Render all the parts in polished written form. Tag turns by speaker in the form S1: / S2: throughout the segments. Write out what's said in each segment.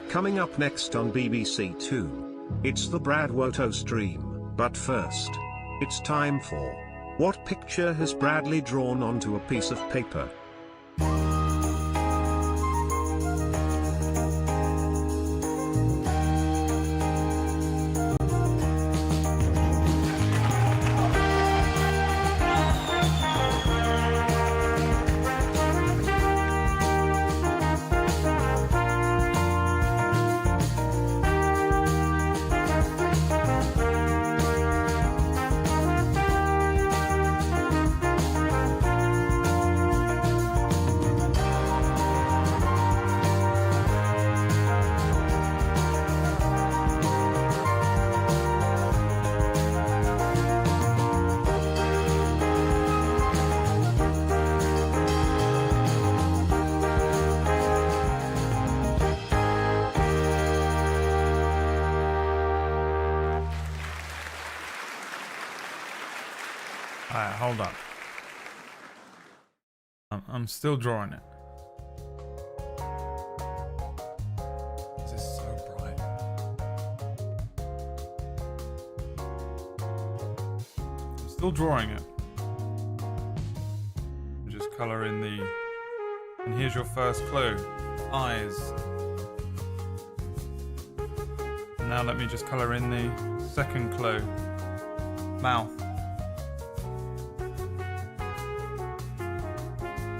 S1: Coming up next on BBC Two, it's the BradWOTO stream, but first, it's time for What Picture Has Bradley Drawn Onto a Piece of Paper?
S2: Alright, hold up. I'm still drawing it. This is so bright. I'm still drawing it. Just color in the... And here's your first clue. Eyes. And now let me just color in the second clue. Mouth.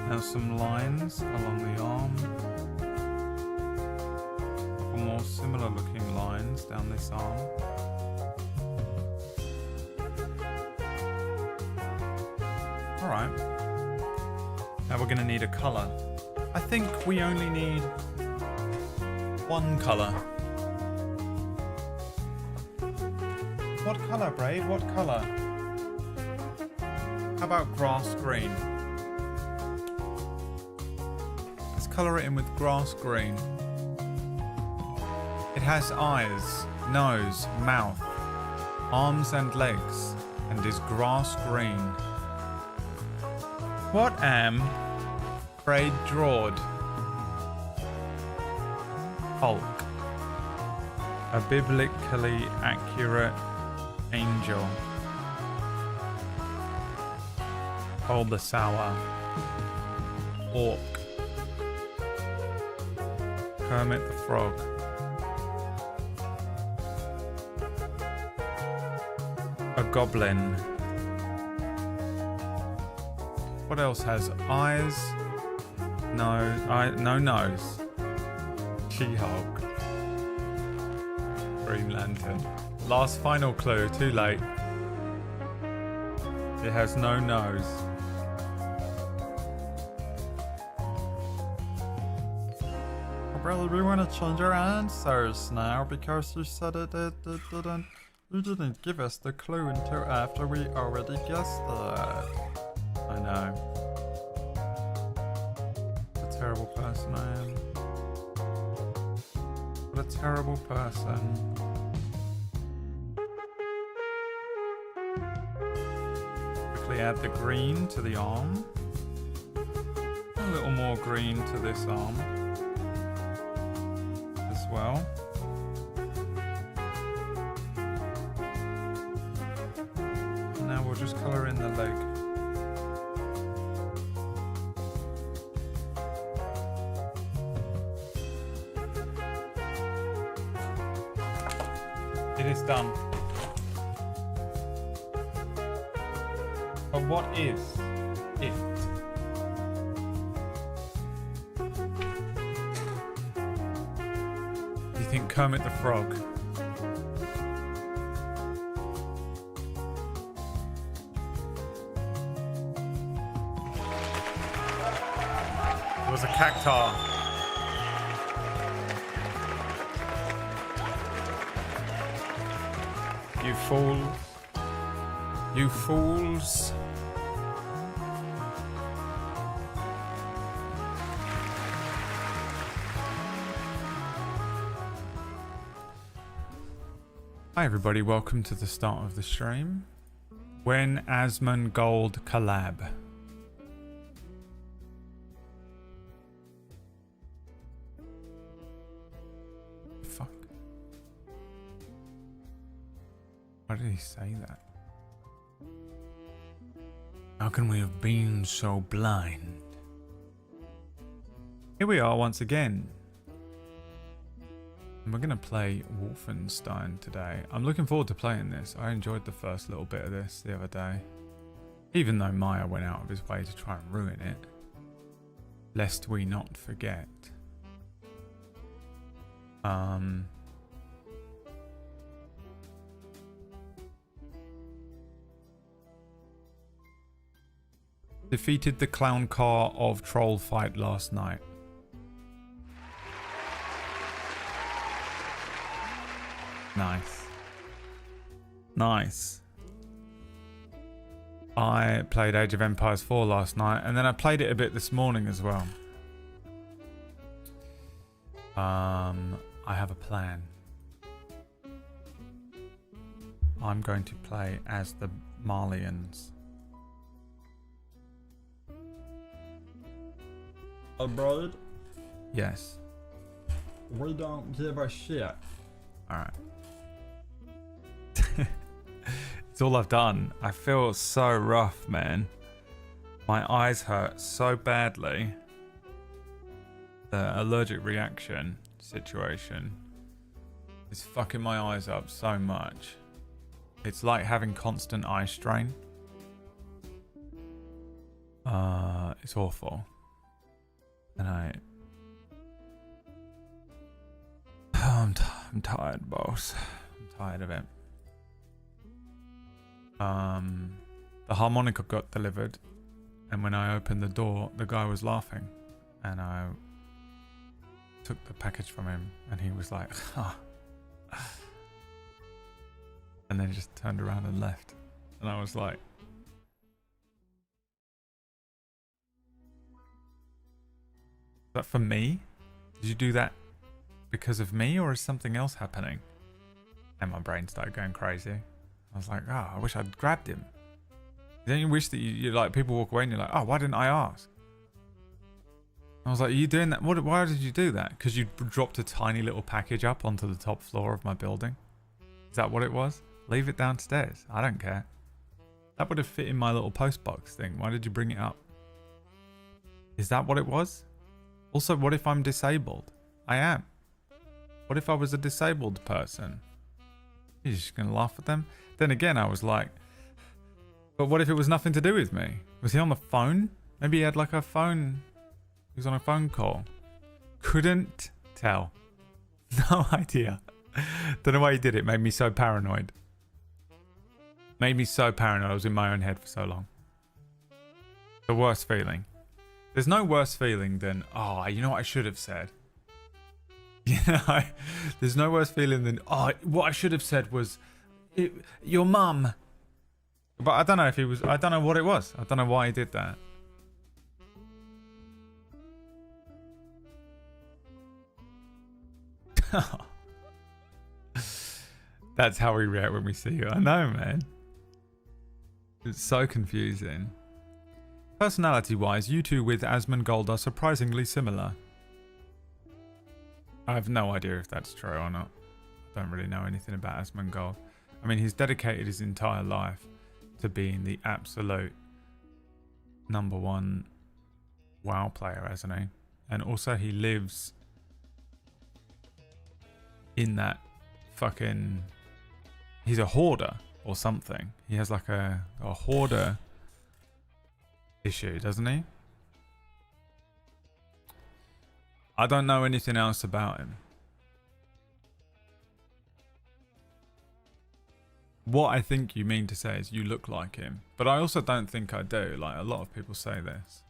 S2: Now some lines along the arm. Couple more similar looking lines down this arm. Alright. Now we're going to need a colour. I think we only need one colour. What colour, Braid? What colour? How about grass green? Colour it in with grass green. It has eyes, nose, mouth, arms and legs, and is grass green. What am Braid drawed? Hulk. A biblically accurate angel. Bulbasaur. Orc. Kermit the Frog. A goblin. What else has eyes? No nose. She-Hulk. Green Lantern. Last final clue, too late. It has no nose. Brother, we want to change our answers now because you said you didn't give us the clue until after we already guessed it. I know. What a terrible person I am. What a terrible person. Quickly add the green to the arm. A little more green to this arm. Well, now we'll just colour in the leg. It is done. But what is it? Kermit the Frog. It was a cactar. You fool. You fools. Hi everybody, welcome to the start of the stream. When Asmongold collab. fuck? Why did he say that? How can we have been so blind? Here we are once again. And we're gonna play Wolfenstein today. I'm looking forward to playing this. I enjoyed the first little bit of this the other day. Even though Maya went out of his way to try and ruin it. Lest we not forget. Defeated the clown car of troll fight last night. Nice. Nice. I played Age of Empires 4 last night, and then I played it a bit this morning as well. I have a plan. I'm going to play as the Malians.
S3: Oh, brother?
S2: Yes.
S3: We don't give a shit.
S2: Alright. It's all I've done. I feel so rough, man. My eyes hurt so badly. The allergic reaction situation is fucking my eyes up so much. It's like having constant eye strain. It's awful. And I'm tired, boss. I'm tired of it. The harmonica got delivered, and when I opened the door, the guy was laughing, and I took the package from him, and he was like, "Ah," and then he just turned around and left, and I was like, "Is that for me? Did you do that because of me, or is something else happening?" And my brain started going crazy. I was like, "Oh, I wish I'd grabbed him." Don't you wish that you like people walk away and you're like, "Oh, why didn't I ask?" I was like, "Are you doing that? Why did you do that? Because you dropped a tiny little package up onto the top floor of my building? Is that what it was? Leave it downstairs. I don't care. That would have fit in my little postbox thing. Why did you bring it up? Is that what it was? Also, what if I'm disabled? I am. What if I was a disabled person? You're just going to laugh at them?" Then again, I was like, but what if it was nothing to do with me? Was he on the phone? Maybe he had like a phone. He was on a phone call. Couldn't tell. No idea. Don't know why he did it. Made me so paranoid. Made me so paranoid. I was in my own head for so long. The worst feeling. There's no worse feeling than, oh, you know what I should have said? You know, there's no worse feeling than, oh, what I should have said was, your mum. But I don't know if he was, I don't know what it was. I don't know why he did that. That's how we react when we see you. I know, man. It's so confusing. Personality-wise, you two with Asmongold are surprisingly similar. I have no idea if that's true or not. I don't really know anything about Asmongold. I mean, he's dedicated his entire life to being the absolute #1 WoW player, hasn't he? And also he lives in that fucking... He's a hoarder or something. He has like a hoarder issue, doesn't he? I don't know anything else about him. What I think you mean to say is you look like him. But I also don't think I do. Like, a lot of people say this.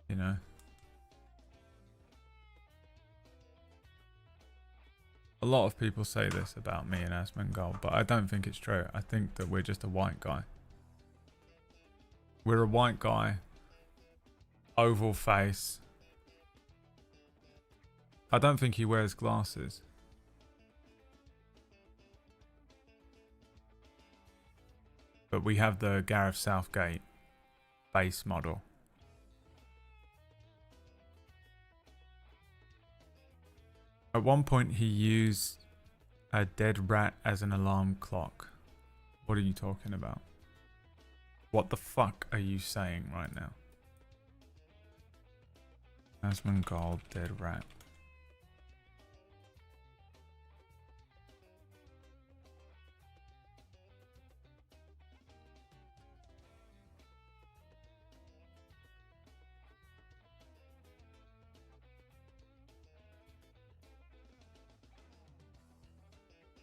S2: You know? A lot of people say this about me and Asmongold, but I don't think it's true. I think that we're just a white guy. We're a white guy. Oval face. I don't think he wears glasses. But we have the Gareth Southgate base model. At one point, he used a dead rat as an alarm clock. What are you talking about? What the fuck are you saying right now? Asmongold, dead rat.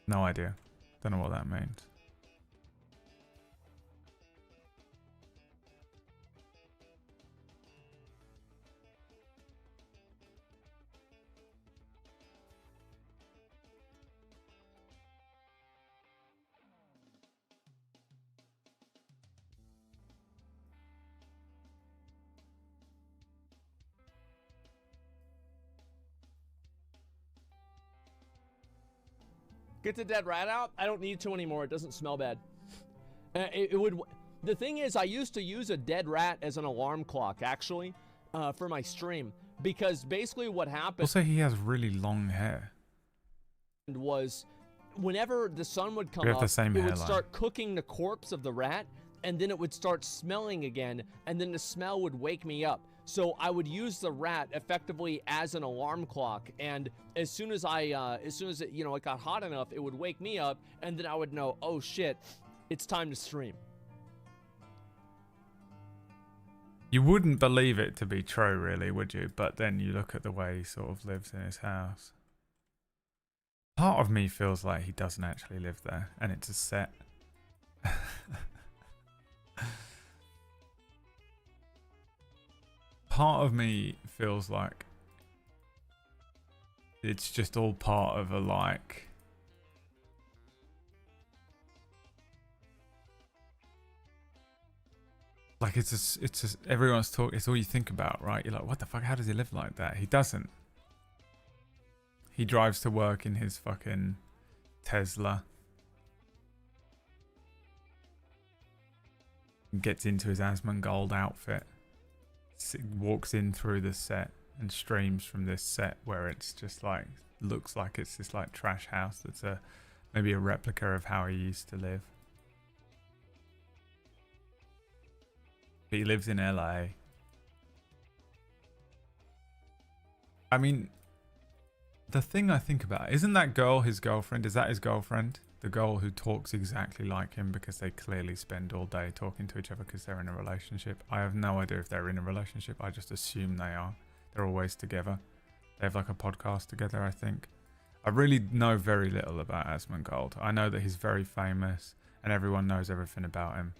S2: No idea. Don't know what that means.
S4: Get the dead rat out. I don't need to anymore. It doesn't smell bad. It would. The thing is, I used to use a dead rat as an alarm clock, actually, for my stream, because basically what happened.
S2: Also, he has really long hair.
S4: Was whenever the sun would come
S2: We have
S4: up,
S2: the same
S4: it would
S2: hairline.
S4: start cooking the corpse of the rat, and then it would start smelling again, and then the smell would wake me up. So I would use the rat effectively as an alarm clock, and as soon as it, you know, it got hot enough, it would wake me up, and then I would know, oh shit, it's time to stream.
S2: You wouldn't believe it to be true, really, would you? But then you look at the way he sort of lives in his house. Part of me feels like he doesn't actually live there, and it's a set. Part of me feels like it's just all part of a like it's everyone's talk. It's all you think about, right? You're like, what the fuck? How does he live like that? He doesn't. He drives to work in his fucking Tesla. Gets into his Asmongold outfit. Walks in through the set and streams from this set where it's just like, looks like it's this like trash house that's maybe a replica of how he used to live. But he lives in LA. I mean, the thing I think about, isn't that girl his girlfriend? Is that his girlfriend? The girl who talks exactly like him because they clearly spend all day talking to each other because they're in a relationship. I have no idea if they're in a relationship. I just assume they are. They're always together. They have like a podcast together, I think. I really know very little about Asmongold. I know that he's very famous and everyone knows everything about him.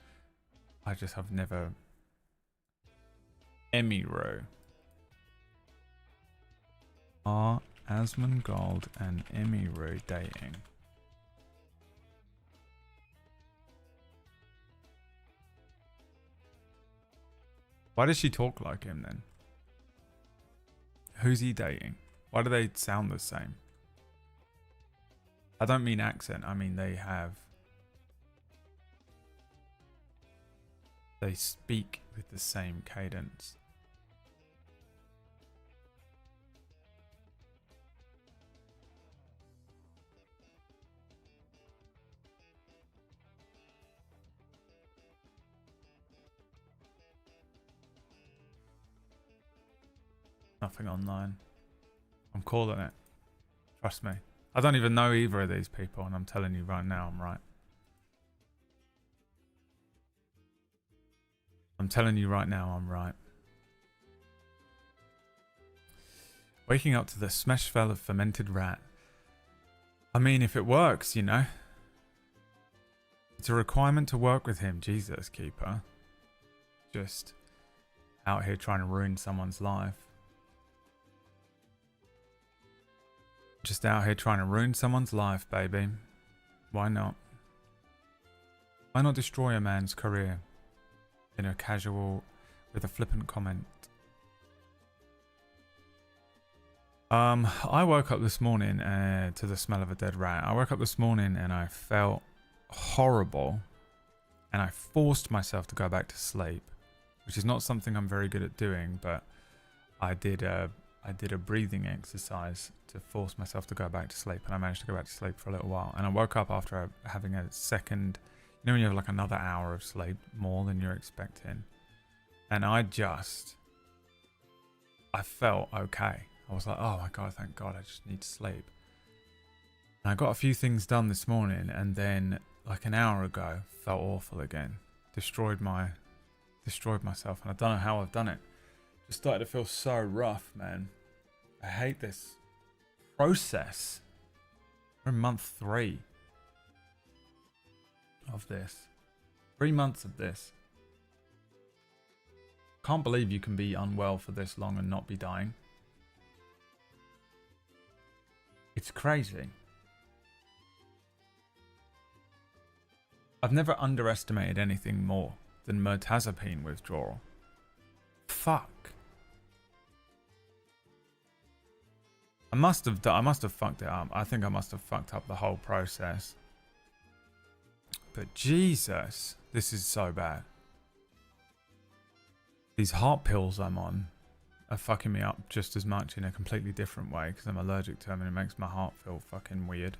S2: I just have never... Emiru. Are Asmongold and Emiru dating? Why does she talk like him then? Who's he dating? Why do they sound the same? I don't mean accent, I mean they speak with the same cadence. Nothing online. I'm calling it. Trust me. I don't even know either of these people, and I'm telling you right now, I'm right. I'm telling you right now, I'm right. Waking up to the smash smell of fermented rat. I mean, if it works, you know. It's a requirement to work with him. Jesus, Keeper. Just out here trying to ruin someone's life. Just out here trying to ruin someone's life, baby. Why not? Why not destroy a man's career in a casual, with a flippant comment? I woke up this morning to the smell of a dead rat. I woke up this morning and I felt horrible, and I forced myself to go back to sleep, which is not something I'm very good at doing, but I did. I did a breathing exercise to force myself to go back to sleep, and I managed to go back to sleep for a little while. And I woke up after having a second, you know, when you have like another hour of sleep, more than you're expecting. And I felt okay. I was like, oh my God, thank God, I just need to sleep. And I got a few things done this morning, and then like an hour ago, felt awful again. Destroyed myself, and I don't know how I've done it. Just started to feel so rough, man. I hate this process. We're in month 3 of this. 3 months of this. Can't believe you can be unwell for this long and not be dying. It's crazy. I've never underestimated anything more than mirtazapine withdrawal. Fuck. I must have fucked it up. I think I must have fucked up the whole process. But Jesus, this is so bad. These heart pills I'm on are fucking me up just as much in a completely different way because I'm allergic to them, and it makes my heart feel fucking weird.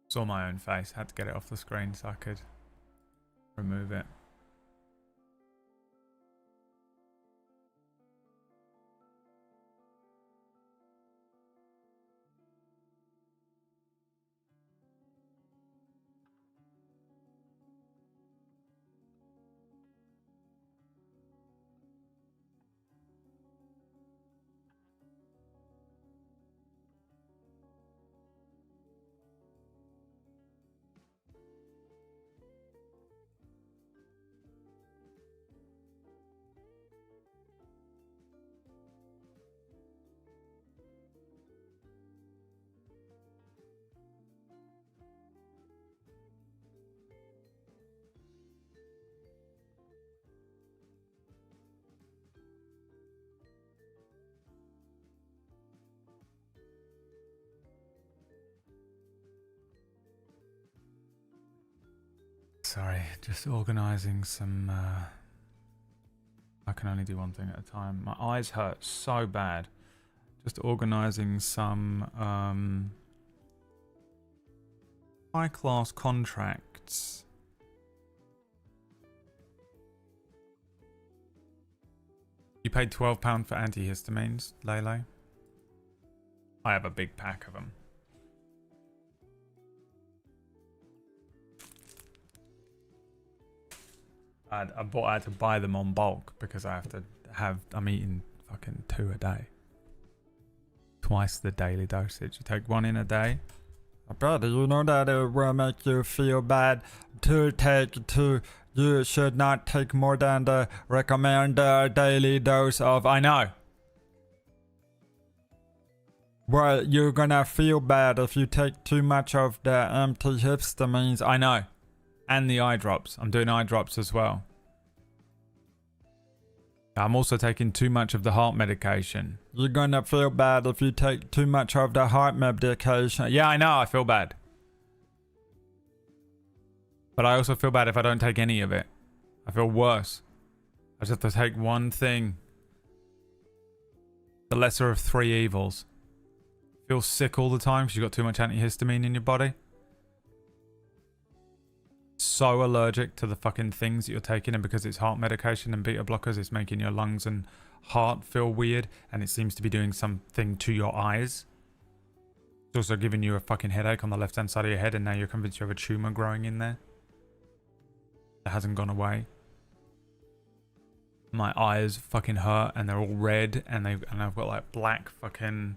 S2: Saw my own face, had to get it off the screen so I could remove it. Sorry, just organising some... I can only do one thing at a time. My eyes hurt so bad. Just organising some high-class contracts. You paid £12 for antihistamines, Lele? I have a big pack of them. I had to buy them on bulk because I'm eating fucking 2 a day. Twice the daily dosage. You take 1 in a day.
S3: Brother, you know that it will make you feel bad to take 2. You should not take more than the recommended daily dose of.
S2: I know.
S3: Well, you're gonna feel bad if you take too much of the antihistamines.
S2: I know. And the eye drops. I'm doing eye drops as well. I'm also taking too much of the heart medication.
S3: You're gonna feel bad if you take too much of the heart medication.
S2: Yeah, I know. I feel bad. But I also feel bad if I don't take any of it. I feel worse. I just have to take one thing. The lesser of 3 evils. Feel sick all the time because you've got too much antihistamine in your body. So allergic to the fucking things that you're taking, and because it's heart medication and beta blockers, it's making your lungs and heart feel weird, and it seems to be doing something to your eyes. It's also giving you a fucking headache on the left hand side of your head, and now you're convinced you have a tumor growing in there that hasn't gone away. My eyes fucking hurt, and they're all red, and I've got like black fucking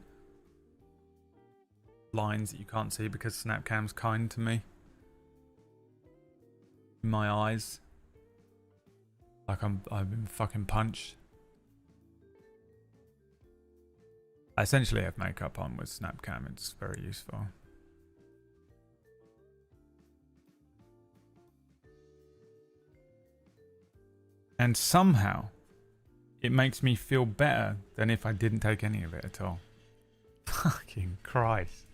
S2: lines that you can't see because Snapcam's kind to me. My eyes, like I've been fucking punched. I essentially have makeup on with Snapcam. It's very useful.
S3: And somehow, it makes me feel better than if I didn't take any of it at all. Fucking Christ.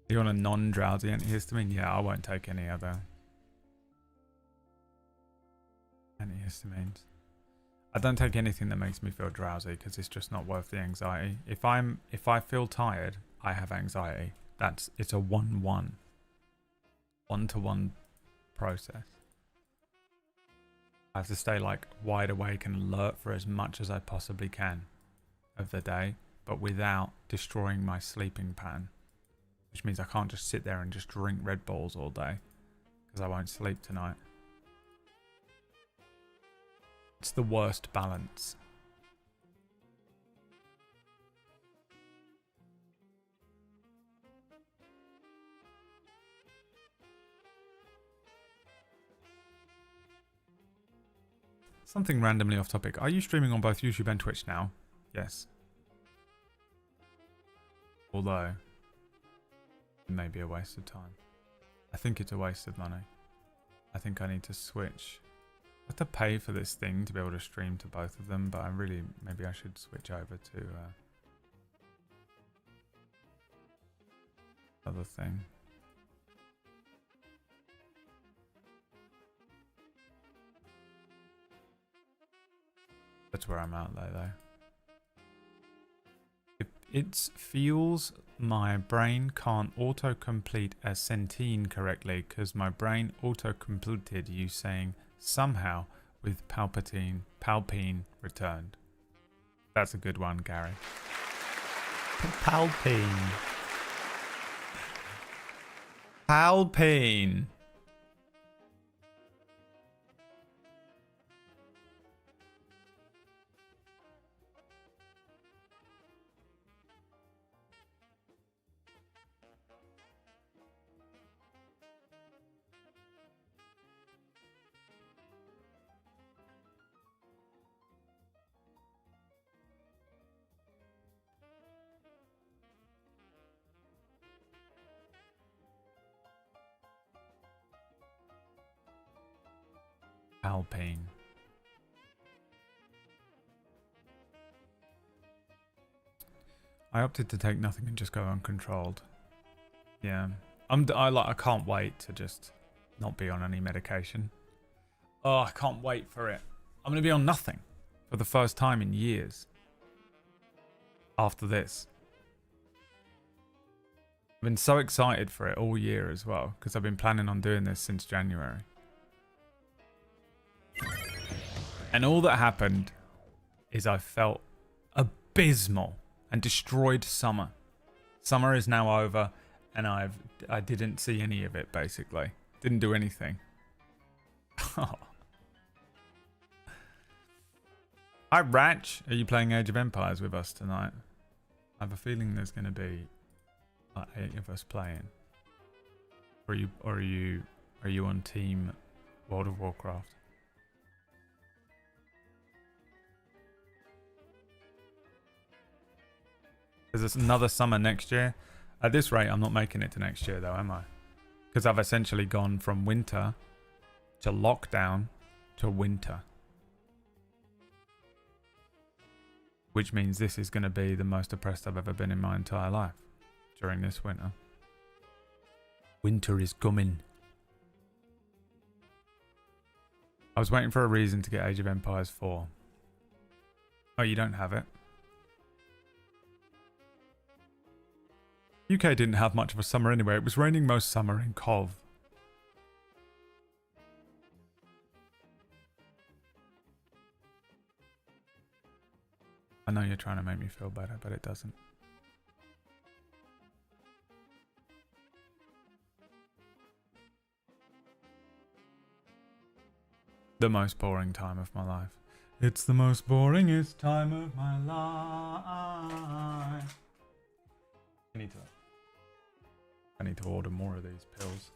S3: You want a non-drowsy antihistamine? Yeah, I won't take any other antihistamines. I don't take anything that makes me feel drowsy because it's just not worth the anxiety. If I feel tired, I have anxiety. It's a 1-1. 1-to-1 process. I have to stay like wide awake and alert for as much as I possibly can of the day, but without destroying my sleeping pattern. Which means I can't just sit there and just drink Red Bulls all day because I won't sleep tonight. It's the worst balance. Something randomly off topic. Are you streaming on both YouTube and Twitch now? Yes. Although, it may be a waste of time. I think it's a waste of money. I think I need to switch. I have to pay for this thing to be able to stream to both of them, but maybe I should switch over to other thing. That's where I'm at though. It feels my brain can't autocomplete a centene correctly because my brain autocompleted you saying somehow with Palpatine returned. That's a good one, Gary. Palpatine. Palpatine. Alpine. I opted to take nothing and just go uncontrolled. Yeah, I can't wait to just not be on any medication. Oh, I can't wait for it. I'm gonna be on nothing for the first time in years. After this, I've been so excited for it all year as well because I've been planning on doing this since January. And all that happened is I felt abysmal and destroyed summer. Summer is now over and I didn't see any of it basically. Didn't do anything. Hi Ratch, are you playing Age of Empires with us tonight? I have a feeling there's going to be like 8 of us playing. Or are you on team World of Warcraft? There's another summer next year. At this rate, I'm not making it to next year though, am I? Because I've essentially gone from winter to lockdown to winter. Which means this is going to be the most depressed I've ever been in my entire life during this winter. Winter is coming. I was waiting for a reason to get Age of Empires 4. Oh, you don't have it? UK didn't have much of a summer anyway. It was raining most summer in Cov. I know you're trying to make me feel better, but it doesn't. The most boring time of my life. It's the most boringest time of my life. I need to order more of these pills.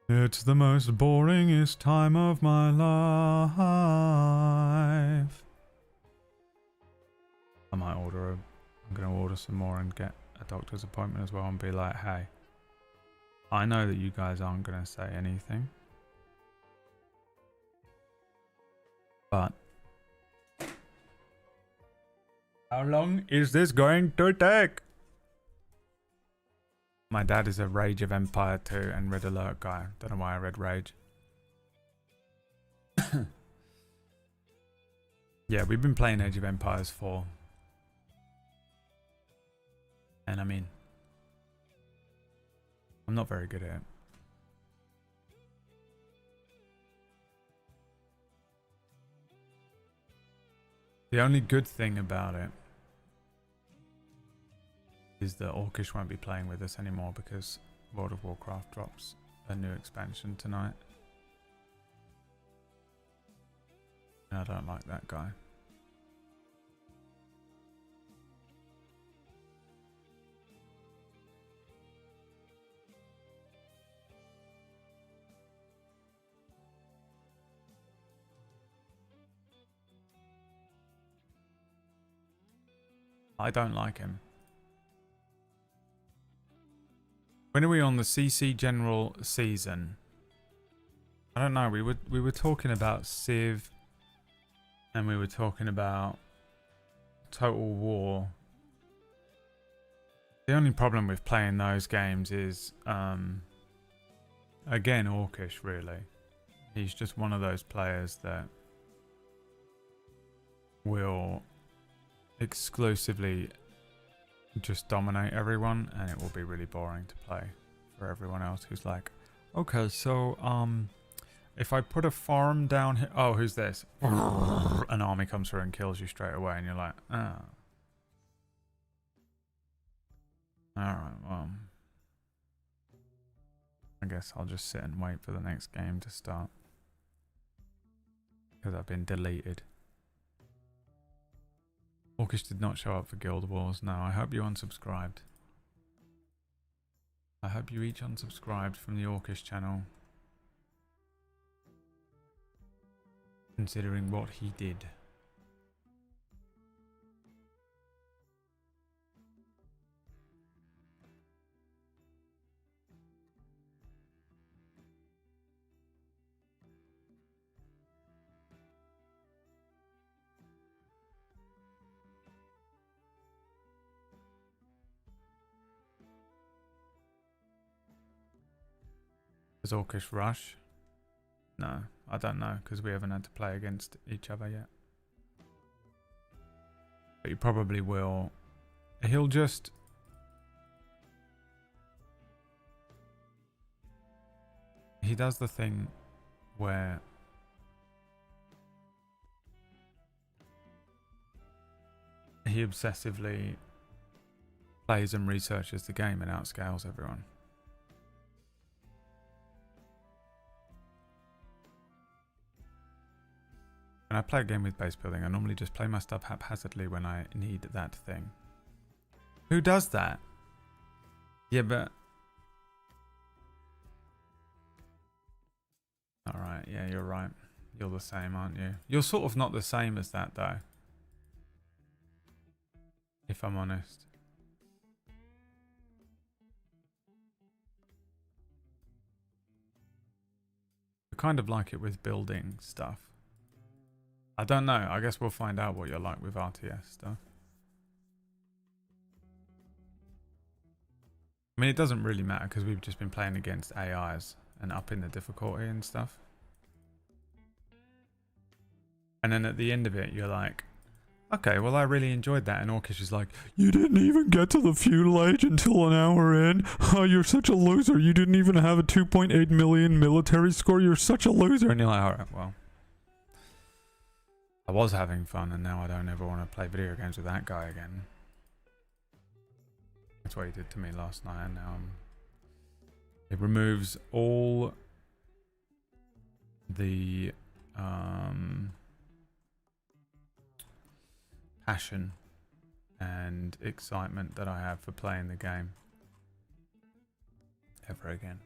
S3: It's the most boringest time of my life. I'm gonna order some more and get a doctor's appointment as well and be like, hey, I know that you guys aren't gonna say anything, But how long is this going to take? My dad is a Rage of Empire 2 and Red Alert guy. Don't know why I read Rage. Yeah, we've been playing Age of Empires 4. And I mean, I'm not very good at it. The only good thing about it is that Orcish won't be playing with us anymore because World of Warcraft drops a new expansion tonight. And I don't like that guy. I don't like him. When are we on the CC General season? I don't know. We were talking about Civ, and we were talking about Total War. The only problem with playing those games is, again, Orcish. Really, he's just one of those players that will exclusively just dominate everyone, and it will be really boring to play for everyone else who's like, okay, so if I put a farm down here, oh, who's this? An army comes through and kills you straight away, and you're like, oh, alright, well, I guess I'll just sit and wait for the next game to start because I've been deleted. Orcish did not show up for Guild Wars. No, I hope you unsubscribed. I hope you each unsubscribed from the Orcish channel. Considering what he did. Does Orcish rush? No, I don't know, because we haven't had to play against each other yet. But he probably will. He'll just... He does the thing where... he obsessively plays and researches the game and outscales everyone. When I play a game with base building, I normally just play my stuff haphazardly when I need that thing. Who does that? Yeah, but... Alright, yeah, you're right. You're the same, aren't you? You're sort of not the same as that, though. If I'm honest. I kind of like it with building stuff. I don't know. I guess we'll find out what you're like with RTS stuff. I mean, it doesn't really matter because we've just been playing against AIs and upping the difficulty and stuff. And then at the end of it, you're like, okay, well, I really enjoyed that. And Orcish is like, you didn't even get to the feudal age until an hour in. Oh, you're such a loser. You didn't even have a 2.8 million military score. You're such a loser. And you're like, all right, well. I was having fun, and now I don't ever want to play video games with that guy again. That's what he did to me last night, and now it removes all the passion and excitement that I have for playing the game ever again.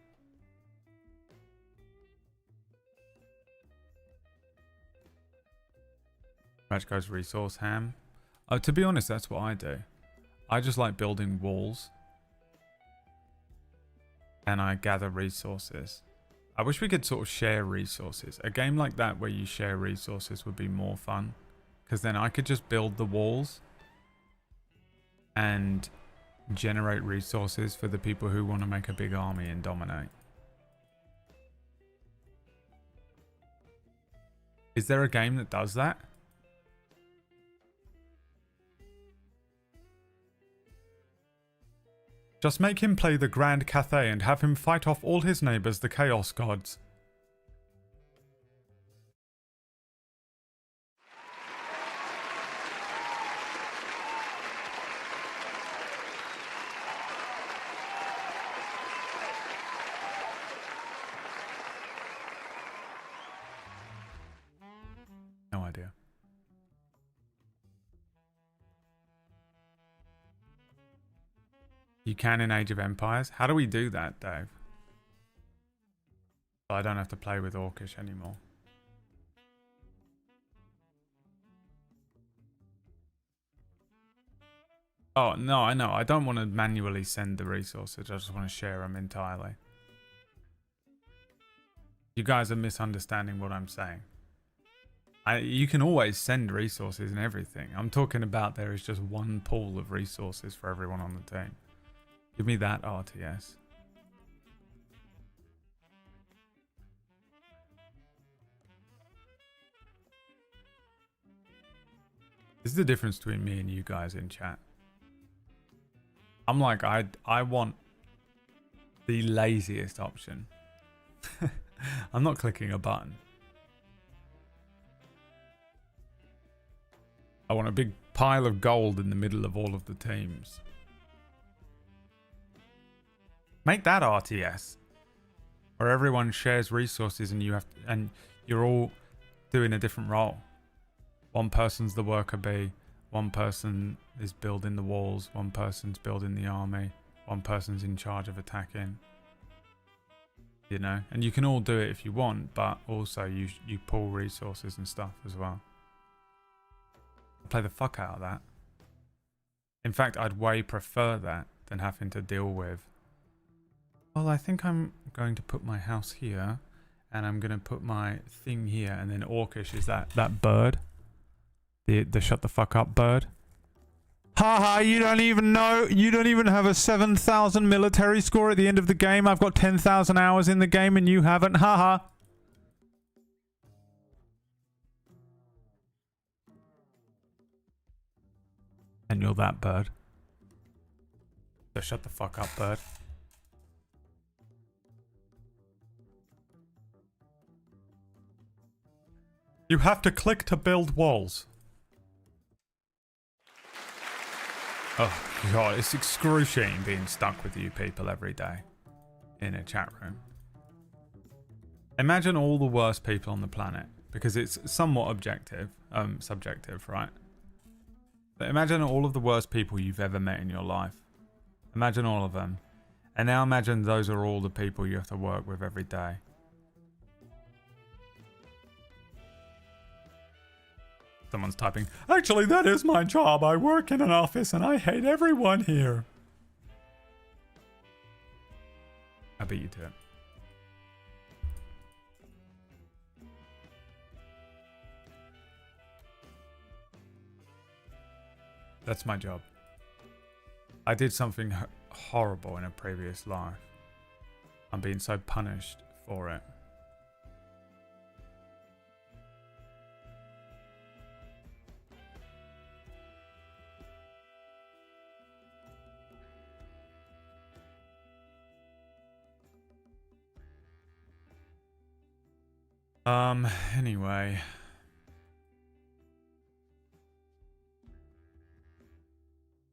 S3: Match goes resource ham. Oh, to be honest, that's what I do. I just like building walls. And I gather resources. I wish we could sort of share resources. A game like that where you share resources would be more fun. Because then I could just build the walls and generate resources for the people who want to make a big army and dominate. Is there a game that does that? Just make him play the Grand Cathay and have him fight off all his neighbors, the Chaos Gods. No idea. You can in Age of Empires? How do we do that, Dave? So I don't have to play with Orcish anymore. Oh, no, I know. I don't want to manually send the resources. I just want to share them entirely. You guys are misunderstanding what I'm saying. You can always send resources and everything. I'm talking about there is just one pool of resources for everyone on the team. Give me that RTS. This is the difference between me and you guys in chat. I'm like, I want the laziest option. I'm not clicking a button. I want a big pile of gold in the middle of all of the teams. Make that RTS, where everyone shares resources and you're all doing a different role. One person's the worker bee, one person is building the walls, one person's building the army, one person's in charge of attacking. You know, and you can all do it if you want, but also you pull resources and stuff as well. Play the fuck out of that. In fact, I'd way prefer that than having to deal with, well, I think I'm going to put my house here and I'm going to put my thing here, and then Orcish is that bird, the shut the fuck up bird. Haha, you don't even know, you don't even have a 7,000 military score at the end of the game. I've got 10,000 hours in the game and you haven't. Haha. And you're that bird. So shut the fuck up, bird. You have to click to build walls. Oh god, it's excruciating being stuck with you people every day in a chat room. Imagine all the worst people on the planet, because it's somewhat subjective, right? But imagine all of the worst people you've ever met in your life. Imagine all of them. And now imagine those are all the people you have to work with every day. Someone's typing, actually that is my job. I work in an office and I hate everyone here. I beat you to it. That's my job. I did something horrible in a previous life. I'm being so punished for it. Anyway.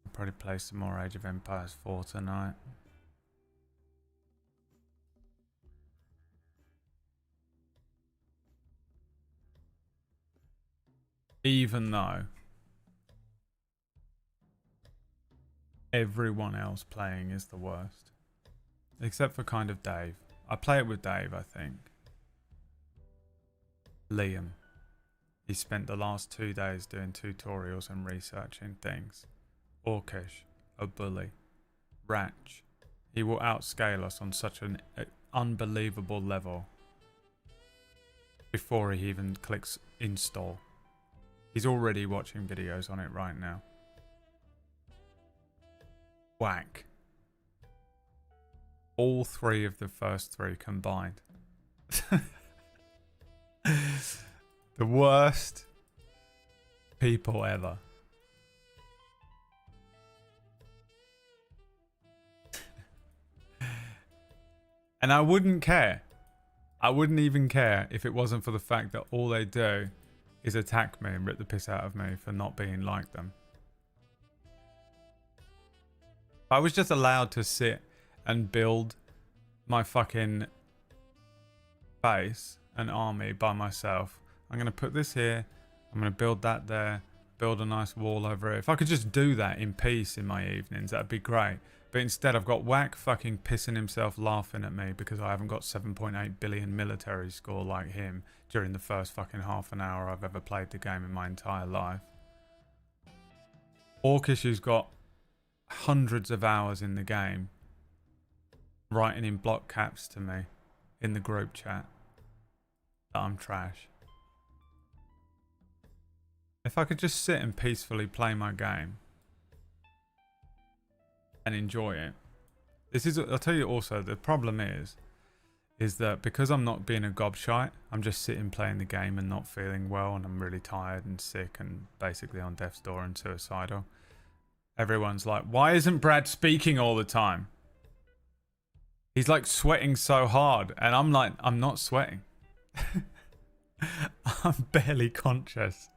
S3: I'll probably play some more Age of Empires 4 tonight. Even though everyone else playing is the worst. Except for kind of Dave. I play it with Dave, I think. Liam. He spent the last 2 days doing tutorials and researching things. Orcish, a bully. Ratch. He will outscale us on such an unbelievable level before he even clicks install. He's already watching videos on it right now. Whack. All three of the first three combined. The worst people ever. And I wouldn't care. I wouldn't even care if it wasn't for the fact that all they do is attack me and rip the piss out of me for not being like them. If I was just allowed to sit and build my fucking base and army by myself. I'm going to put this here. I'm going to build that there. Build a nice wall over it. If I could just do that in peace in my evenings, that'd be great. But instead I've got Whack fucking pissing himself laughing at me because I haven't got 7.8 billion military score like him during the first fucking half an hour I've ever played the game in my entire life. Orcish, who's got hundreds of hours in the game, writing in block caps to me in the group chat that I'm trash. If I could just sit and peacefully play my game and enjoy it. This is, I'll tell you also, the problem is that because I'm not being a gobshite, I'm just sitting playing the game and not feeling well, and I'm really tired and sick and basically on death's door and suicidal. Everyone's like, why isn't Brad speaking all the time? He's like sweating so hard, and I'm like, I'm not sweating. I'm barely conscious.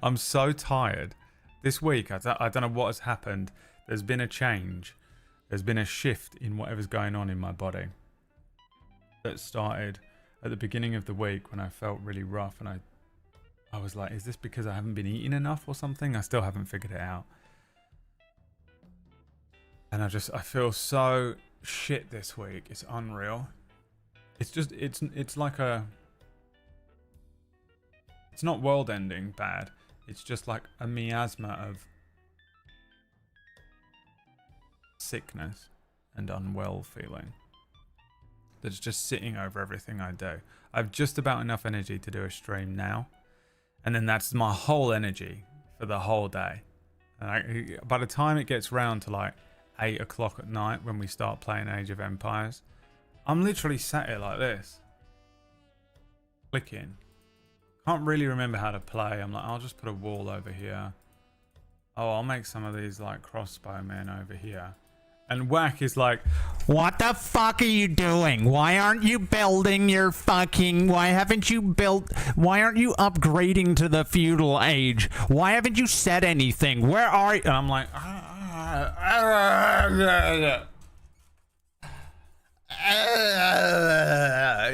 S3: I'm so tired. This week, I don't know what has happened. There's been a change. There's been a shift in whatever's going on in my body. That started at the beginning of the week when I felt really rough, and I was like, is this because I haven't been eating enough or something? I still haven't figured it out. And I feel so shit this week. It's unreal. It's like a... It's not world ending bad. It's just like a miasma of sickness and unwell feeling that's just sitting over everything I do. I have just about enough energy to do a stream now, and then that's my whole energy for the whole day. And by the time it gets round to like 8 o'clock at night when we start playing Age of Empires, I'm literally sat here like this, clicking. Can't really remember how to play. I'm like, I'll just put a wall over here. Oh, I'll make some of these like crossbowmen over here. And Whack is like,
S5: what the fuck are you doing? Why aren't you building your fucking... Why aren't you upgrading to the feudal age? Why haven't you said anything? Where are you?
S3: and I'm like,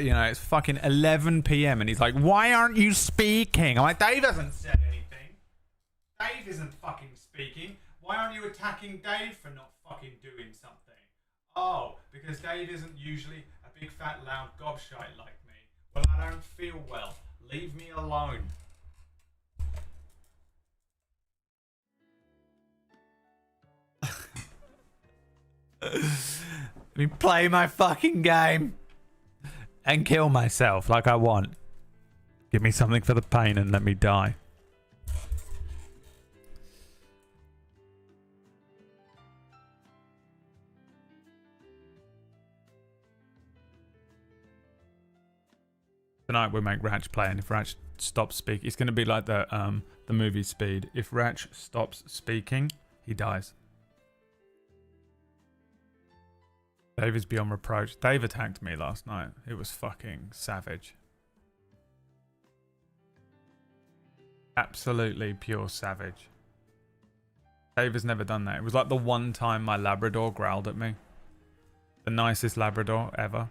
S3: you know, it's fucking 11 p.m. and he's like,
S5: why aren't you speaking?
S3: I'm like, Dave hasn't said anything. Dave isn't fucking speaking. Why aren't you attacking Dave for not fucking doing something? Oh, because Dave isn't usually a big fat loud gobshite like me. Well, I don't feel well. Leave me alone.
S5: Let me play my fucking game and kill myself like I want. Give me something for the pain and let me die.
S3: Tonight we'll make Ratch play, and if Ratch stops speaking, it's going to be like the movie Speed. If Ratch stops speaking, he dies. Dave is beyond reproach. Dave attacked me last night. It was fucking savage. Absolutely pure savage. Dave has never done that. It was like the one time my Labrador growled at me. The nicest Labrador ever.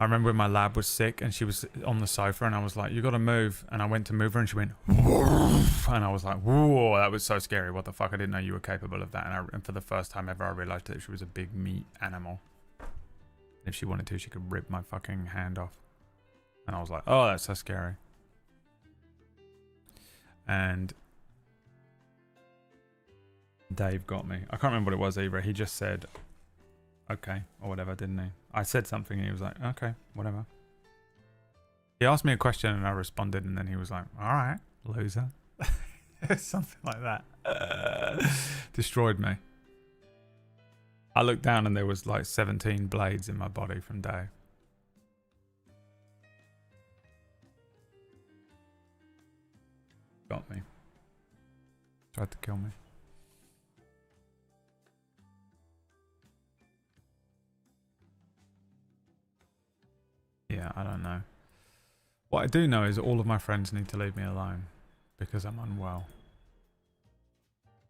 S3: I remember when my lab was sick and she was on the sofa and I was like, you gotta move. And I went to move her and she went, woof. And I was like, whoa, that was so scary. What the fuck? I didn't know you were capable of that. And for the first time ever, I realized that she was a big meat animal. If she wanted to, she could rip my fucking hand off. And I was like, oh, that's so scary. And Dave got me. I can't remember what it was either. He just said, okay, or whatever, didn't he? I said something and he was like, okay, whatever. He asked me a question and I responded, and then he was like, all right, loser. Something like that. Destroyed me. I looked down and there was like 17 blades in my body from Dave. Got me. Tried to kill me. Yeah, I don't know. What I do know is all of my friends need to leave me alone because I'm unwell.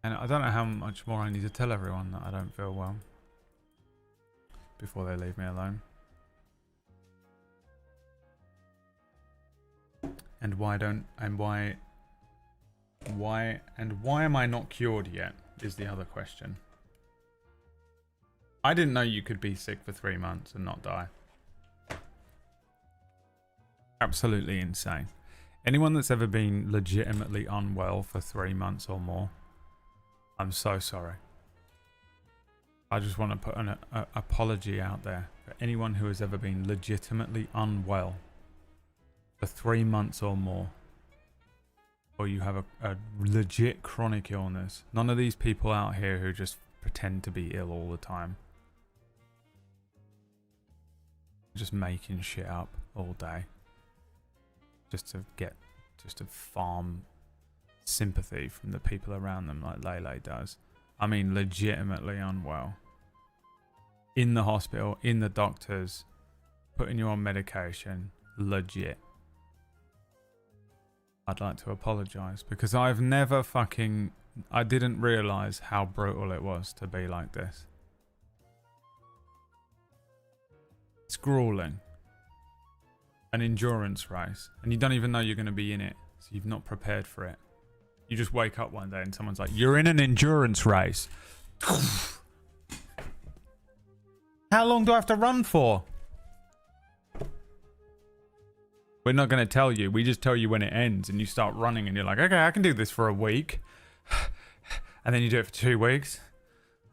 S3: And I don't know how much more I need to tell everyone that I don't feel well before they leave me alone. And why am I not cured yet is the other question. I didn't know you could be sick for 3 months and not die. Absolutely insane. Anyone that's ever been legitimately unwell for 3 months or more, I'm so sorry. I just want to put an apology out there for anyone who has ever been legitimately unwell for 3 months or more, or you have a legit chronic illness. None of these people out here who just pretend to be ill all the time, just making shit up all day just to farm sympathy from the people around them like Lele does. I mean, legitimately unwell. In the hospital, in the doctors, putting you on medication, legit. I'd like to apologize because I didn't realize how brutal it was to be like this. It's grueling. An endurance race, and you don't even know you're going to be in it, so you've not prepared for it. You just wake up one day and someone's like, you're in an endurance race. How long do I have to run for? We're not going to tell you. We just tell you when it ends, and you start running and you're like, okay, I can do this for a week. And then you do it for 2 weeks.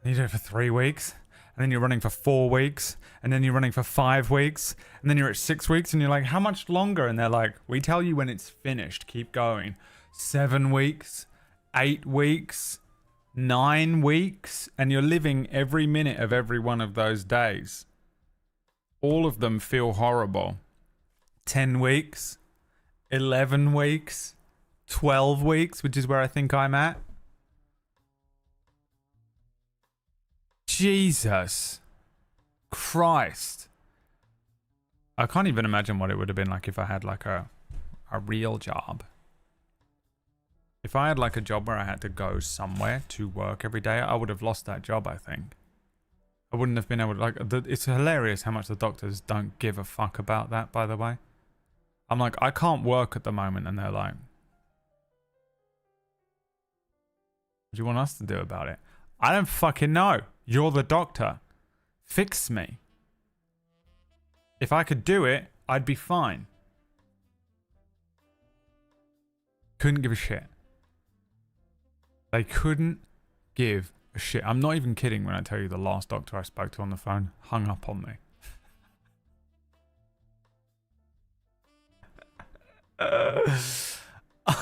S3: And you do it for 3 weeks. And then you're running for 4 weeks. And then you're running for 5 weeks. And then you're at 6 weeks and you're like, how much longer? And they're like, we tell you when it's finished. Keep going. 7 weeks, 8 weeks, 9 weeks. And you're living every minute of every one of those days. All of them feel horrible. 10 weeks, 11 weeks, 12 weeks, which is where I think I'm at. Jesus Christ. I can't even imagine what it would have been like if I had like a real job. If I had like a job where I had to go somewhere to work every day, I would have lost that job, I think. I wouldn't have been able to, it's hilarious how much the doctors don't give a fuck about that, by the way. I'm like, I can't work at the moment, and they're like, what do you want us to do about it? I don't fucking know. You're the doctor. Fix me. If I could do it, I'd be fine. Couldn't give a shit. They couldn't give a shit. I'm not even kidding when I tell you the last doctor I spoke to on the phone hung up on me.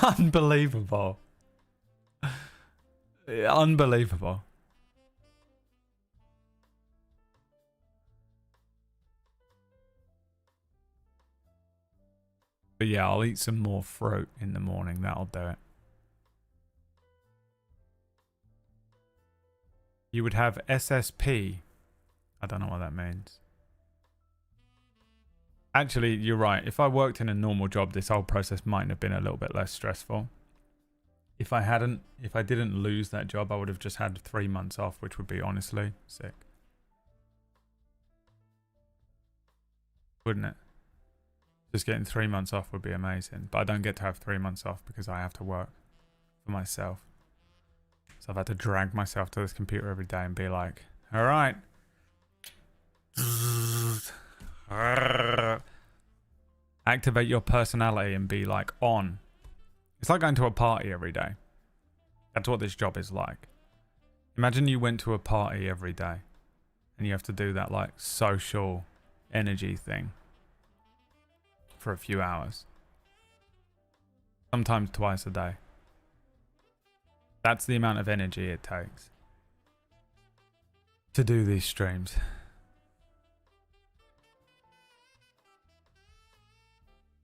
S3: Unbelievable. Unbelievable. But yeah, I'll eat some more fruit in the morning. That'll do it. You would have SSP. I don't know what that means. Actually, you're right. If I worked in a normal job, this whole process might have been a little bit less stressful. If I didn't lose that job, I would have just had 3 months off, which would be honestly sick. Wouldn't it? Just getting 3 months off would be amazing. But I don't get to have 3 months off because I have to work for myself. So I've had to drag myself to this computer every day and be like, all right. Activate your personality and be like on. It's like going to a party every day. That's what this job is like. Imagine you went to a party every day and you have to do that like social energy thing for a few hours. Sometimes twice a day. That's the amount of energy it takes to do these streams.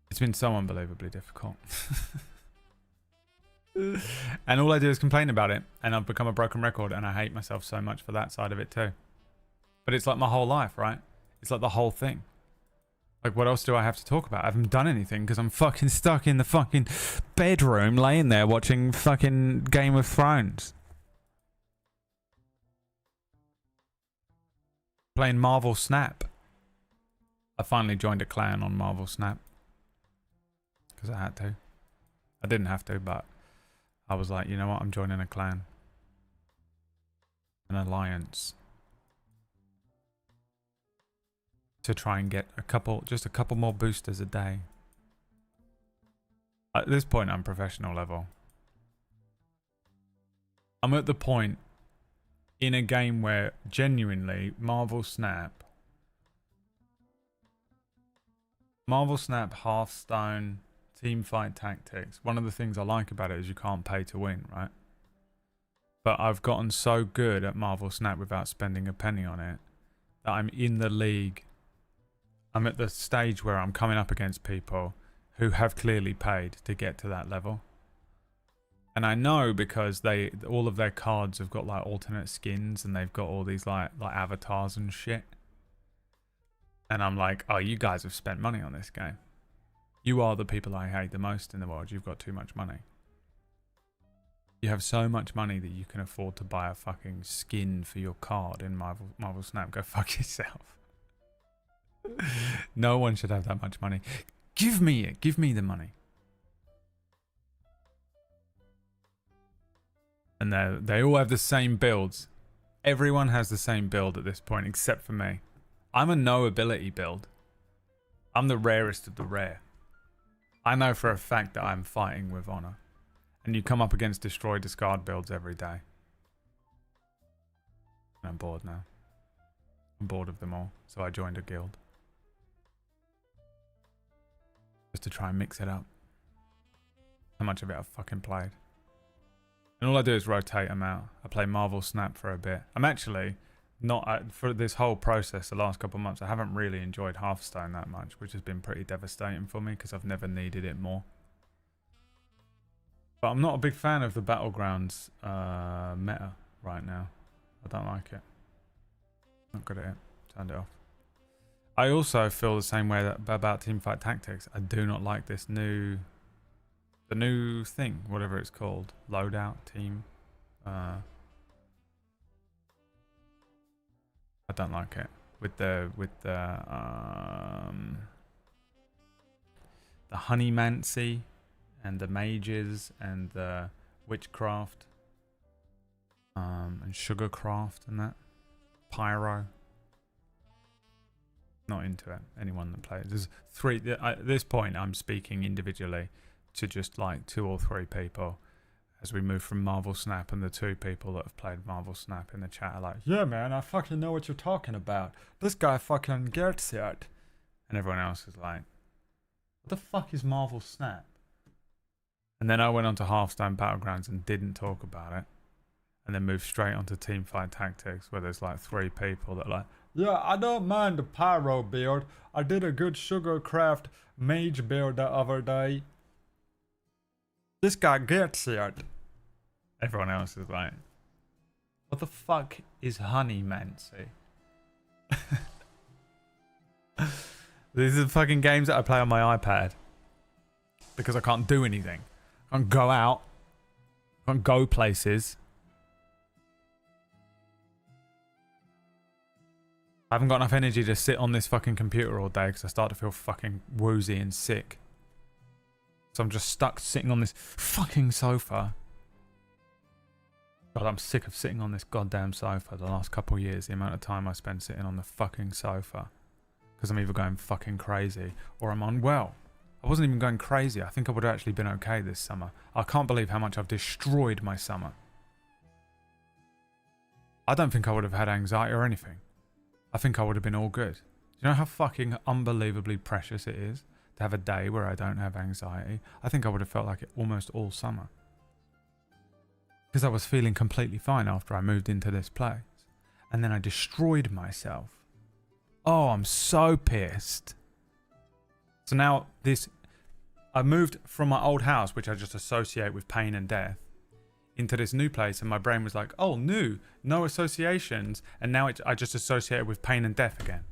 S3: It's been so unbelievably difficult. And all I do is complain about it, and I've become a broken record, and I hate myself so much for that side of it too. But it's like my whole life, right? It's like the whole thing. Like, what else do I have to talk about? I haven't done anything because I'm fucking stuck in the fucking bedroom laying there watching fucking Game of Thrones. Playing Marvel Snap. I finally joined a clan on Marvel Snap. Because I had to. I didn't have to, but I was like, you know what? I'm joining a clan. An alliance. To try and get just a couple more boosters a day. At this point, I'm professional level. I'm at the point in a game where genuinely Marvel Snap, Hearthstone, Teamfight Tactics. One of the things I like about it is you can't pay to win, right? But I've gotten so good at Marvel Snap without spending a penny on it that I'm in the league. I'm at the stage where I'm coming up against people who have clearly paid to get to that level. And I know because all of their cards have got like alternate skins, and they've got all these like avatars and shit. And I'm like, oh, you guys have spent money on this game. You are the people I hate the most in the world. You've got too much money. You have so much money that you can afford to buy a fucking skin for your card in Marvel Snap. Go fuck yourself. No one should have that much money. Give me it. Give me the money. And they all have the same builds. Everyone has the same build at this point, except for me. I'm a no ability build. I'm the rarest of the rare. I know for a fact that I'm fighting with honor. And you come up against destroy discard builds every day. And I'm bored now. I'm bored of them all. So I joined a guild. Just to try and mix it up. How much of it I've fucking played. And all I do is rotate them out. I play Marvel Snap for a bit. I'm actually not, for this whole process the last couple of months, I haven't really enjoyed Hearthstone that much, which has been pretty devastating for me because I've never needed it more. But I'm not a big fan of the Battlegrounds meta right now. I don't like it. Not good at it. Turned it off. I also feel the same way about Teamfight Tactics. I do not like this the new thing, whatever it's called, loadout team. I don't like it with the honeymancy and the mages and the witchcraft and sugarcraft and that pyro. Not into it. Anyone that plays, there's three at this point. I'm speaking individually to just like 2 or 3 people as we move from Marvel Snap, and the 2 people that have played Marvel Snap in the chat are like, yeah man, I fucking know what you're talking about. This guy fucking gets it. And everyone else is like, what the fuck is Marvel Snap? And then I went on to Hearthstone Battlegrounds and didn't talk about it. And then moved straight onto Teamfight Tactics, where there's like 3 people that are like, yeah, I don't mind the pyro build. I did a good sugarcraft mage build the other day. This guy gets it. Everyone else is like, what the fuck is honeymancy? These are the fucking games that I play on my iPad. Because I can't do anything. I can't go out. I can't go places. I haven't got enough energy to sit on this fucking computer all day because I start to feel fucking woozy and sick. So I'm just stuck sitting on this fucking sofa. God, I'm sick of sitting on this goddamn sofa the last couple of years. The amount of time I spend sitting on the fucking sofa. Because I'm either going fucking crazy or I'm unwell. I wasn't even going crazy. I think I would have actually been okay this summer. I can't believe how much I've destroyed my summer. I don't think I would have had anxiety or anything. I think I would have been all good. Do you know how fucking unbelievably precious it is to have a day where I don't have anxiety? I think I would have felt like it almost all summer. Because I was feeling completely fine after I moved into this place. And then I destroyed myself. Oh, I'm so pissed. So now I moved from my old house, which I just associate with pain and death, into this new place, and my brain was like, oh, new, no associations, and now I just associate it with pain and death again.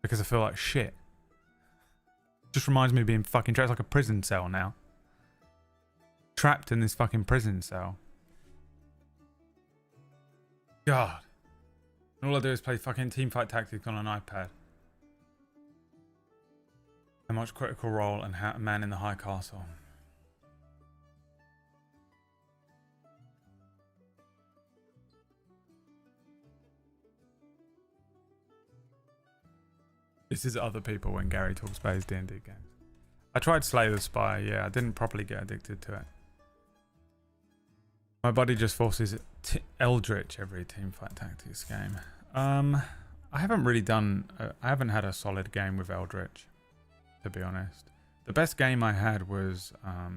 S3: Because I feel like shit. Just reminds me of being fucking trapped. It's like a prison cell now. Trapped in this fucking prison cell. God. And all I do is play fucking Teamfight Tactics on an iPad. And watch Critical Role and Man in the High Castle. This is other people when Gary talks about his D&D games. I tried Slay the Spire, yeah, I didn't properly get addicted to it. My body just forces Eldritch every Teamfight Tactics game. I haven't really done... I haven't had a solid game with Eldritch, to be honest. The best game I had was... I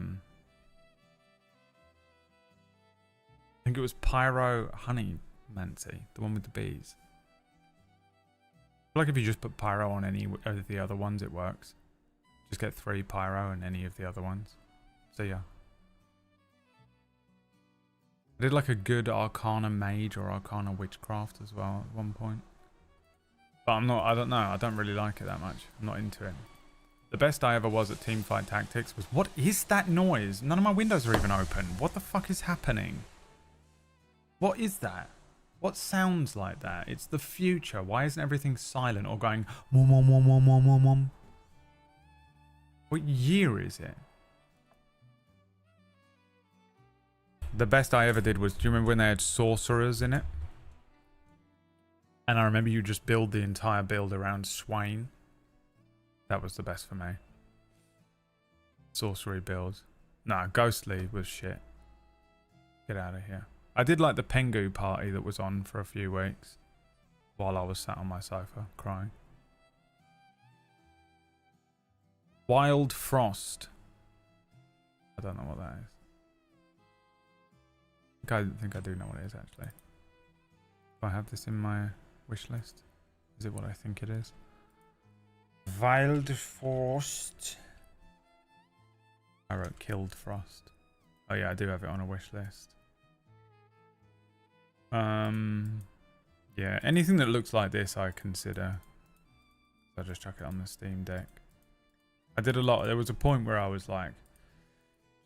S3: think it was Pyro Honeymancy, the one with the bees. I feel like if you just put Pyro on any of the other ones, it works. Just get 3 Pyro and any of the other ones. So yeah. I did like a good Arcana Mage or Arcana Witchcraft as well at one point. But I don't know, I don't really like it that much. I'm not into it. The best I ever was at Teamfight Tactics was... What is that noise? None of my windows are even open. What the fuck is happening? What is that? What sounds like that? It's the future. Why isn't everything silent or going... Mom, mom, mom, mom, mom, mom, mom? What year is it? The best I ever did was... Do you remember when they had sorcerers in it? And I remember you just build the entire build around Swain. That was the best for me. Sorcery builds. Nah, Ghostly was shit. Get out of here. I did like the Pengu party that was on for a few weeks. While I was sat on my sofa, crying. Wild Frost. I don't know what that is. I think I do know what it is, actually. Do I have this in my wish list? Is it what I think it is? Wild Frost. I wrote Killed Frost. Oh yeah, I do have it on a wish list. Yeah, anything that looks like this I consider. I'll just chuck it on the Steam Deck. I did a lot. There was a point where I was like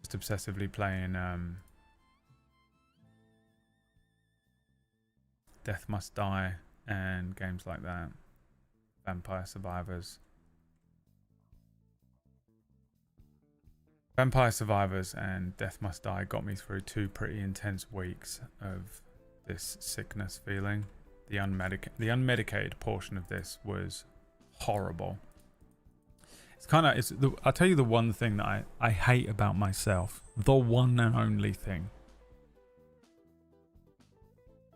S3: just obsessively playing Death Must Die and games like that. Vampire Survivors. Vampire Survivors and Death Must Die got me through 2 pretty intense weeks of this sickness feeling. The unmedicated portion of this was horrible. It's kind of... I'll tell you the one thing that I hate about myself. The one and only thing.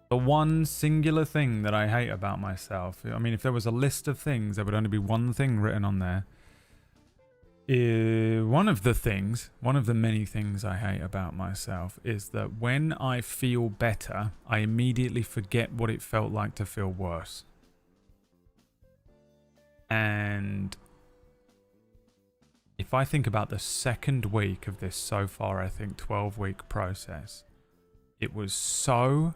S3: The one singular thing that I hate about myself. I mean, if there was a list of things, there would only be one thing written on there. One of the many things I hate about myself is that when I feel better, I immediately forget what it felt like to feel worse. And if I think about the second week of this so far, I think 12-week process, it was so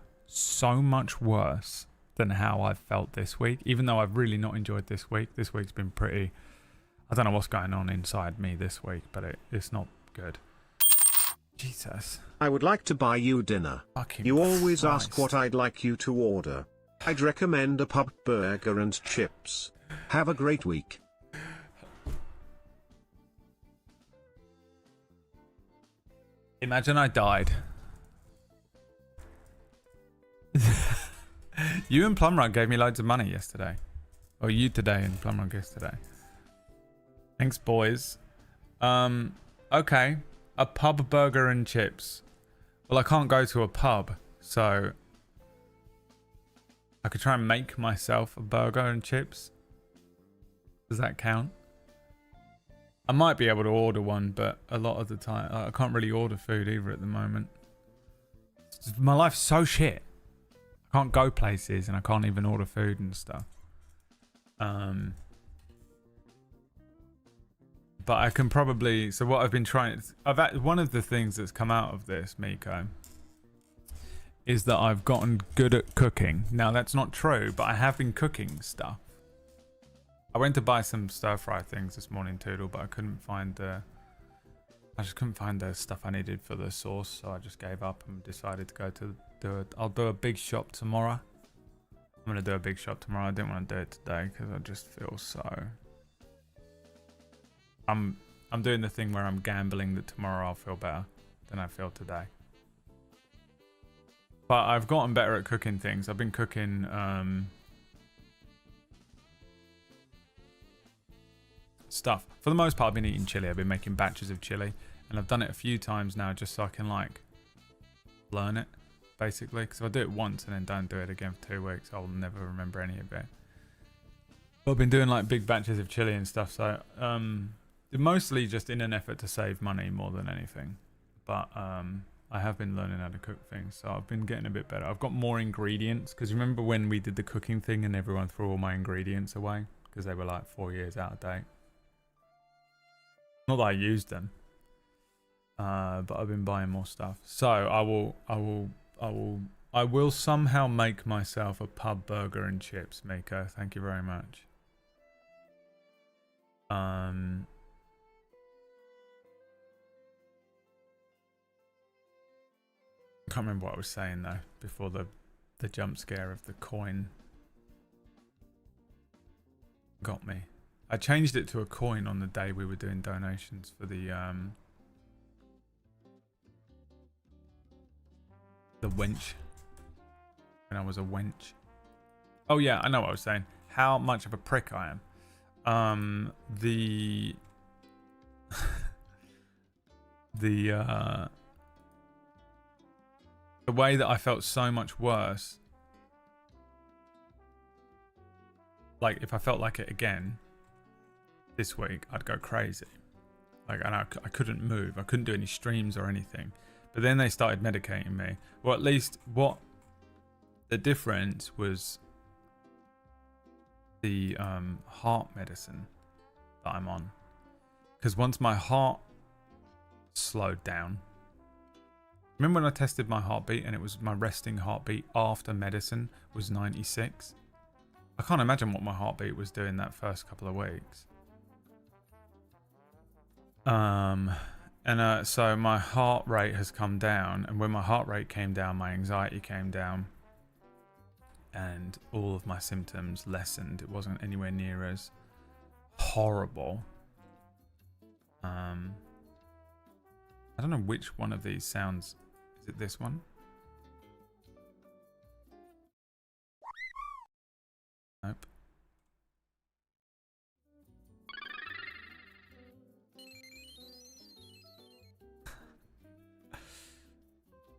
S3: much worse than how I've felt this week. Even though I've really not enjoyed this week. This week's been pretty... I don't know what's going on inside me this week, but it's not good. Jesus.
S1: I would like to buy you dinner.
S3: Fucking
S1: You always
S3: Christ.
S1: ask what I'd like you to order. I'd recommend a pub burger and chips. Have a great week.
S3: Imagine I died. You and Plumrug gave me loads of money yesterday. Or you today and Plumrug yesterday. Thanks, boys. Okay. A pub burger and chips. Well, I can't go to a pub, so... I could try and make myself a burger and chips. Does that count? I might be able to order one, but a lot of the time I can't really order food either at the moment. My life's so shit. I can't go places and I can't even order food and stuff. But I can probably... So what I've been trying... one of the things that's come out of this, Miko, is that I've gotten good at cooking. Now, that's not true, but I have been cooking stuff. I went to buy some stir-fry things this morning, Toodle, but I couldn't find the... I just couldn't find the stuff I needed for the sauce, so I just gave up and decided to go to I'll do a big shop tomorrow. I'm going to do a big shop tomorrow. I didn't want to do it today because I just feel so... I'm doing the thing where I'm gambling that tomorrow I'll feel better than I feel today. But I've gotten better at cooking things. I've been cooking stuff. For the most part, I've been eating chili. I've been making batches of chili. And I've done it a few times now just so I can, like, learn it, basically. Because if I do it once and then don't do it again for 2 weeks, I'll never remember any of it. But I've been doing, like, big batches of chili and stuff. So, mostly just in an effort to save money more than anything. But I have been learning how to cook things, so I've been getting a bit better. I've got more ingredients, because remember when we did the cooking thing and everyone threw all my ingredients away because they were like 4 years out of date? Not that I used them, but I've been buying more stuff. So I will somehow make myself a pub burger and chips, Miko. Thank you very much. I can't remember what I was saying though before the jump scare of the coin got me. I changed it to a coin on the day we were doing donations for the wench. When I was a wench. Oh yeah, I know what I was saying. How much of a prick I am. The way that I felt so much worse, like if I felt like it again this week, I'd go crazy. Like, and I couldn't move. I couldn't do any streams or anything. But then they started medicating me. Well, at least what the difference was the heart medicine that I'm on. Because once my heart slowed down, remember when I tested my heartbeat and it was my resting heartbeat after medicine was 96? I can't imagine what my heartbeat was doing that first couple of weeks. So my heart rate has come down, and when my heart rate came down, my anxiety came down, and all of my symptoms lessened. It wasn't anywhere near as horrible. I don't know which one of these sounds. Is it this one? Nope.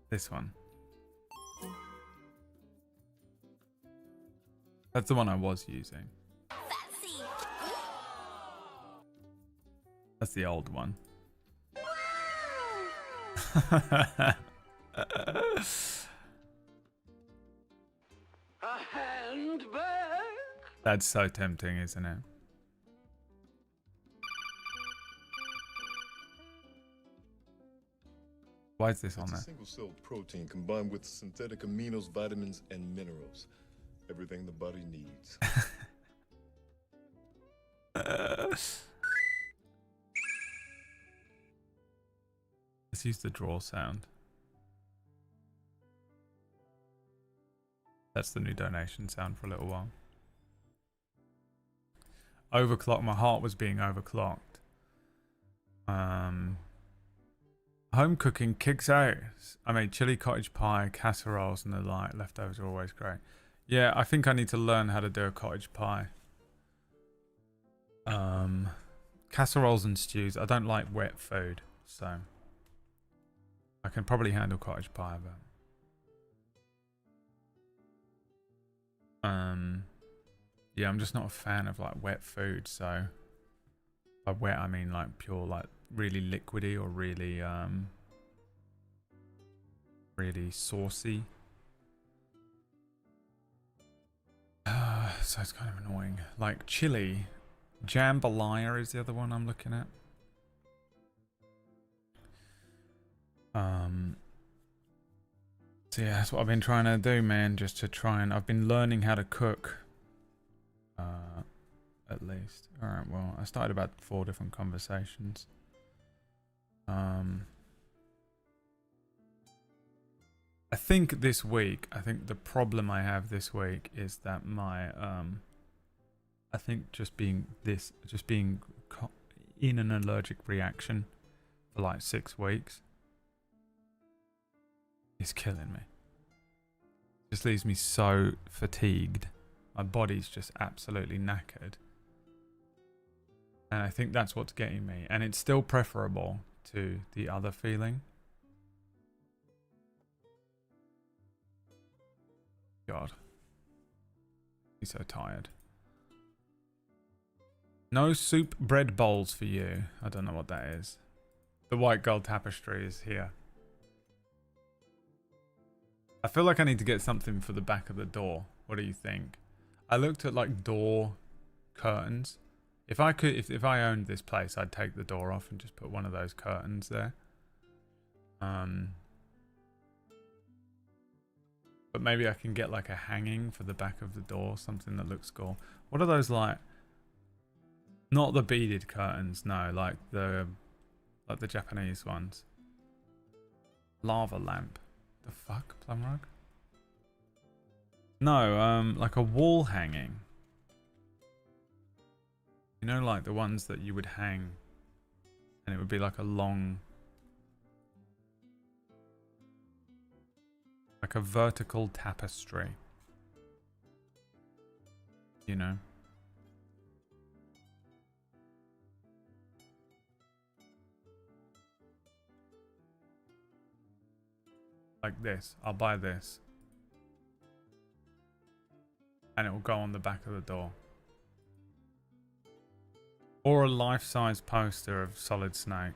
S3: This one. That's the one I was using. That's the old one. A handbag. That's so tempting, isn't it? Why is this on there?
S6: Single-celled protein combined with synthetic aminos, vitamins, and minerals. Everything the body needs.
S3: Let's use the draw sound. That's the new donation sound for a little while. Overclock. My heart was being overclocked. Home cooking kicks out. I made chili cottage pie, casseroles, and the like. Leftovers are always great. Yeah, I think I need to learn how to do a cottage pie. Casseroles and stews. I don't like wet food, so I can probably handle cottage pie, but Yeah, I'm just not a fan of like wet food, so by wet I mean like pure, like really liquidy or really really saucy. So it's kind of annoying. Like chili, jambalaya is the other one I'm looking at. So yeah, that's what I've been trying to do, man. Just to try and I've been learning how to cook. At least. All right. Well, I started about 4 different conversations. I think this week, I think the problem I have this week is that my I think just being in an allergic reaction for like 6 weeks is killing me. Just leaves me so fatigued. My body's just absolutely knackered. And I think that's what's getting me. And it's still preferable to the other feeling. God. I'm so tired. No soup bread bowls for you. I don't know what that is. The white gold tapestry is here. I feel like I need to get something for the back of the door. What do you think? I looked at like door curtains. If I could, if I owned this place, I'd take the door off and just put one of those curtains there. But maybe I can get like a hanging for the back of the door, something that looks cool. What are those like? Not the beaded curtains, no, like the Japanese ones. Lava lamp. The fuck, plum rug? No, like a wall hanging. You know, like the ones that you would hang, and it would be like a long, like a vertical tapestry. You know? Like this. I'll buy this. And it will go on the back of the door. Or a life-size poster of Solid Snake.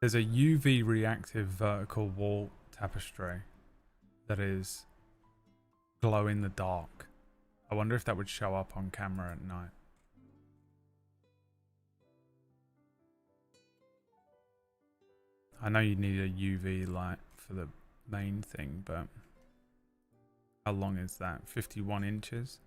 S3: There's a UV reactive vertical wall tapestry that is glow in the dark. I wonder if that would show up on camera at night. I know you need a UV light for the main thing, but how long is that? 51 inches?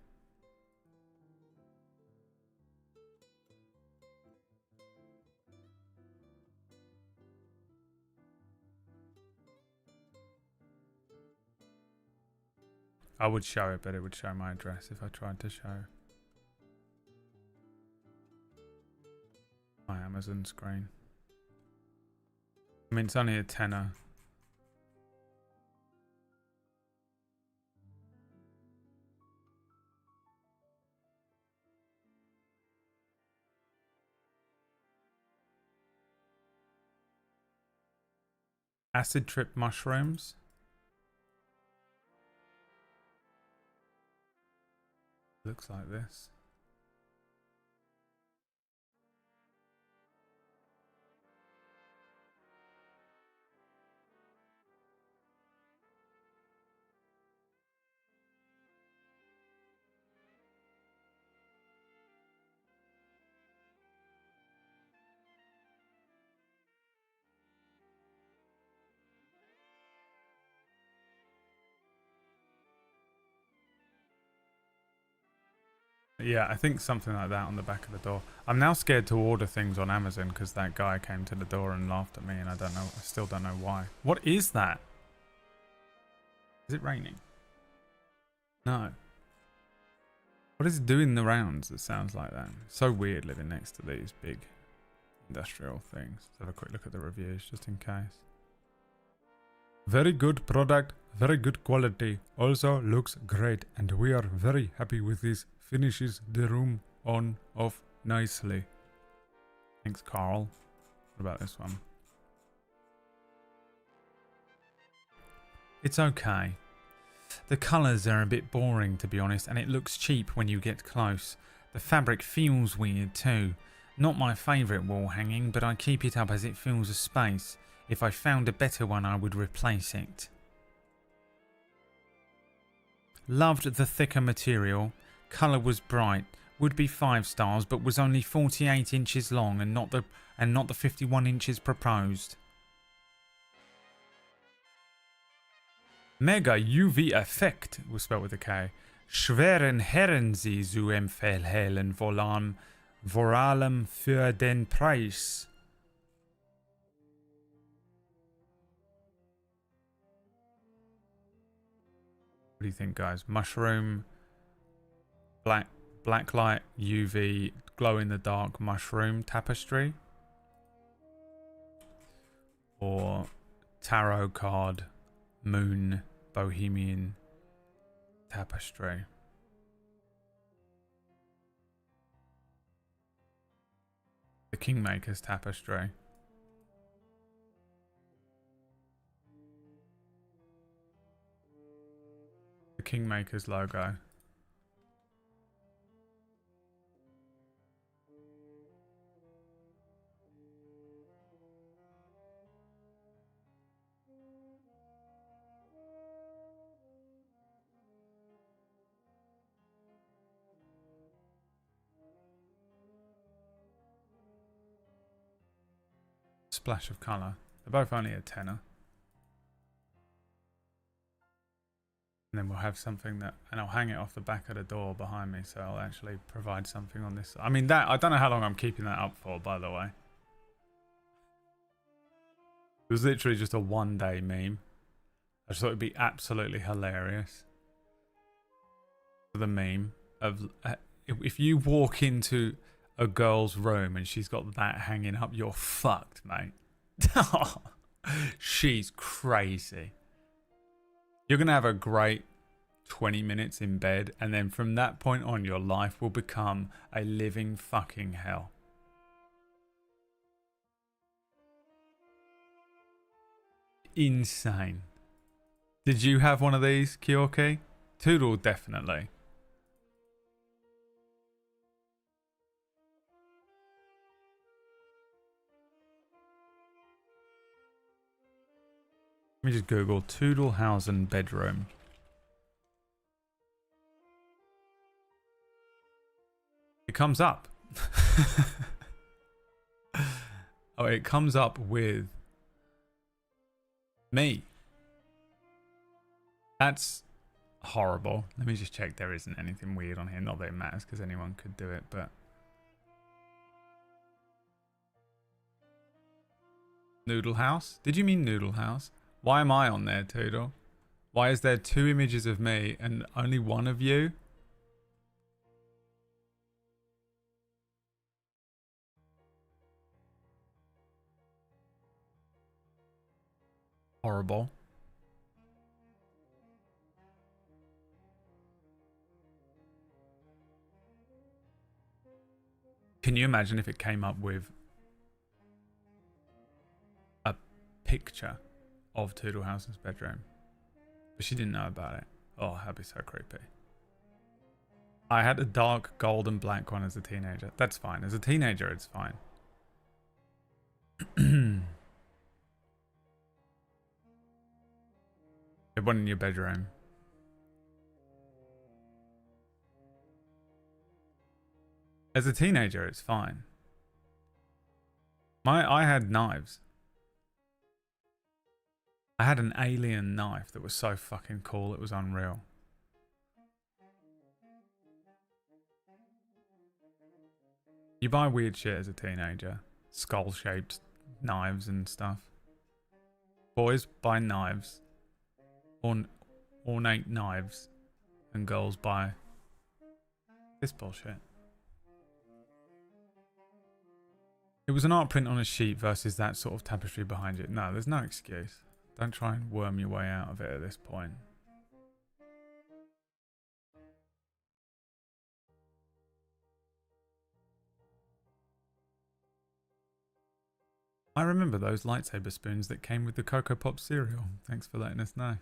S3: I would show it, but it would show my address if I tried to show my Amazon screen. I mean, it's only a tenner. Acid trip mushrooms. Looks like this. Yeah, I think something like that on the back of the door. I'm now scared to order things on Amazon because that guy came to the door and laughed at me, and I still don't know why. What is that? Is it raining? No. What is it doing the rounds that sounds like that? So weird living next to these big industrial things. Let's have a quick look at the reviews just in case. Very good product, very good quality. Also looks great and we are very happy with this. Finishes the room on off nicely. Thanks, Carl. What about this one? It's okay. The colours are a bit boring to be honest, and it looks cheap when you get close. The fabric feels weird too. Not my favourite wall hanging, but I keep it up as it fills a space. If I found a better one I would replace it. Loved the thicker material. Colour was bright. Would be 5 stars, but was only 48 inches long and not the 51 inches proposed. Mega UV Effekt was spelled with a K. Schweren Herren Sie zu empfehlen vor allem für den Preis. What do you think, guys? Mushroom, blacklight, UV, glow in the dark mushroom tapestry, or tarot card, moon, bohemian tapestry. The Kingmaker's tapestry. The Kingmaker's logo. Splash of colour. They're both only a tenner. And then we'll have something that, and I'll hang it off the back of the door behind me, so I'll actually provide something on this. I mean, that, I don't know how long I'm keeping that up for, by the way. It was literally just a one-day meme. I just thought it'd be absolutely hilarious. The meme of, if you walk into a girl's room and she's got that hanging up, you're fucked, mate. She's crazy. You're going to have a great 20 minutes in bed, and then from that point on, your life will become a living fucking hell. Insane. Did you have one of these, Kyoki? Toodle, definitely. Let me just Google Toodlehausen bedroom. It comes up. Oh, it comes up with me. That's horrible. Let me just check there isn't anything weird on here. Not that it matters because anyone could do it, but... Noodle House? Did you mean Noodle House? Why am I on there, Toodle? Why is there 2 images of me and only one of you? Horrible. Can you imagine if it came up with a picture of Toodlehausen's bedroom, but she didn't know about it? Oh, that'd be so creepy. I had a dark gold and black one as a teenager. That's fine. As a teenager, it's fine. Get one in your bedroom. As a teenager, it's fine. I had knives. I had an alien knife that was so fucking cool, it was unreal. You buy weird shit as a teenager. Skull-shaped knives and stuff. Boys buy knives. Ornate knives. And girls buy This bullshit. It was an art print on a sheet versus that sort of tapestry behind it. No, there's no excuse. Don't try and worm your way out of it at this point. I remember those lightsaber spoons that came with the Cocoa Pop cereal. Thanks for letting us know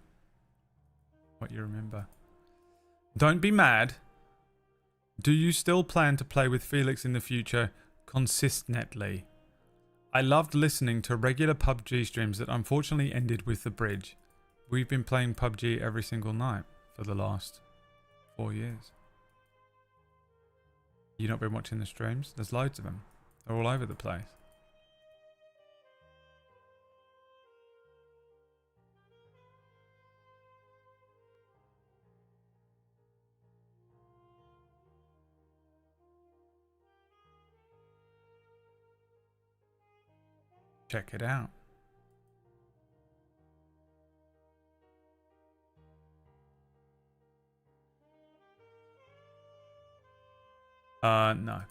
S3: what you remember. Don't be mad. Do you still plan to play with Felix in the future consistently? I loved listening to regular PUBG streams that unfortunately ended with the bridge. We've been playing PUBG every single night for the last 4 years. You not been watching the streams? There's loads of them. They're all over the place. Check it out. No.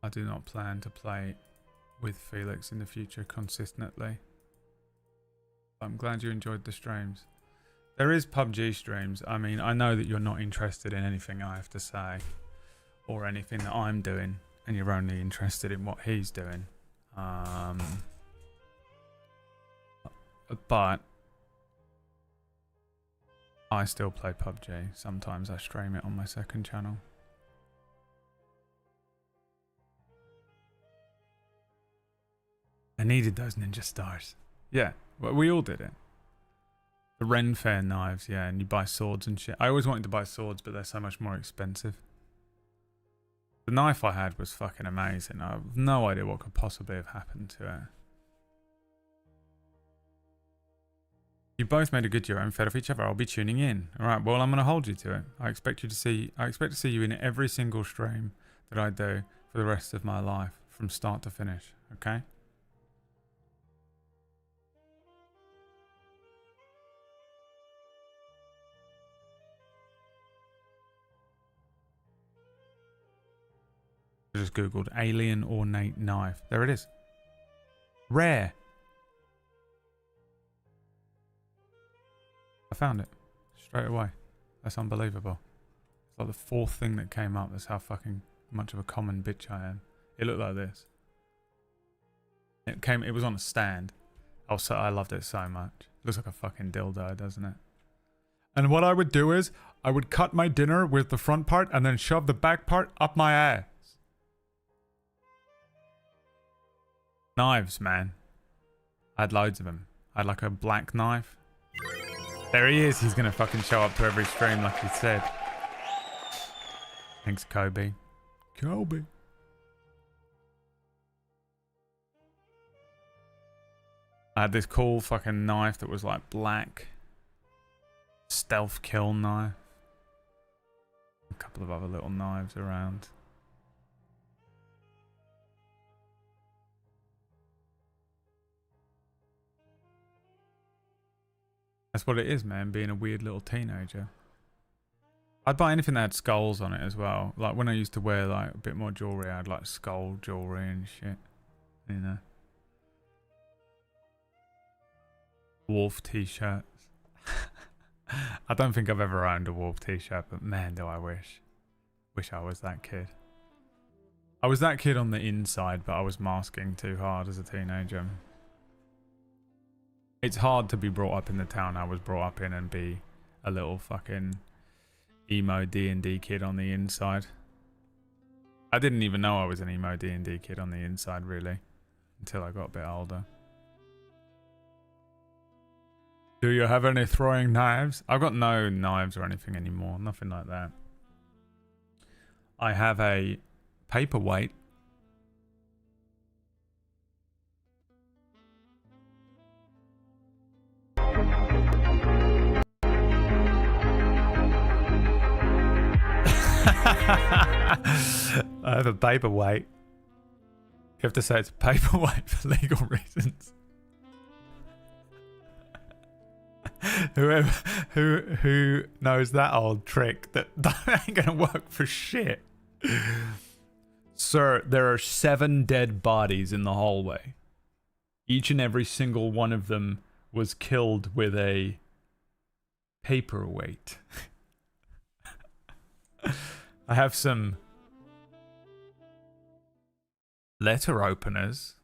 S3: I do not plan to play with Felix in the future consistently. I'm glad you enjoyed the streams. There is PUBG streams. I mean, I know that you're not interested in anything I have to say or anything that I'm doing, and you're only interested in what he's doing. But I still play PUBG. Sometimes I stream it on my second channel. I needed those ninja stars. Yeah, well, we all did it. The Ren Fair knives, yeah, and you buy swords and shit. I always wanted to buy swords, but they're so much more expensive. The knife I had was fucking amazing. I have no idea what could possibly have happened to it. You both made a good duo and fed off each other. I'll be tuning in. Alright, well, I'm going to hold you to it. I expect to see you in every single stream that I do for the rest of my life, from start to finish, okay? I just googled alien ornate knife. There it is. Rare. I found it straight away. That's unbelievable. It's like the fourth thing that came up. That's how fucking much of a common bitch I am. It looked like this. It was on a stand. I loved it so much. It looks like a fucking dildo, doesn't it? And what I would do is I would cut my dinner with the front part and then shove the back part up my ass. Knives, man. I had loads of them. I had like a black knife. There he is. He's gonna fucking show up to every stream like he said. Thanks, Kobe. Kobe. I had this cool fucking knife that was like black. Stealth kill knife. A couple of other little knives around. That's what it is, man, being a weird little teenager. I'd buy anything that had skulls on it as well. Like when I used to wear like a bit more jewelry, I had like skull jewelry and shit. You know. Wolf t-shirts. I don't think I've ever owned a Wolf t-shirt, but man, do I wish. Wish I was that kid. I was that kid on the inside, but I was masking too hard as a teenager. It's hard to be brought up in the town I was brought up in and be a little fucking emo D&D kid on the inside. I didn't even know I was an emo D&D kid on the inside, really, until I got a bit older. Do you have any throwing knives? I've got no knives or anything anymore, nothing like that. I have a paperweight. I have a paperweight. You have to say it's a paperweight for legal reasons. Who knows that old trick that ain't gonna work for shit. Sir, there are 7 dead bodies in the hallway. Each and every single one of them was killed with a paperweight. I have some letter openers.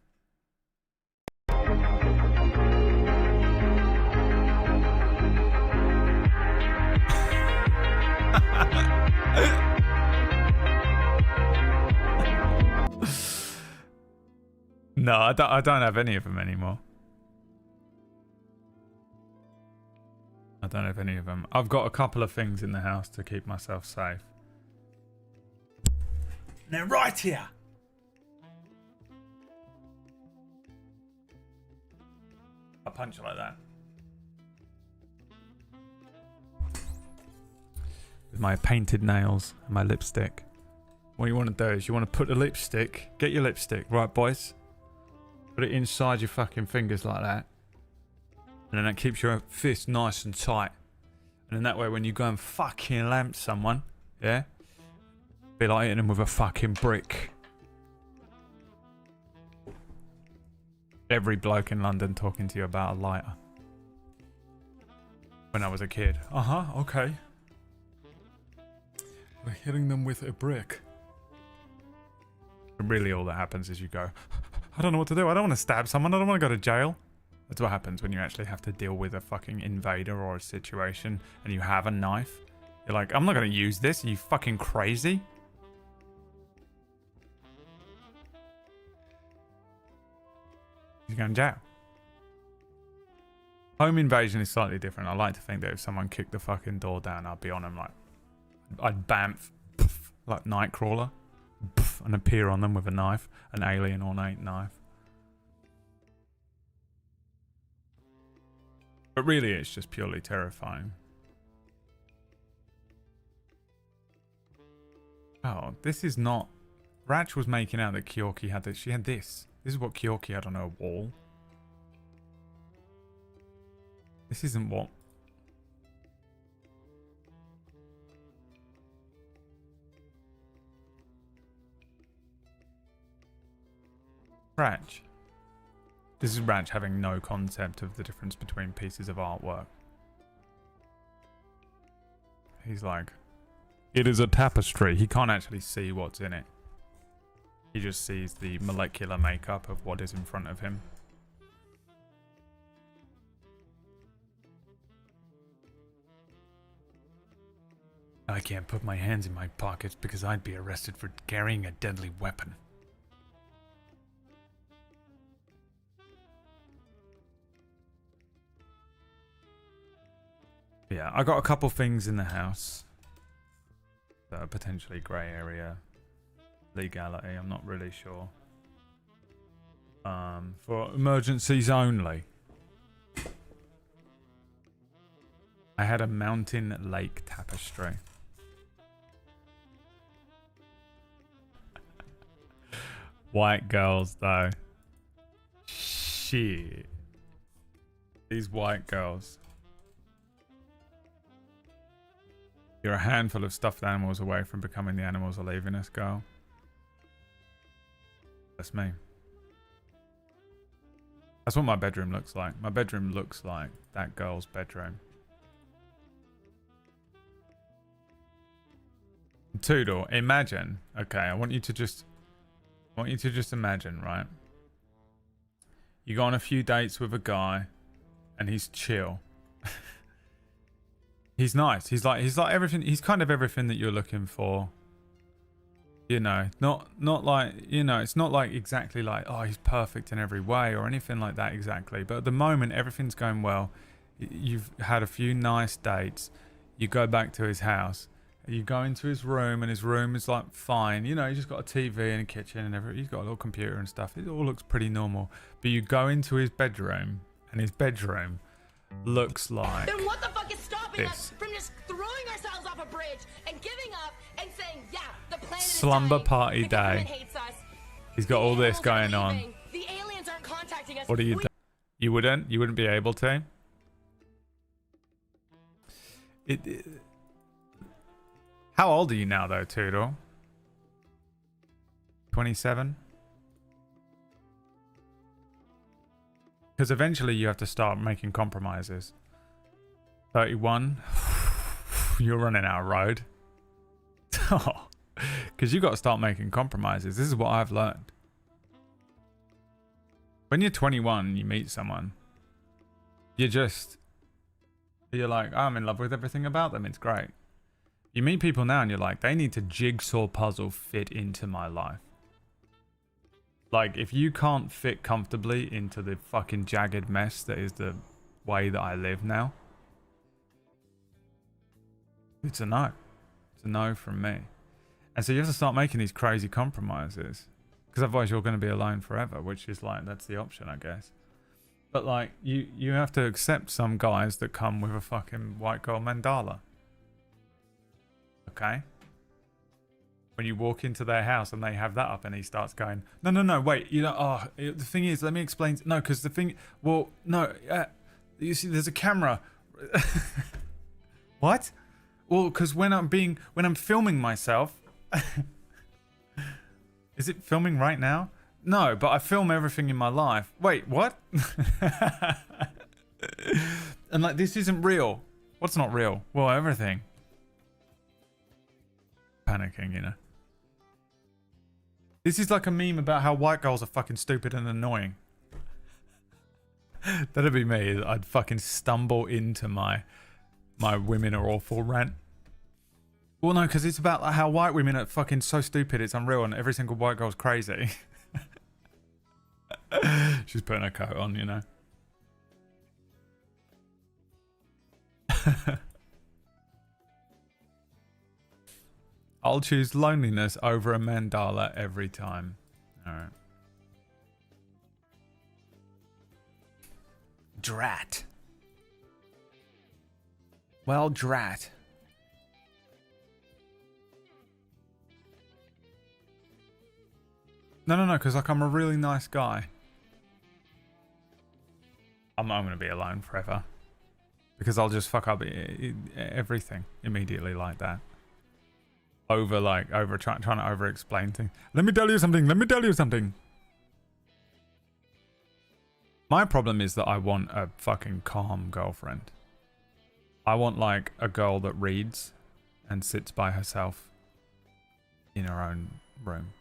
S3: No, I don't have any of them anymore. I don't have any of them. I've got a couple of things in the house to keep myself safe. Now, right here. I punch it like that. With my painted nails and my lipstick. What you want to do is you want to put the lipstick, get your lipstick, right, boys? Put it inside your fucking fingers like that. And then that keeps your fist nice and tight. And then that way when you go and fucking lamp someone, yeah? Be like hitting them with a fucking brick. Every bloke in London talking to you about a lighter. When I was a kid. Okay. We're hitting them with a brick. And really all that happens is you go, I don't know what to do. I don't want to stab someone. I don't want to go to jail. That's what happens when you actually have to deal with a fucking invader or a situation and you have a knife. You're like, I'm not going to use this. Are you fucking crazy? You're going to jail. Home invasion is slightly different. I like to think that if someone kicked the fucking door down, I'd be on them like... I'd bamf, poof, like Nightcrawler, poof, and appear on them with a knife, an alien ornate knife. But really, it's just purely terrifying. Oh, this is not... Ratch was making out that Kyorki had this. She had this. This is what Kyorki had on her wall. This isn't what... Ratch. This is Ratch having no concept of the difference between pieces of artwork. He's like, it is a tapestry. He can't actually see what's in it. He just sees the molecular makeup of what is in front of him. I can't put my hands in my pockets because I'd be arrested for carrying a deadly weapon. Yeah, I got a couple things in the house that are potentially grey area legality. I'm not really sure. For emergencies only. I had a mountain lake tapestry. White girls though. Shit. These white girls. You're a handful of stuffed animals away from becoming the animals are leaving us, girl. That's me. That's what my bedroom looks like. My bedroom looks like that girl's bedroom. Toodle, imagine. Okay, I want you to just imagine, right? You go on a few dates with a guy and he's chill. He's nice. He's like everything. He's kind of everything that you're looking for. You know, not like, you know, it's not like exactly like, oh, he's perfect in every way or anything like that exactly. But at the moment, everything's going well. You've had a few nice dates. You go back to his house. You go into his room and his room is like fine. You know, he's just got a TV and a kitchen and everything. He's got a little computer and stuff. It all looks pretty normal. But you go into his bedroom and his bedroom looks like
S7: then what the fuck is stopping
S3: this.
S7: us from just throwing ourselves off a bridge and giving up and saying, yeah, the planet
S3: Slumber
S7: is dying.
S3: party
S7: The
S3: day.
S7: government hates us.
S3: He's got all this
S7: The animals
S3: going
S7: are
S3: on.
S7: leaving. The aliens aren't contacting us.
S3: What do you do? You wouldn't be able to? How old are you now, though, Tudor? 27? Because eventually you have to start making compromises. 31? You're running out of road. Because you got to start making compromises. This is what I've learned. When you're 21, you meet someone. You're like, oh, I'm in love with everything about them. It's great. You meet people now and you're like, they need to jigsaw puzzle fit into my life. Like, if you can't fit comfortably into the fucking jagged mess that is the way that I live now, it's a no. It's a no from me. And so you have to start making these crazy compromises. Because otherwise you're going to be alone forever, which is like, that's the option, I guess. But like, you have to accept some guys that come with a fucking white girl mandala. Okay? When you walk into their house and they have that up and he starts going, no, wait, you know, oh, the thing is, let me explain. No, because the thing, well, no, you see, there's a camera. What? Well, because when I'm filming myself, is it filming right now? No, but I film everything in my life. Wait, what? And like, this isn't real. What's not real? Well, everything. Panicking, you know. This is like a meme about how white girls are fucking stupid and annoying. That'd be me. I'd fucking stumble into my women are awful rant. Well, no, because it's about how white women are fucking so stupid, it's unreal, and every single white girl's crazy. She's putting her coat on, you know. I'll choose loneliness over a mandala every time. Alright. Drat. Well, drat. No, because like I'm a really nice guy. I'm going to be alone forever. Because I'll just fuck up everything immediately like that. Trying to over explain things. Let me tell you something. My problem is that I want a fucking calm girlfriend. I want like a girl that reads and sits by herself in her own room.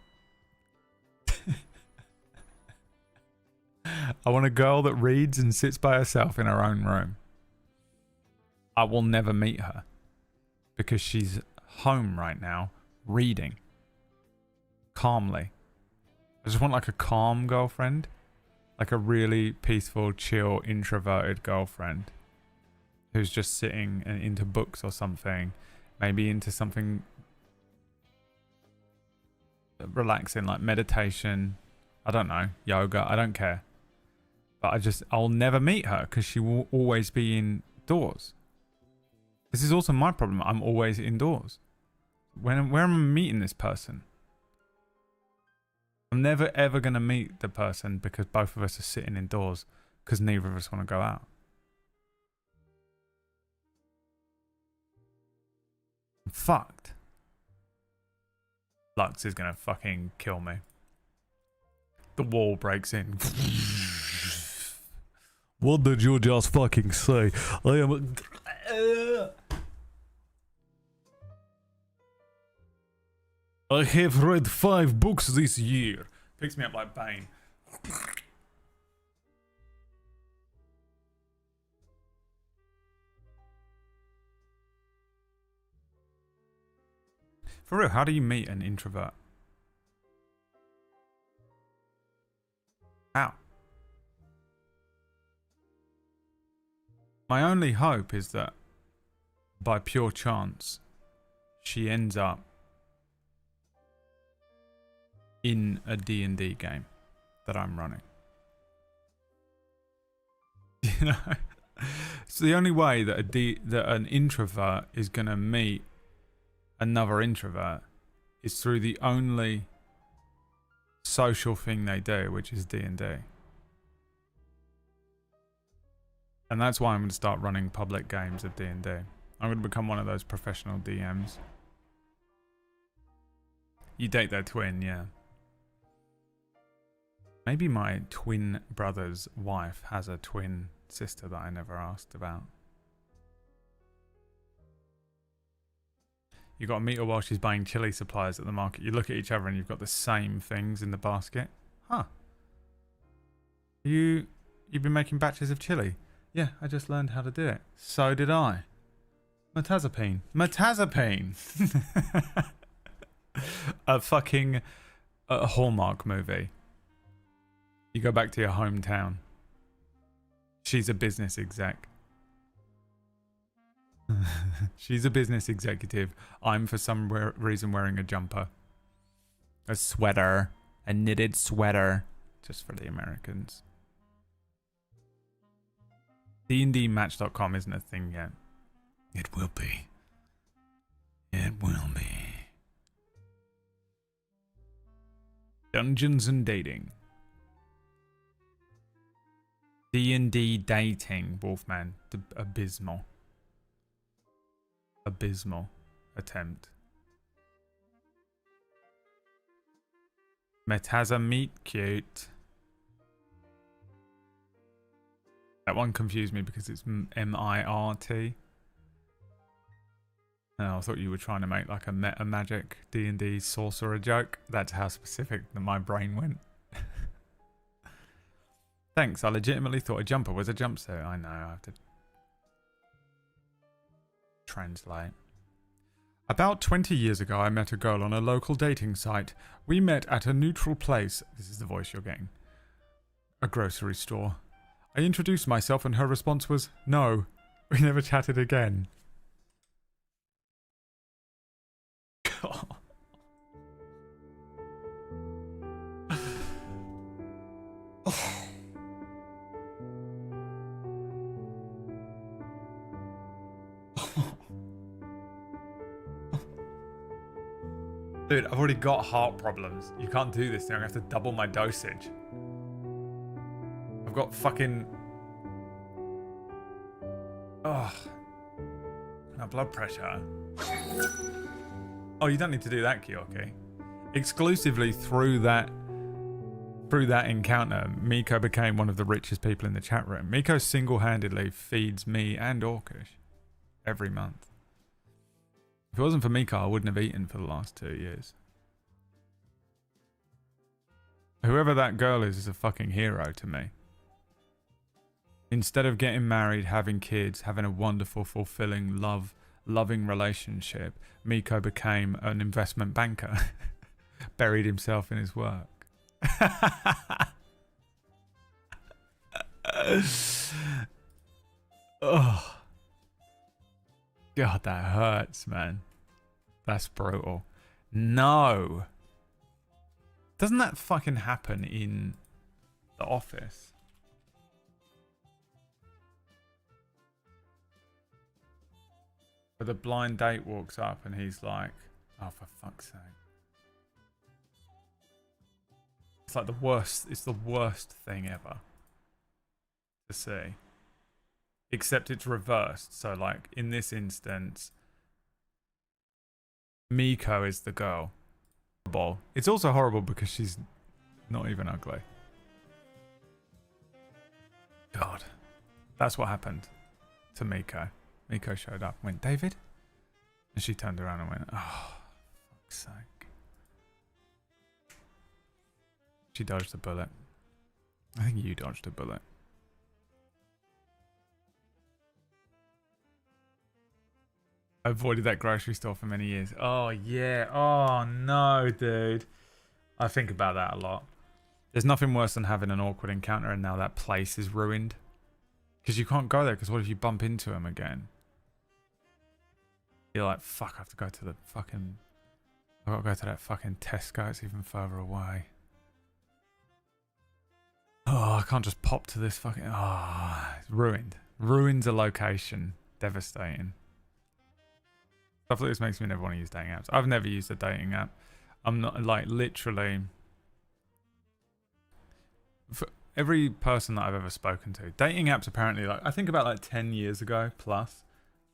S3: I want a girl that reads and sits by herself in her own room. I will never meet her because she's home right now reading calmly. I just want like a calm girlfriend, like a really peaceful, chill, introverted girlfriend who's just sitting and into books or something, maybe into something relaxing like meditation, I don't know, yoga, I don't care. But I'll never meet her because she will always be indoors. This is also my problem. I'm always indoors. Where am I meeting this person? I'm never ever going to meet the person because both of us are sitting indoors because neither of us want to go out. I'm fucked. Lux is going to fucking kill me. The wall breaks in. What did you just fucking say? I am... I have read 5 books this year. Picks me up like Bane. For real, how do you meet an introvert? How? My only hope is that by pure chance, she ends up in a D&D game that I'm running. You know? It's the only way that an introvert is going to meet another introvert is through the only social thing they do, which is D&D. And that's why I'm going to start running public games of D&D. I'm going to become one of those professional DMs. You date their twin, yeah. Maybe my twin brother's wife has a twin sister that I never asked about. You got to meet her while she's buying chili supplies at the market. You look at each other and you've got the same things in the basket. Huh. You've been making batches of chili? Yeah, I just learned how to do it. So did I. Metazapine. Metazapine! A fucking Hallmark movie. You go back to your hometown. She's a business exec. She's a business executive. I'm for some reason wearing a jumper. A sweater. A knitted sweater. Just for the Americans. DndMatch.com isn't a thing yet. It will be. It will be. Dungeons and dating. D&D dating, Wolfman. Abysmal. Abysmal attempt. Metaza meet cute. That one confused me because it's M-I-R-T. Oh, I thought you were trying to make like a meta magic D&D sorcerer joke. That's how specific that my brain went. Thanks, I legitimately thought a jumper was a jumpsuit. I know, I have to translate. About 20 years ago, I met a girl on a local dating site. We met at a neutral place. This is the voice you're getting. A grocery store. I introduced myself and her response was, no. We never chatted again. God. Dude, I've already got heart problems. You can't do this thing. I have to double my dosage. I've got fucking... Ugh. My blood pressure. Oh, you don't need to do that, Kyoki. Exclusively through that encounter, Miko became one of the richest people in the chat room. Miko single-handedly feeds me and Orcish every month. If it wasn't for Miko, I wouldn't have eaten for the last 2 years. Whoever that girl is a fucking hero to me. Instead of getting married, having kids, having a wonderful, fulfilling, loving relationship, Miko became an investment banker. Buried himself in his work. Oh. God, that hurts, man. That's brutal. No. Doesn't that fucking happen in The Office? Where the blind date walks up and he's like, oh, for fuck's sake. It's like the worst, it's the worst thing ever to see. Except it's reversed. So like in this instance, Miko is the girl. It's also horrible because she's not even ugly. God. That's what happened to Miko. Miko showed up and went, David? And she turned around and went, oh, fuck's sake. She dodged a bullet. I think you dodged a bullet. I avoided that grocery store for many years. Oh, yeah. Oh, no, dude. I think about that a lot. There's nothing worse than having an awkward encounter and now that place is ruined. Because you can't go there because what if you bump into him again? You're like, fuck, I have to go to the fucking... I've got to go to that fucking Tesco. It's even further away. Oh, I can't just pop to this fucking... Oh, it's ruined. Ruins a location. Devastating. Stuff like this makes me never want to use dating apps. I've never used a dating app. I'm not, like, literally... For every person that I've ever spoken to, dating apps apparently, like, I think about, like, 10 years ago plus,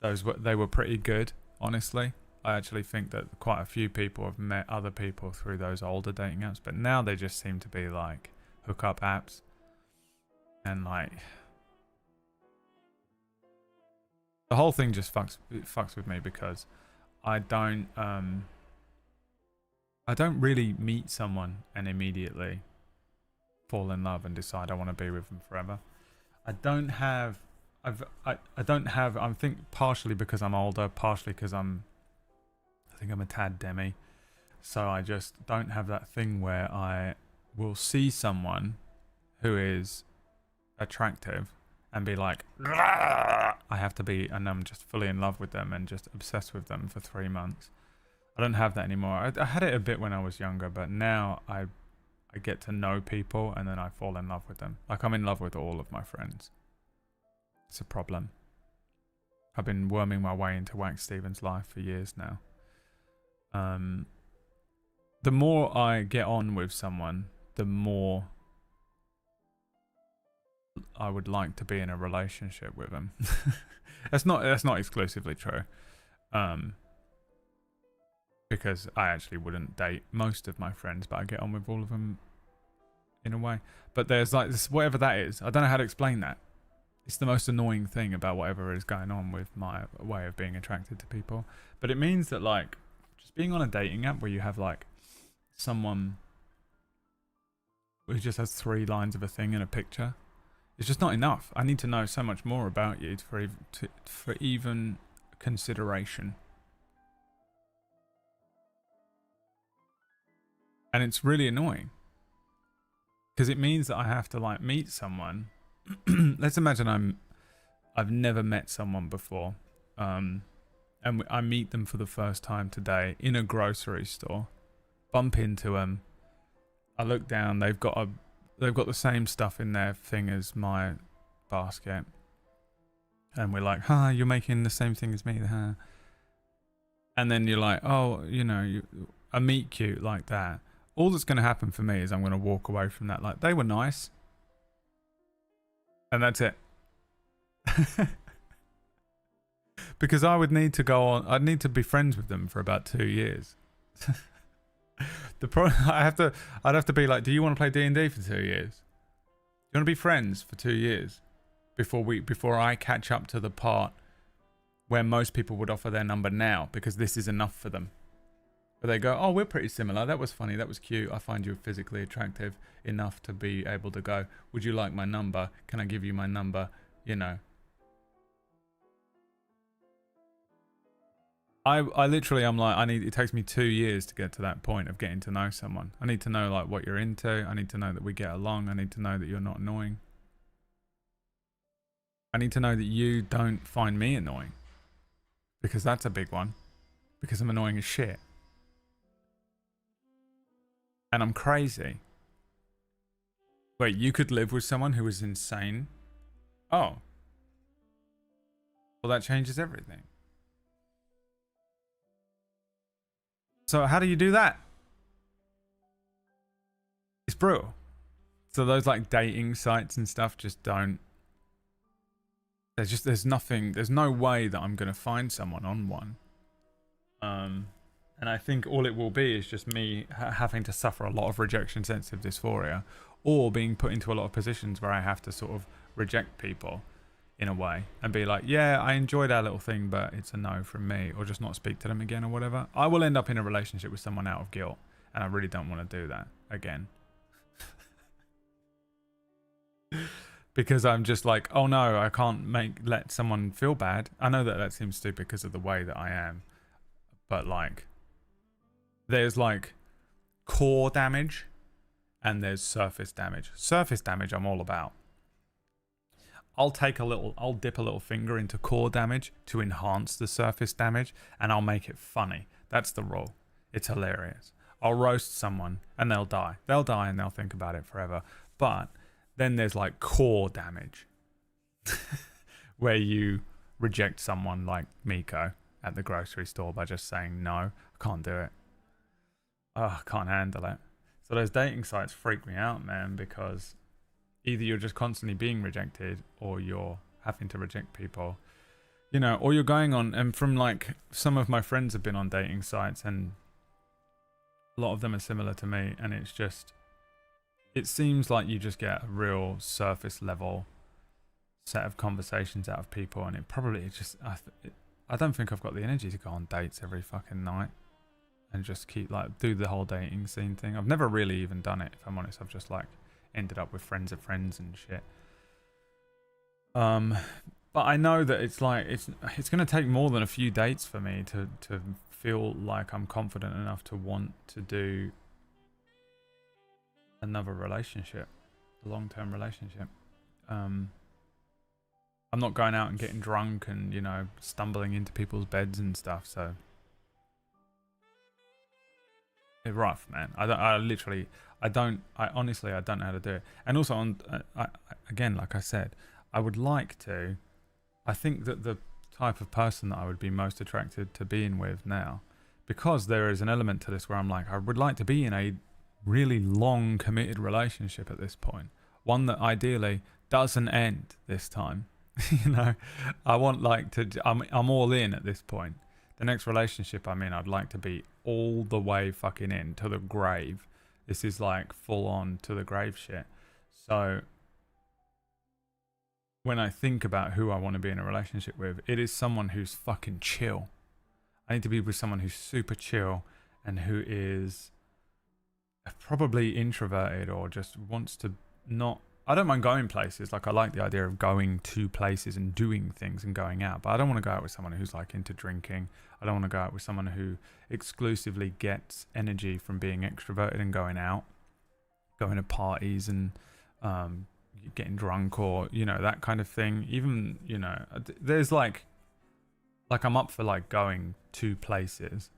S3: they were pretty good, honestly. I actually think that quite a few people have met other people through those older dating apps, but now they just seem to be like hookup apps. And like the whole thing just fucks with me because I don't really meet someone and immediately fall in love and decide I want to be with them forever. I think partially because I'm older, partially because I think I'm a tad demi. So I just don't have that thing where I will see someone who is attractive and be like, "Rah!" I have to be, and I'm just fully in love with them and just obsessed with them for 3 months. I don't have that anymore. I had it a bit when I was younger, but now I get to know people and then I fall in love with them. Like I'm in love with all of my friends. It's a problem. I've been worming my way into Wax Stevens' life for years now. The more I get on with someone, the more I would like to be in a relationship with them. That's not exclusively true. Because I actually wouldn't date most of my friends, but I get on with all of them in a way. But there's like this, whatever that is, I don't know how to explain that. It's the most annoying thing about whatever is going on with my way of being attracted to people. But it means that like just being on a dating app where you have like someone who just has 3 lines of a thing in a picture, it's just not enough. I need to know so much more about you for even consideration. And it's really annoying because it means that I have to like meet someone. Let's imagine I've never met someone before, and I meet them for the first time today in a grocery store. Bump into them. I look down. They've got the same stuff in their thing as my basket, and we're like, "Huh, you're making the same thing as me, huh?" And then you're like, "Oh, a meet cute like that." All that's going to happen for me is I'm going to walk away from that like, they were nice. And that's it. Because I would need to go on, I'd need to be friends with them for about 2 years. I'd have to be like, do you want to play D&D for 2 years? Do you want to be friends for 2 years? Before I catch up to the part where most people would offer their number now, because this is enough for them. But they go, oh, we're pretty similar. That was funny. That was cute. I find you physically attractive enough to be able to go, would you like my number? Can I give you my number? I literally, I'm like, it takes me 2 years to get to that point of getting to know someone. I need to know like what you're into. I need to know that we get along. I need to know that you're not annoying. I need to know that you don't find me annoying. Because that's a big one. Because I'm annoying as shit. And I'm crazy. Wait, you could live with someone who is insane? Oh. Well, that changes everything. So how do you do that? It's brutal. So those like dating sites and stuff just don't... There's no way that I'm going to find someone on one. And I think all it will be is just me having to suffer a lot of rejection sensitive dysphoria, or being put into a lot of positions where I have to sort of reject people in a way and be like, yeah, I enjoyed our little thing, but it's a no from me, or just not speak to them again or whatever. I will end up in a relationship with someone out of guilt, and I really don't want to do that again. Because I'm just like, oh no, I can't let someone feel bad. I know that seems stupid because of the way that I am, but like, there's like core damage and there's surface damage. Surface damage I'm all about. I'll dip a little finger into core damage to enhance the surface damage, and I'll make it funny. That's the rule. It's hilarious. I'll roast someone and they'll die. They'll die and they'll think about it forever. But then there's like core damage where you reject someone like Miko at the grocery store by just saying, no, I can't do it. Oh, I can't handle it. So those dating sites freak me out, man, because either you're just constantly being rejected or you're having to reject people. You know, or you're going on, and from like some of my friends have been on dating sites, and a lot of them are similar to me, and it's just, it seems like you just get a real surface level set of conversations out of people, and it probably just, I don't think I've got the energy to go on dates every fucking night and just keep like do the whole dating scene thing. I've never really even done it, if I'm honest. I've just like ended up with friends of friends and shit. But I know that it's like it's gonna take more than a few dates for me to feel like I'm confident enough to want to do another relationship, a long-term relationship. I'm not going out and getting drunk and, you know, stumbling into people's beds and stuff, so it's rough, man. I honestly don't know how to do it. And also again, like I said, I would like to. I think that the type of person that I would be most attracted to being with now, because there is an element to this where I'm like, I would like to be in a really long committed relationship at this point. One that ideally doesn't end this time. You know, I want like to, I'm all in at this point. The next relationship I'm in, I'd like to be all the way fucking in to the grave. This is like full on to the grave shit. So when I think about who I want to be in a relationship with, it is someone who's fucking chill. I need to be with someone who's super chill and who is probably introverted or just wants to not... I don't mind going places. Like, I like the idea of going to places and doing things and going out. But I don't want to go out with someone who's like into drinking. I don't want to go out with someone who exclusively gets energy from being extroverted and going out, going to parties and getting drunk, or, you know, that kind of thing. Even, you know, there's like I'm up for like going to places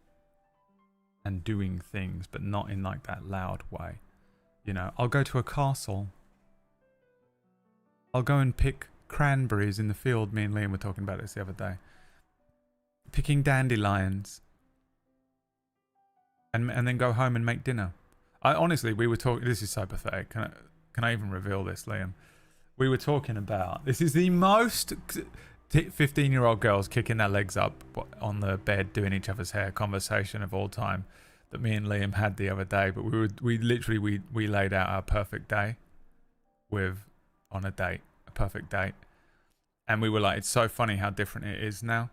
S3: and doing things, but not in like that loud way. You know, I'll go to a castle. I'll go and pick cranberries in the field. Me and Liam were talking about this the other day. Picking dandelions. And then go home and make dinner. Honestly, we were talking... This is so pathetic. Can I even reveal this, Liam? We were talking about... This is the most 15-year-old girls kicking their legs up on the bed doing each other's hair conversation of all time that me and Liam had the other day. But we literally laid out our perfect day on a date, a perfect date. And we were like, it's so funny how different it is now.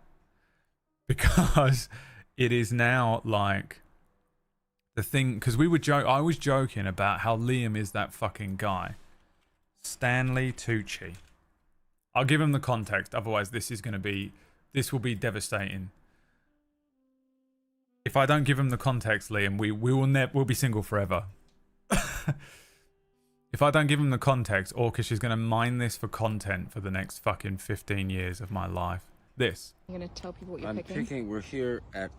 S3: Because it is now like the thing, because I was joking about how Liam is that fucking guy. Stanley Tucci. I'll give him the context, otherwise this will be devastating. If I don't give him the context, Liam, we'll be single forever. If I don't give him the context, Orcish is going to mine this for content for the next fucking 15 years of my life. This.
S8: I'm going to tell people what you're picking.
S9: We're here at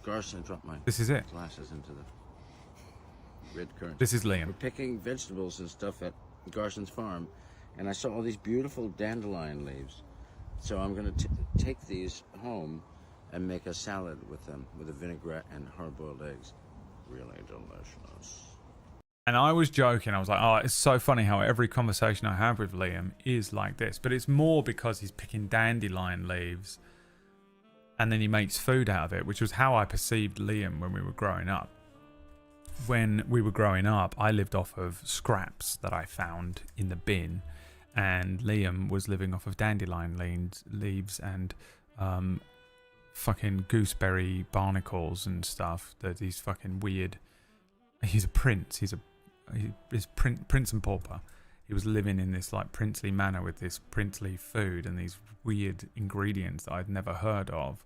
S9: Garson. Drop my
S3: This is it.
S9: glasses into the red current.
S3: This is Liam.
S9: We're picking vegetables and stuff at Garson's farm, and I saw all these beautiful dandelion leaves. So I'm going to take these home and make a salad with them, with a vinaigrette and hard-boiled eggs. Really delicious.
S3: And I was joking. I was like, oh, it's so funny how every conversation I have with Liam is like this. But it's more because he's picking dandelion leaves and then he makes food out of it, which was how I perceived Liam when we were growing up. When we were growing up, I lived off of scraps that I found in the bin. And Liam was living off of dandelion leaves and fucking gooseberry barnacles and stuff. These fucking weird... He's a prince. He's prince and pauper. He was living in this like princely manor with this princely food and these weird ingredients that I'd never heard of,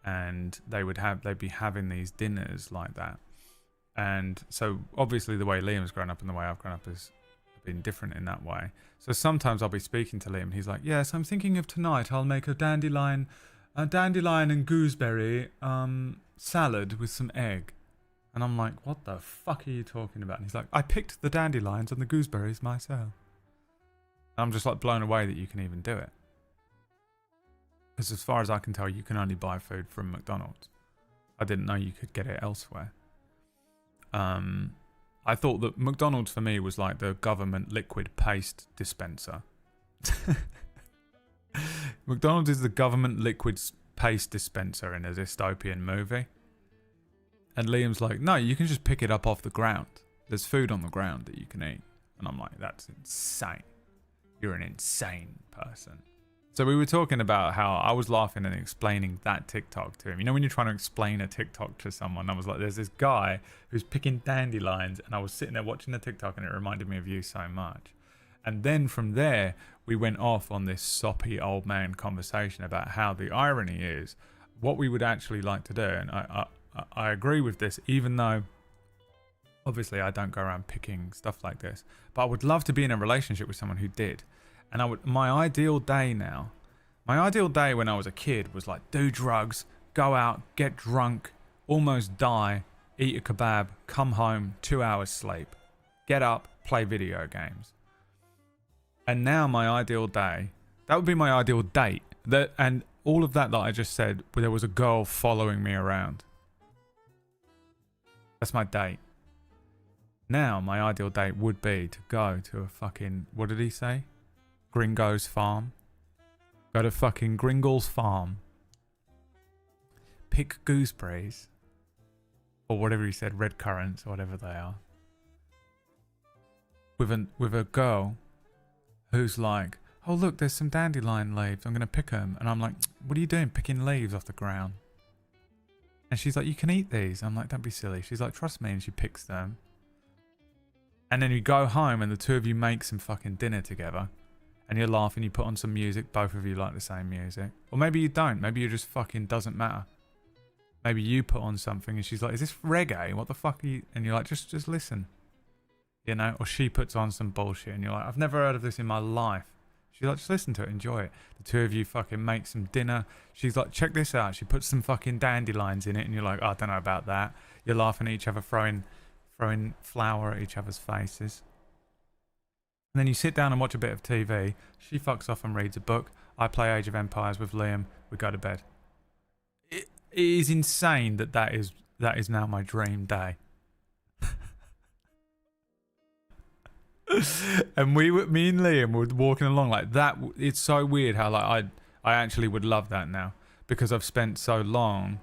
S3: and they'd be having these dinners like that. And so obviously the way Liam's grown up and the way I've grown up has been different in that way. So sometimes I'll be speaking to Liam and he's like, yes, I'm thinking of tonight I'll make a dandelion and gooseberry salad with some egg. And I'm like, what the fuck are you talking about? And he's like, I picked the dandelions and the gooseberries myself. And I'm just like blown away that you can even do it. Because as far as I can tell, you can only buy food from McDonald's. I didn't know you could get it elsewhere. I thought that McDonald's for me was like the government liquid paste dispenser. McDonald's is the government liquid paste dispenser in a dystopian movie. And Liam's like, no, you can just pick it up off the ground. There's food on the ground that you can eat. And I'm like, that's insane. You're an insane person. So we were talking about how I was laughing and explaining that TikTok to him. You know when you're trying to explain a TikTok to someone, I was like, there's this guy who's picking dandelions, and I was sitting there watching the TikTok and it reminded me of you so much. And then from there, we went off on this soppy old man conversation about how the irony is what we would actually like to do. And I agree with this, even though obviously I don't go around picking stuff like this, but I would love to be in a relationship with someone who did. And my ideal day when I was a kid was like, do drugs, go out, get drunk, almost die, eat a kebab, come home, 2 hours sleep, get up, play video games. And now my ideal day, that would be my ideal date. And all of that I just said, where there was a girl following me around. That's my date. Now my ideal date would be to go to a fucking, what did he say? Gringo's farm. Go to fucking Gringle's farm. Pick gooseberries. Or whatever he said, red currants or whatever they are. With a girl who's like, oh look, there's some dandelion leaves. I'm going to pick them. And I'm like, what are you doing picking leaves off the ground? And she's like, you can eat these. I'm like, don't be silly. She's like, trust me. And she picks them. And then you go home and the two of you make some fucking dinner together. And you're laughing, you put on some music, both of you like the same music. Or maybe you don't, maybe you just fucking doesn't matter. Maybe you put on something and she's like, is this reggae? What the fuck are you? And you're like, just listen. You know? Or she puts on some bullshit and you're like, I've never heard of this in my life. She's like, just listen to it, enjoy it. The two of you fucking make some dinner. She's like, check this out. She puts some fucking dandelions in it and you're like, oh, I don't know about that. You're laughing at each other, throwing flour at each other's faces. And then you sit down and watch a bit of TV. She fucks off and reads a book. I play Age of Empires with Liam. We go to bed. It is insane that is now my dream day. And me and Liam were walking along like that. It's so weird how like I actually would love that now because I've spent so long.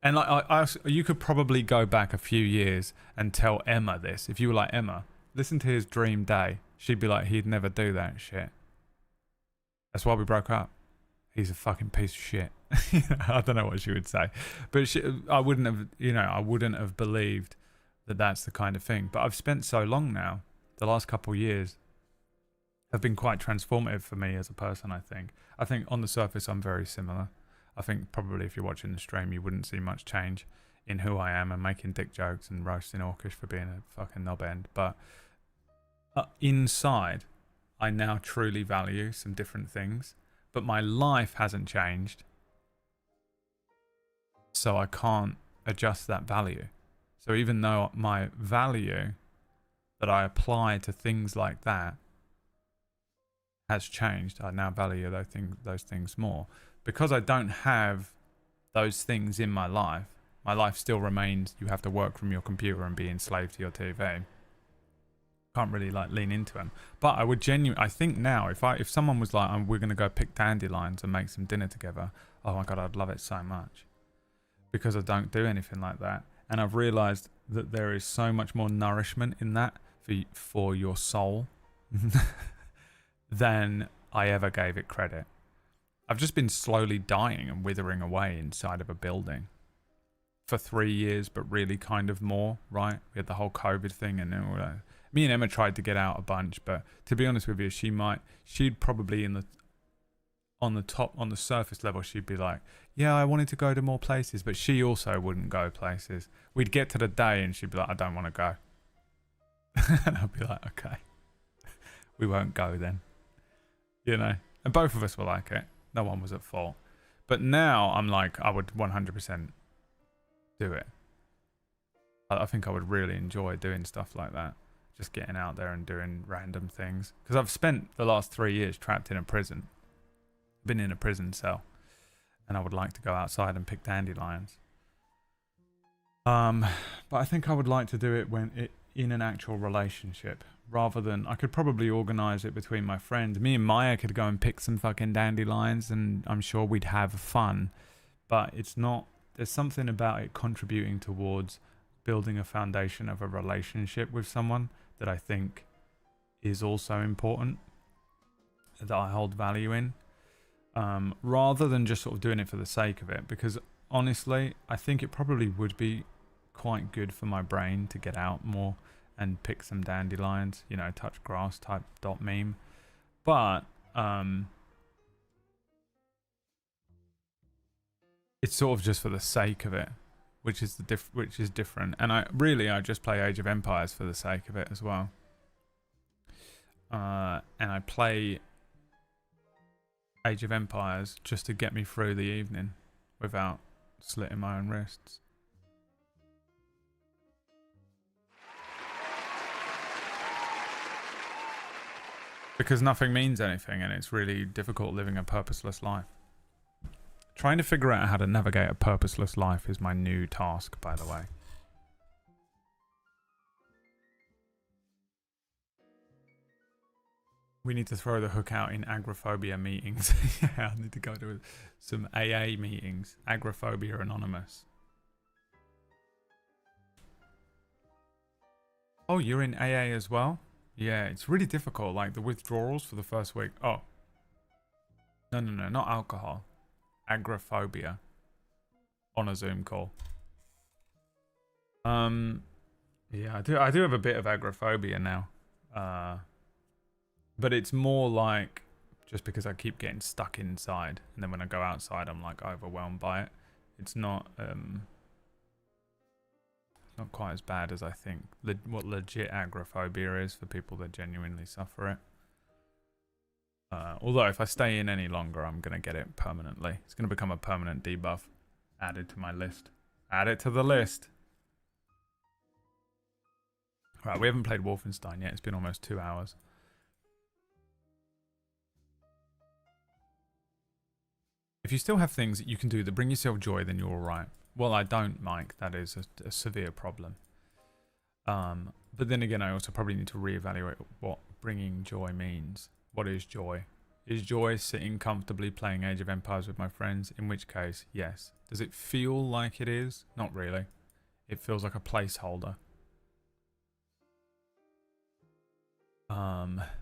S3: And like you could probably go back a few years and tell Emma this. If you were like, Emma, listen to his dream day. She'd be like, he'd never do that shit. That's why we broke up. He's a fucking piece of shit. I don't know what she would say. But I wouldn't have believed that that's the kind of thing. But I've spent so long now, the last couple of years, have been quite transformative for me as a person, I think. I think on the surface, I'm very similar. I think probably if you're watching the stream, you wouldn't see much change in who I am and making dick jokes and roasting Orcish for being a fucking knob end. But inside, I now truly value some different things, but my life hasn't changed, so I can't adjust that value. So even though my value that I apply to things like that has changed, I now value those things more. Because I don't have those things in my life still remains, you have to work from your computer and be enslaved to your TV. Can't really like lean into them. But I would I think now if someone was like, we're gonna go pick dandelions and make some dinner together, oh my god, I'd love it so much. Because I don't do anything like that. And I've realized that there is so much more nourishment in that for your soul than I ever gave it credit. I've just been slowly dying and withering away inside of a building for 3 years, but really kind of more, right? We had the whole COVID thing, and then me and Emma tried to get out a bunch, but to be honest with you, she'd probably on the surface level, she'd be like, yeah, I wanted to go to more places, but she also wouldn't go places. We'd get to the day and she'd be like, I don't want to go. And I'd be like, okay, we won't go then. You know, and both of us were like it. No one was at fault. But now I'm like, I would 100% do it. I think I would really enjoy doing stuff like that. Just getting out there and doing random things. Because I've spent the last 3 years trapped in a prison. Been in a prison cell. And I would like to go outside and pick dandelions. But I think I would like to do it when in an actual relationship, rather than I could probably organize it between my friends. Me and Maya could go and pick some fucking dandelions, and I'm sure we'd have fun. But it's not. There's something about it contributing towards building a foundation of a relationship with someone that I think is also important, that I hold value in, rather than just sort of doing it for the sake of it. Because honestly, I think it probably would be quite good for my brain to get out more and pick some dandelions, you know, touch grass type dot meme. But it's sort of just for the sake of it, which is different. And I just play Age of Empires for the sake of it as well. And I play Age of Empires just to get me through the evening without slitting my own wrists. Because nothing means anything, and it's really difficult living a purposeless life. Trying to figure out how to navigate a purposeless life is my new task, by the way. We need to throw the hook out in agoraphobia meetings. Yeah, I need to go to some AA meetings. Agoraphobia Anonymous. Oh, you're in AA as well? Yeah, it's really difficult. Like the withdrawals for the first week. Oh. No, not alcohol. Agoraphobia. On a Zoom call. Yeah, I do have a bit of agoraphobia now. But it's more like just because I keep getting stuck inside, and then when I go outside I'm like overwhelmed by it. It's not quite as bad as I think. What legit agoraphobia is for people that genuinely suffer it. Although if I stay in any longer, I'm going to get it permanently. It's going to become a permanent debuff. Added to my list. Add it to the list. Right, we haven't played Wolfenstein yet. It's been almost 2 hours. If you still have things that you can do that bring yourself joy, then you're alright. Well, I don't, Mike. That is a severe problem. But then again, I also probably need to reevaluate what bringing joy means. What is joy? Is joy sitting comfortably playing Age of Empires with my friends? In which case, yes. Does it feel like it is? Not really. It feels like a placeholder.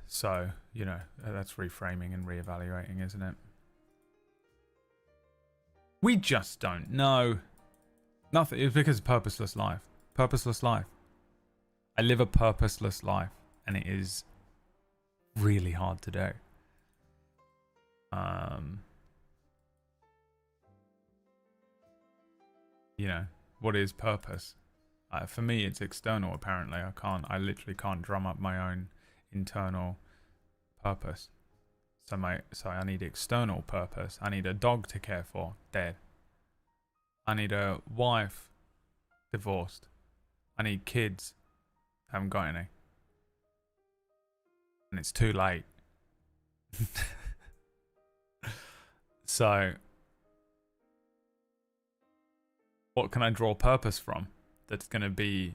S3: So, you know, that's reframing and reevaluating, isn't it? We just don't know. Nothing. It's because of purposeless life. Purposeless life. I live a purposeless life, and it is really hard to do. You know, what is purpose? For me, it's external. Apparently, I literally can't drum up my own internal purpose. So I need external purpose. I need a dog to care for, dead. I need a wife, divorced. I need kids, haven't got any. And it's too late. So, what can I draw purpose from that's going to be,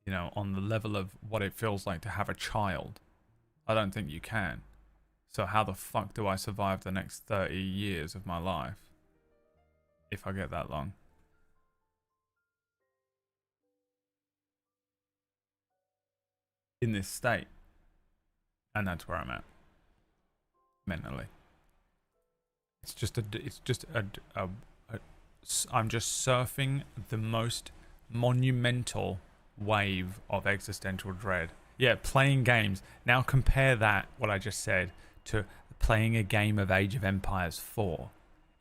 S3: you know, on the level of what it feels like to have a child? I don't think you can. So how the fuck do I survive the next 30 years of my life? If I get that long. In this state. And that's where I'm at. Mentally. I'm just surfing the most monumental wave of existential dread. Yeah, playing games. Now compare that, what I just said, to playing a game of Age of Empires 4.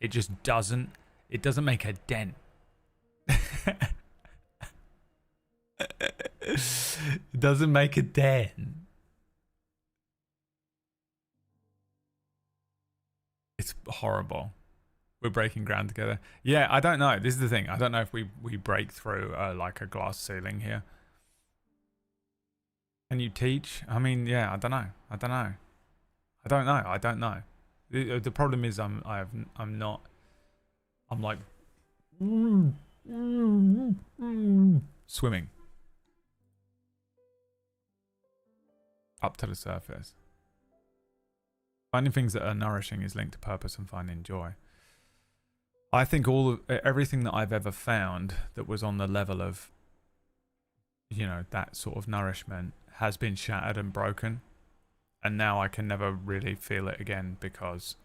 S3: It just doesn't make a dent. It doesn't make a dent. It's horrible. We're breaking ground together. Yeah, I don't know. This is the thing. I don't know if we break through like a glass ceiling here. Can you teach? I mean, yeah, I don't know. The problem is I'm like Swimming. Up to the surface. Finding things that are nourishing is linked to purpose and finding joy. I think everything that I've ever found that was on the level of, you know, that sort of nourishment has been shattered and broken. And now I can never really feel it again because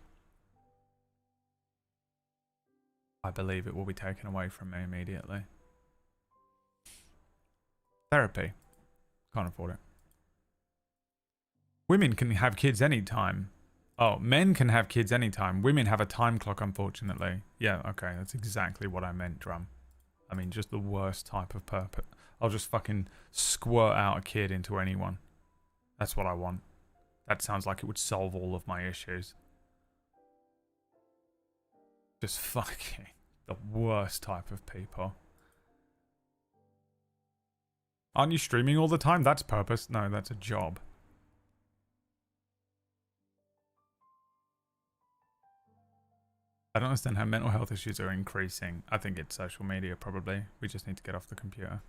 S3: I believe it will be taken away from me immediately. Therapy. Can't afford it. Women can have kids anytime. Oh, men can have kids anytime. Women have a time clock, unfortunately. Yeah, okay, that's exactly what I meant, Drum. I mean, just the worst type of purpose. I'll just fucking squirt out a kid into anyone. That's what I want. That sounds like it would solve all of my issues. Just fucking the worst type of people. Aren't you streaming all the time? That's purpose. No, that's a job. I don't understand how mental health issues are increasing. I think it's social media, probably. We just need to get off the computer.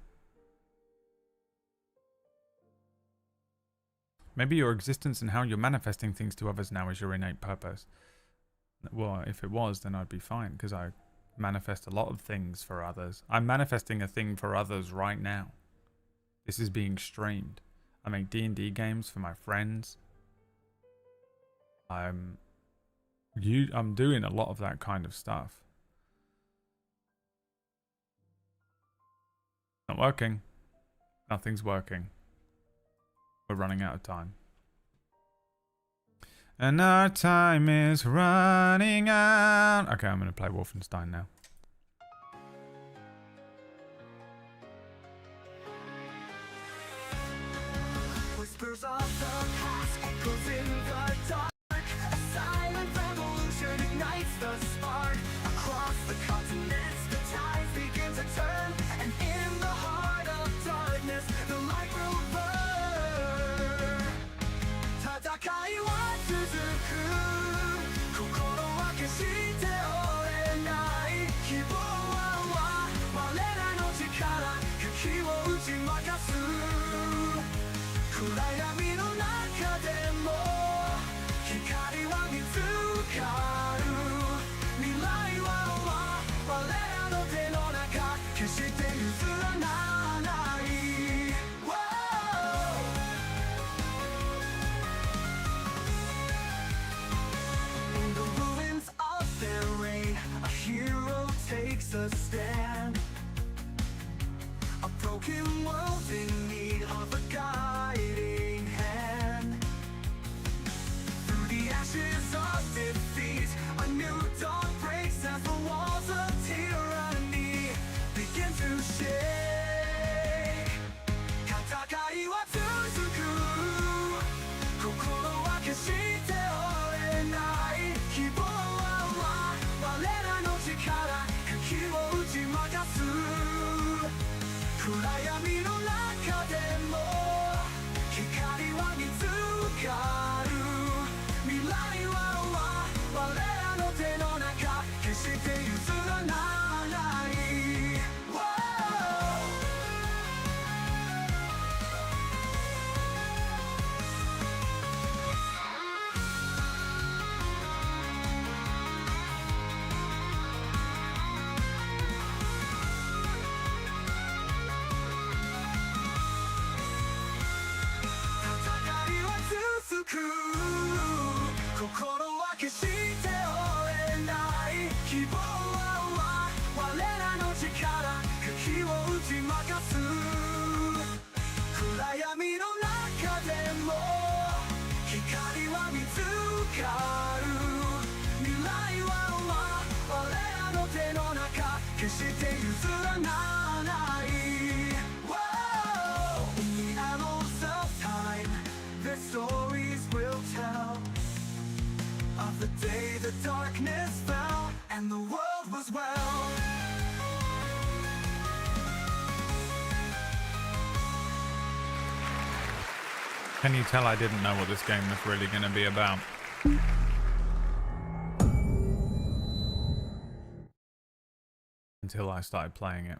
S3: Maybe your existence and how you're manifesting things to others now is your innate purpose. Well, if it was, then I'd be fine, because I manifest a lot of things for others. I'm manifesting a thing for others right now. This is being streamed. I make D&D games for my friends. I'm doing a lot of that kind of stuff. Not working. Nothing's working. We're running out of time. And our time is running out. Okay, I'm going to play Wolfenstein now. Whispers of the past echoes in the dark. A silent revolution ignites the spark. Across the continents, the tides begin to turn. And in the heart of darkness, the light will burn. Tatakai wa tsuzuku. Kokoro wa keshite orenai. Kibou wa warera no chikara. Yuki wo uchimakasu. 暗闇の中でも光は見つかる未来は我らの手の中決して譲らない In the ruins of their reign, a hero takes a stand. A broken world in need of a guiding hand. Through the ashes of defeat, a new dawn breaks as the walls of tyranny begin to shake. Katakai wa tsuzuku. Kokoro wa keshite orenai. Kibou wa warera no chikara. Yuki wo uchimakasu. 暗闇の中でも光は見つかる未来は我らの手の中決して譲らない 心は決して折れない希望は我らの力茎を打ち負かす暗闇の中でも光は見つかる未来は我らの手の中決して譲らない In the annals of time their stories will tell of the day the darkness fell and the world was well. Can you tell I didn't know what this game was really going to be about? Until until I started playing it.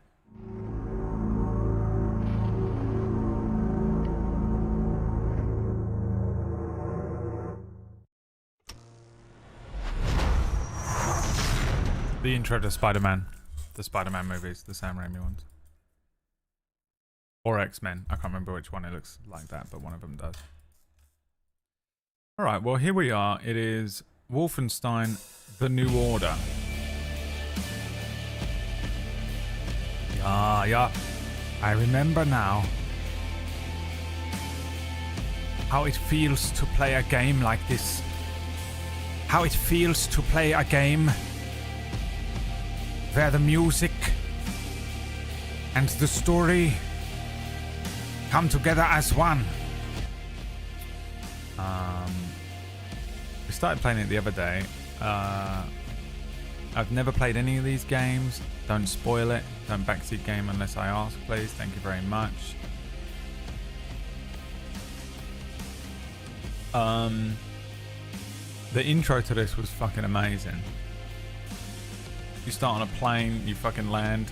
S3: The intro to Spider-Man. The Spider-Man movies, the Sam Raimi ones. Or X-Men. I can't remember which one it looks like that, but one of them does. Alright, well here we are. It is Wolfenstein The New Order. Yeah. I remember now how it feels to play a game like this. How it feels to play a game where the music and the story come together as one. We started playing it the other day. I've never played any of these games. Don't spoil it. Don't backseat game unless I ask, please. Thank you very much. The intro to this was fucking amazing. You start on a plane, you fucking land.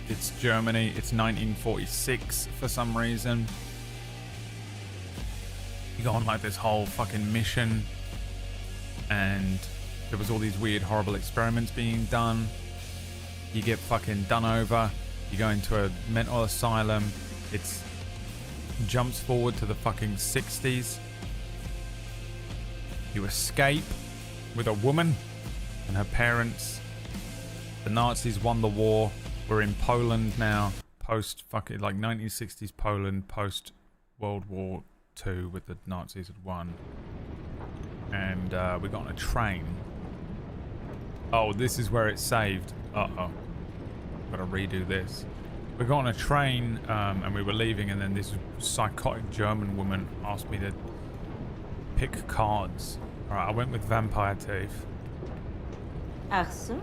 S3: It's Germany. It's 1946 for some reason. You go on like this whole fucking mission, and there was all these weird, horrible experiments being done. You get fucking done over. You go into a mental asylum. It's jumps forward to the fucking 60s. You escape with a woman and her parents. The Nazis won the war. We're in Poland now, post fucking like 1960s Poland, post World War II, with the Nazis had won. And we got on a train. Oh, this is where it's saved. Uh-oh. Gotta redo this. We got on a train and we were leaving, and then this psychotic German woman asked me to pick cards. Alright, I went with Vampire Teeth.
S10: Ach so.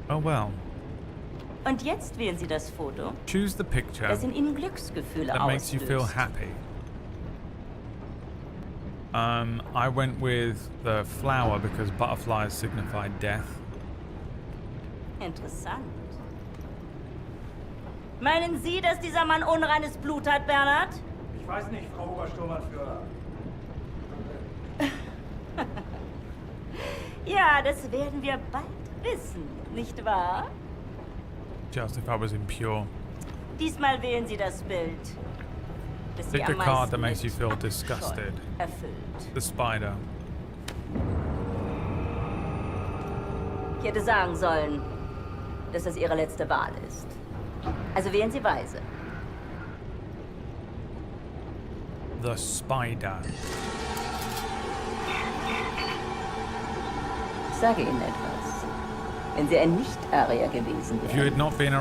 S3: Oh well.
S10: Und jetzt wählen Sie das Foto,
S3: Choose the picture
S10: das in Ihnen Glücksgefühle
S3: that makes you feel
S10: auslöst.
S3: happy. I went with the flower because butterflies signify death.
S10: Interessant. Meinen Sie, dass dieser Mann unreines Blut hat, Bernhard?
S11: Ich weiß nicht, Frau Obersturmanführer.
S10: Ja, das werden wir bald wissen, nicht wahr?
S3: Just if I was impure.
S10: Diesmal wählen Sie das Bild, das Sie
S3: Pick the
S10: am
S3: card that
S10: meisten
S3: makes you
S10: mit
S3: feel
S10: Abscheu
S3: disgusted.
S10: erfüllt.
S3: The spider.
S10: Ich hätte sagen sollen, dass das Ihre letzte Wahl ist. Also wählen Sie weise.
S3: The spider.
S10: Ich sage Ihnen etwas. Wenn Sie ein Nicht-Arier gewesen
S3: If you had
S10: wären,
S3: not been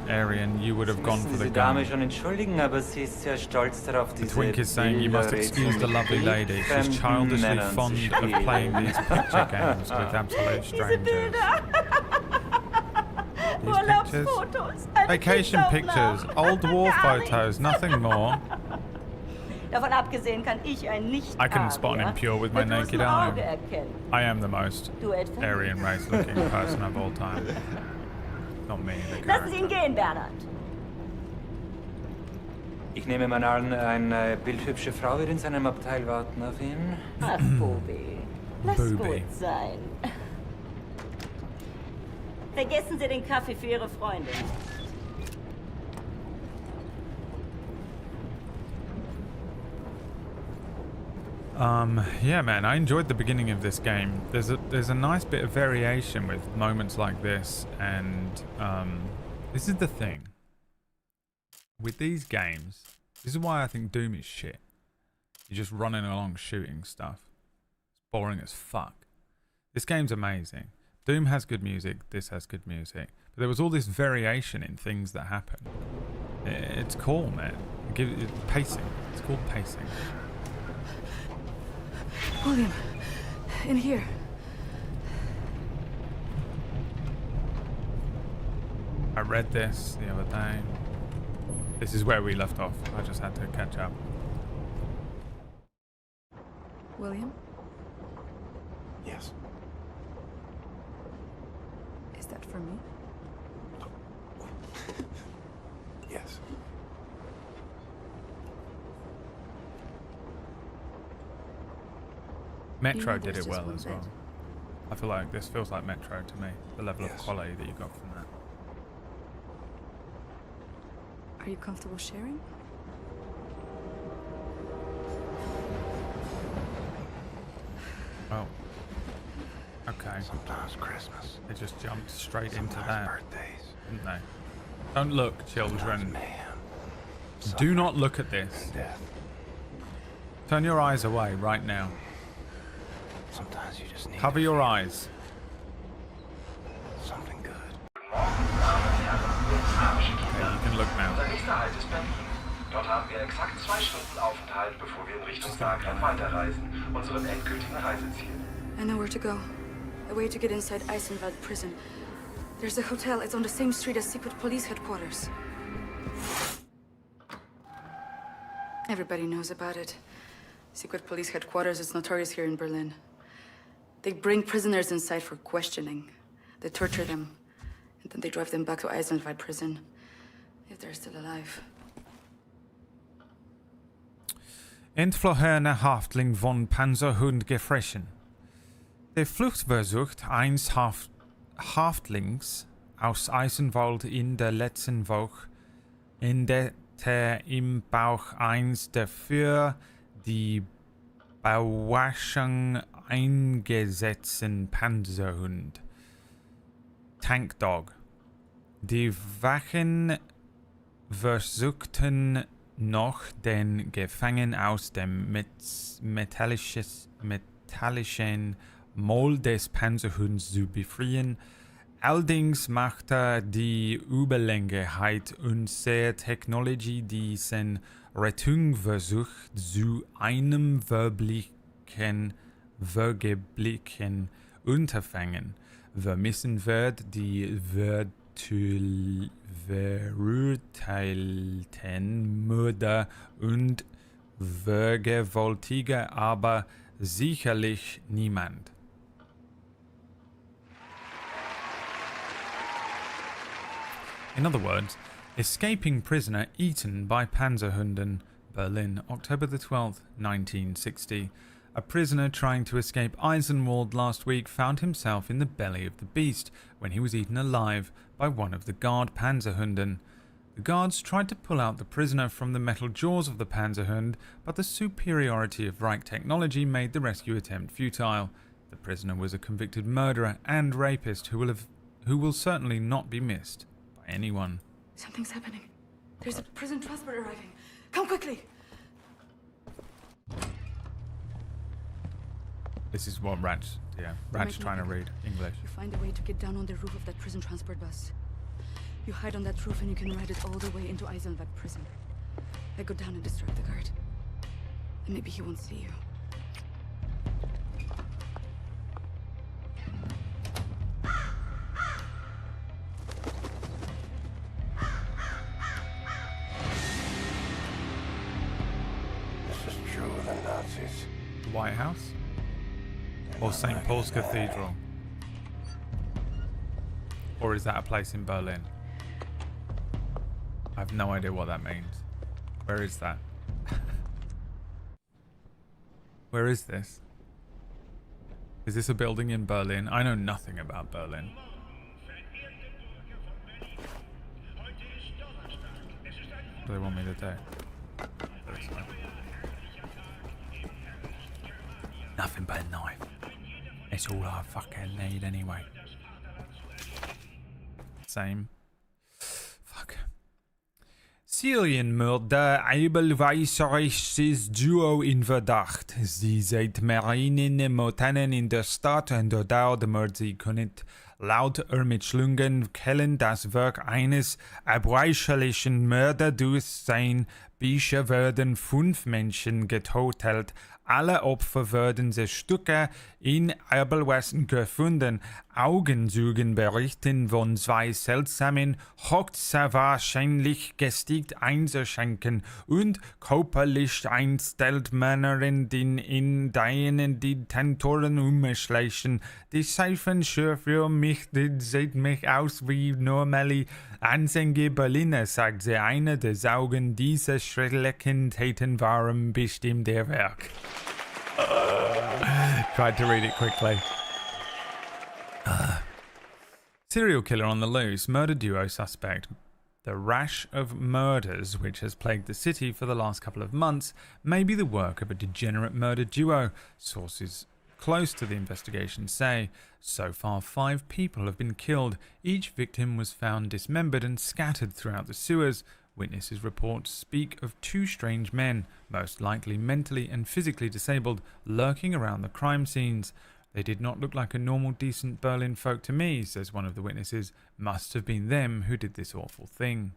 S3: Aryan, you would have gone for the
S11: Die Dame
S3: gun.
S11: schon entschuldigen, aber sie ist sehr stolz darauf,
S3: The
S11: diese
S3: twink is saying you must excuse the lovely lady. She's childishly fond of playing these picture games with absolute strangers. These pictures?
S10: Urlaubsfotos, alte
S3: Vacation pictures,
S10: Pixaufnahmen.
S3: old war
S10: Gar nichts.
S3: photos, nothing more.
S10: Davon abgesehen kann ich ein nicht
S3: I couldn't spot an impure with my naked eye.
S10: erkennen.
S3: I am the most
S10: Du etwa?
S3: Aryan race looking person of all time. Not me, the
S10: Lassen Sie ihn
S3: character.
S10: gehen, Bernhard.
S11: Ich nehme mal an, eine bildhübsche Frau wird in seinem Abteil warten auf ihn.
S10: Ach, Bobi. Lass
S3: Booby.
S10: gut sein. Vergessen Sie den Kaffee für Ihre Freundin.
S3: Yeah, man, I enjoyed the beginning of this game. There's a nice bit of variation with moments like this, and this is the thing with these games. This is why I think Doom is shit. You're just running along shooting stuff. It's boring as fuck. This game's amazing. Doom has good music. This has good music. But there was all this variation in things that happen. It's cool, man. Pacing. It's called pacing.
S7: William, in here.
S3: I read this the other day. This is where we left off. I just had to catch up.
S7: William?
S6: Yes.
S7: Is that for me?
S6: this.
S3: Metro did it well as well. I feel like this feels like Metro to me. The level of quality that you got from that.
S12: Are you comfortable sharing?
S3: Oh. Okay.
S13: Sometimes Christmas.
S3: They just jumped straight into
S13: Sometimes
S3: that,
S13: birthdays.
S3: didn't they? Don't look, children.
S13: Man.
S3: Do not look at this.
S13: And death.
S3: Turn your eyes away right now.
S13: Sometimes you just need
S3: Cover your eyes.
S13: something good.
S3: Okay, you can look now.
S14: Unser nächster Halt ist Berlin. Dort haben wir exakt 2 Stunden Aufenthalt, bevor wir in Richtung Zagreb weiterreisen, unserem endgültigen Reiseziel.
S12: I know where to go. A way to get inside Eisenwald prison. There's a hotel. It's on the same street as secret police headquarters. Everybody knows about it. Secret police headquarters is notorious here in Berlin. They bring prisoners inside for questioning. They torture them. And then they drive them back to Eisenwald prison. If they're still alive.
S3: Entflohene Haftling von Panzerhund gefressen. Der Fluchtversuch eines Haftlings aus Eisenwald in der letzten Woche endete im Bauch eines der für die Bewaschung eingesetzten Panzerhund. Tankdog. Die Wachen versuchten noch den Gefangenen aus dem metallischen Maul des Panzerhunds zu befreien. Allerdings machte die Überlegenheit unserer Technologie diesen Rettungsversuch zu einem vergeblichen Unterfangen. Wir müssen die verurteilten Mörder und Vergewaltiger aber sicherlich niemand. In other words, escaping prisoner eaten by Panzerhunden, Berlin, October the 12th, 1960. A prisoner trying to escape Eisenwald last week found himself in the belly of the beast when he was eaten alive by one of the guard Panzerhunden. The guards tried to pull out the prisoner from the metal jaws of the Panzerhund, but the superiority of Reich technology made the rescue attempt futile. The prisoner was a convicted murderer and rapist who will certainly not be missed by anyone.
S12: Something's happening. There's a prison transport arriving. Come quickly!
S3: This is what Rat's trying to read English.
S12: You find a way to get down on the roof of that prison transport bus. You hide on that roof and you can ride it all the way into Eisenwald prison. I go down and distract the guard. And maybe he won't see you.
S13: This is true of the Nazis.
S3: The White House? Or St. Paul's Cathedral? Or is that a place in Berlin? I have no idea what that means. Where is that? Where is this? Is this a building in Berlin? I know nothing about Berlin. What do they want me to do? Nothing but a knife. It's all I fucking need anyway. Same. Fuck. Serienmörder Eibelweißerisches Duo in Verdacht. Sie seit mehreren Monaten in der Stadt und dort mördet sie können laut Ermittlungen Quellen das Werk eines abweichlichen Mörders durch sein Bisher werden 5 Menschen getötet. Alle Opfer wurden Stücke in Abelwesten gefunden. Augenzeugen berichten von 2 seltsamen, höchstwahrscheinlich gestiegt Einzelschenken und körperlich einstellten in denen die Tentoren umschleichen. Die Seifen für mich, die sieht mich aus wie normale ansehnliche Berliner, sagt sie. Eine der Augen dieser schrecklichen Taten waren bestimmt der Werk. Tried to read it quickly. Serial killer on the loose, murder duo suspect. The rash of murders which has plagued the city for the last couple of months may be the work of a degenerate murder duo, sources close to the investigation say. So far, 5 people have been killed. Each victim was found dismembered and scattered throughout the sewers. Witnesses' reports speak of 2 strange men, most likely mentally and physically disabled, lurking around the crime scenes. They did not look like a normal, decent Berlin folk to me, says one of the witnesses. Must have been them who did this awful thing.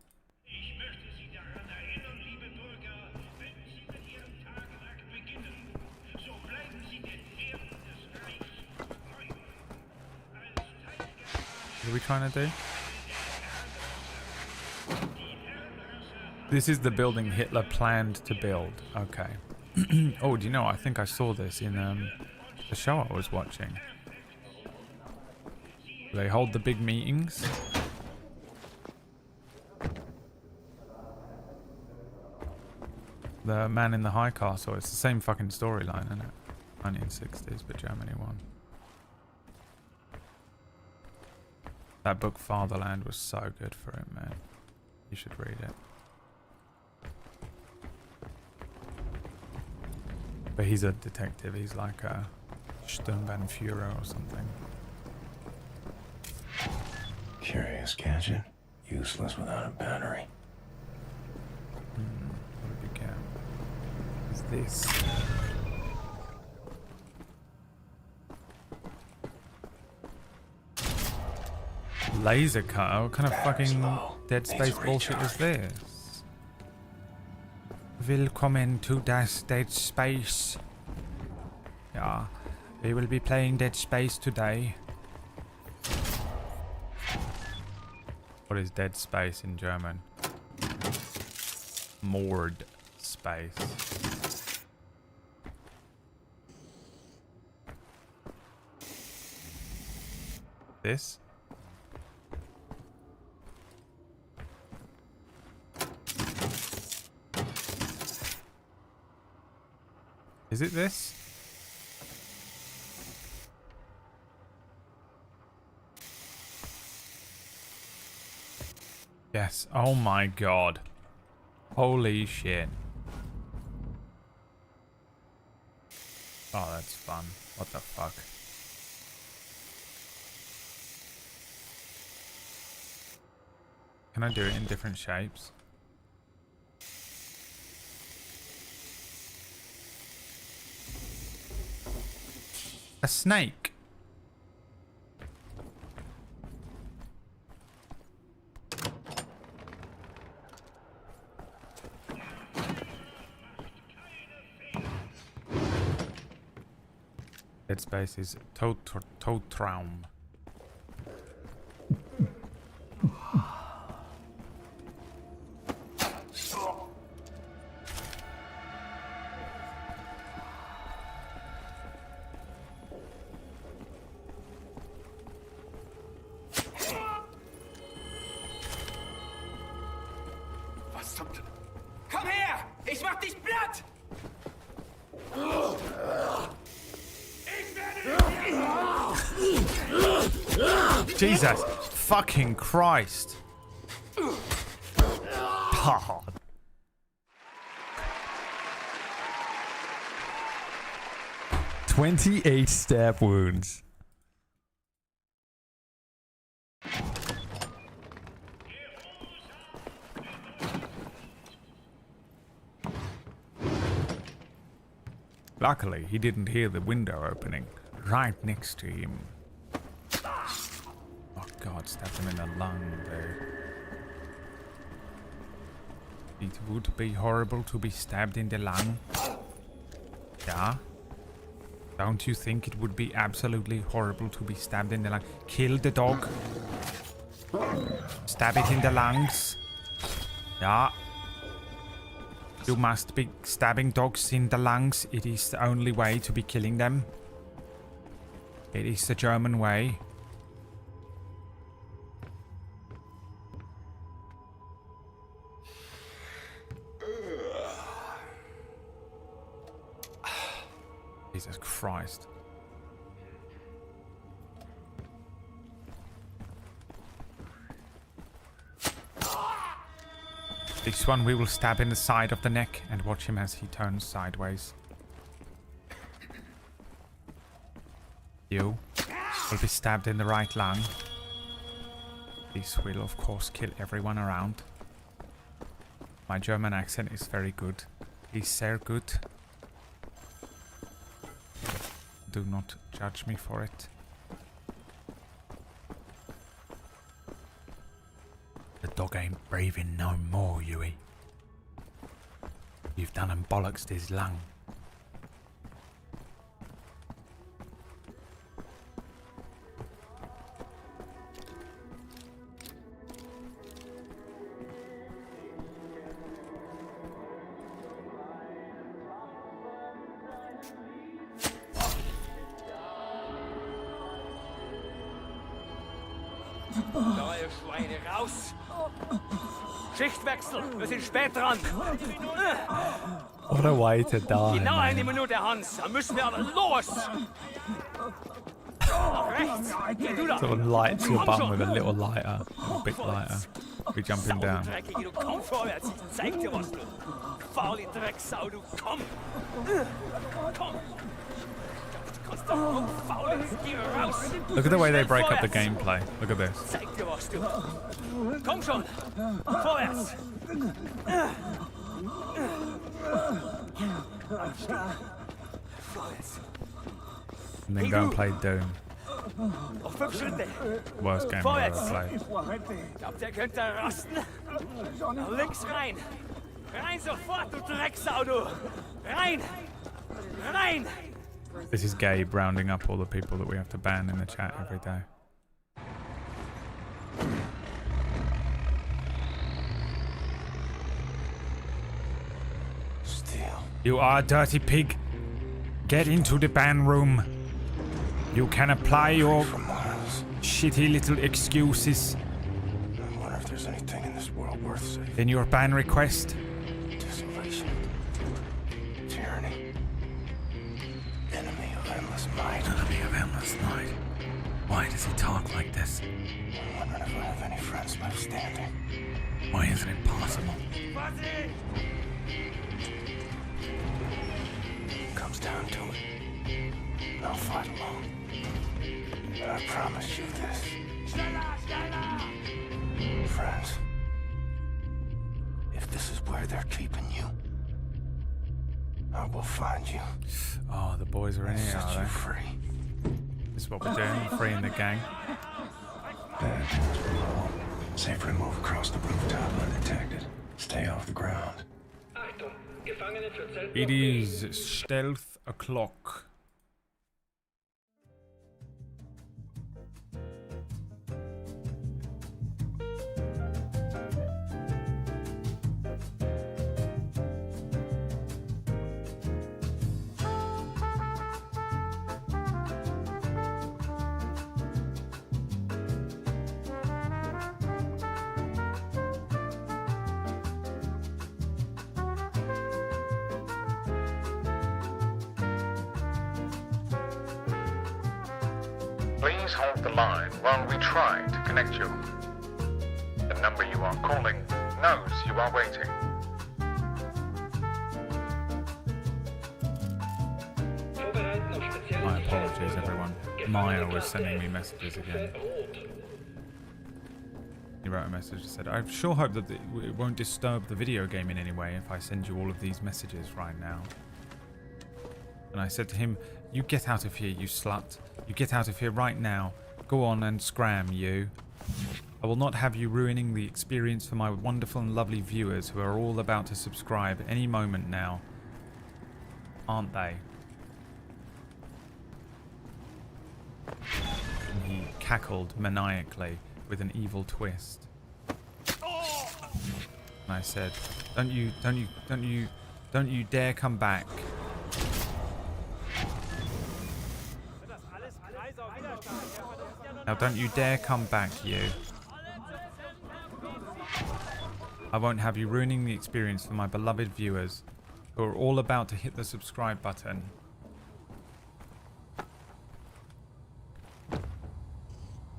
S3: What are we trying to do? This is the building Hitler planned to build. Okay. Oh, do you know, I think I saw this in the show I was watching. They hold the big meetings. The Man in the High Castle. It's the same fucking storyline, isn't it? 1960s, but Germany won. That book Fatherland was so good for it, man. You should read it. But he's a detective. He's like a Sturmbannführer or something.
S13: Curious gadget. Useless without a battery.
S3: What did we get? What's this? Laser cutter? What kind of fucking Dead Space bullshit is this? Willkommen to das Dead Space. Yeah, we will be playing Dead Space today. What is Dead Space in German? Moored space. This? Is it this? Yes. Oh my god. Holy shit. Oh, that's fun. What the fuck? Can I do it in different shapes? A snake. Dead Space is Totraum.
S15: Komm her! Ich mach dich platt!
S3: Jesus fucking Christ. God.
S5: "28 stab wounds."
S3: Luckily, he didn't hear the window opening right next to him. Oh god, stabbed him in the lung there. It would be horrible to be stabbed in the lung. Yeah? Don't you think it would be absolutely horrible to be stabbed in the lung? Kill the dog. Stab it in the lungs. Yeah. You must be stabbing dogs in the lungs. It is the only way to be killing them. It is the German way. Jesus Christ. This one we will stab in the side of the neck and watch him as he turns sideways. You will be stabbed in the right lung. This will of course kill everyone around. My German accent is very good. He's sehr good. Do not judge me for it. The dog ain't breathing no more, Huey. You've done and bollocksed his lung.
S15: Neue Schweine raus! Schichtwechsel, wir sind spät dran.
S5: What a way to die.
S15: Genau
S5: Man.
S15: eine Minute, Hans. Da müssen wir aber los. Rechts. Geh du da.
S3: Someone lights your bum with a little lighter. A bit lighter. We're jumping down.
S15: Dreckige, du komm vorwärts. Ich zeig dir was, du. Faule Drecksau, du komm. Komm.
S3: Look at the way they break up the gameplay. Look at this.
S15: Zeig dir was, du. Komm schon. Vorwärts.
S3: And then go and play Doom.
S15: Noch 5 Schritte.
S3: Worst game I've ever played.
S15: Ich glaub, der könnte rasten. Nach links rein. Rein sofort, du Drecksau, du. Rein. Rein.
S3: This is Gabe rounding up all the people that we have to ban in the chat every day.
S13: Steal.
S3: You are a dirty pig. Get into the ban room. You can apply your shitty little excuses
S13: I wonder if there's anything in this world worth saving.
S3: in your ban request.
S13: Desolation. Tyranny. Enemy of endless might.
S5: Enemy of endless night. Why does he talk like this?
S13: I'm wondering if I have any friends left standing.
S5: Why isn't it possible?
S13: Comes down to it. I'll fight alone. But I promise you this. Friends, if this is where they're keeping you, I will find you.
S3: Oh, the boys are in here,
S13: Set
S3: are
S13: you
S3: they?
S13: free.
S3: This is what we're doing, freeing the gang.
S13: Bad things from home. Safer to move across the rooftop undetected. Stay off the ground.
S3: It is stealth o'clock.
S16: Please hold the line while we try to connect you. The number you are calling knows you are waiting.
S3: My apologies, everyone. Maya was sending me messages again. He wrote a message that said, I sure hope that it won't disturb the video game in any way if I send you all of these messages right now. And I said to him, you get out of here, you slut. You get out of here right now. Go on and scram, you. I will not have you ruining the experience for my wonderful and lovely viewers who are all about to subscribe any moment now. Aren't they? And he cackled maniacally with an evil twist. And I said, don't you dare come back. Now don't you dare come back, you. I won't have you ruining the experience for my beloved viewers who are all about to hit the subscribe button.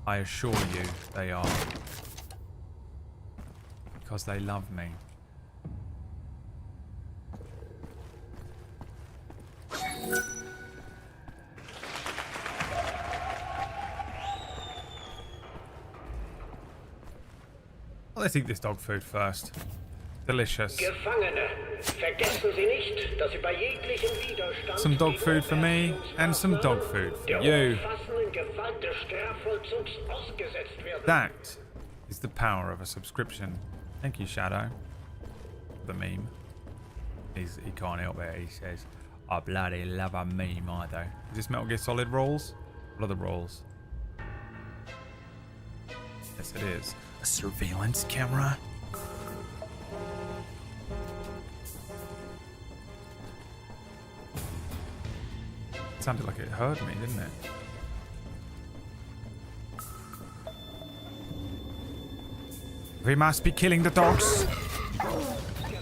S3: I assure you they are. Because they love me. Let's eat this dog food first. Delicious.
S17: Gefangene, vergessen Sie nicht, dass Sie bei jeglichem Widerstand
S3: Some dog food for me and some dog food for you. That is the power of a subscription. Thank you, Shadow. The meme. He can't help it. He says, I bloody love a meme, I do. Is this Metal Gear Solid rolls? What are the rolls? Yes, it is. A surveillance camera? It sounded like it heard me, didn't it? We must be killing the dogs.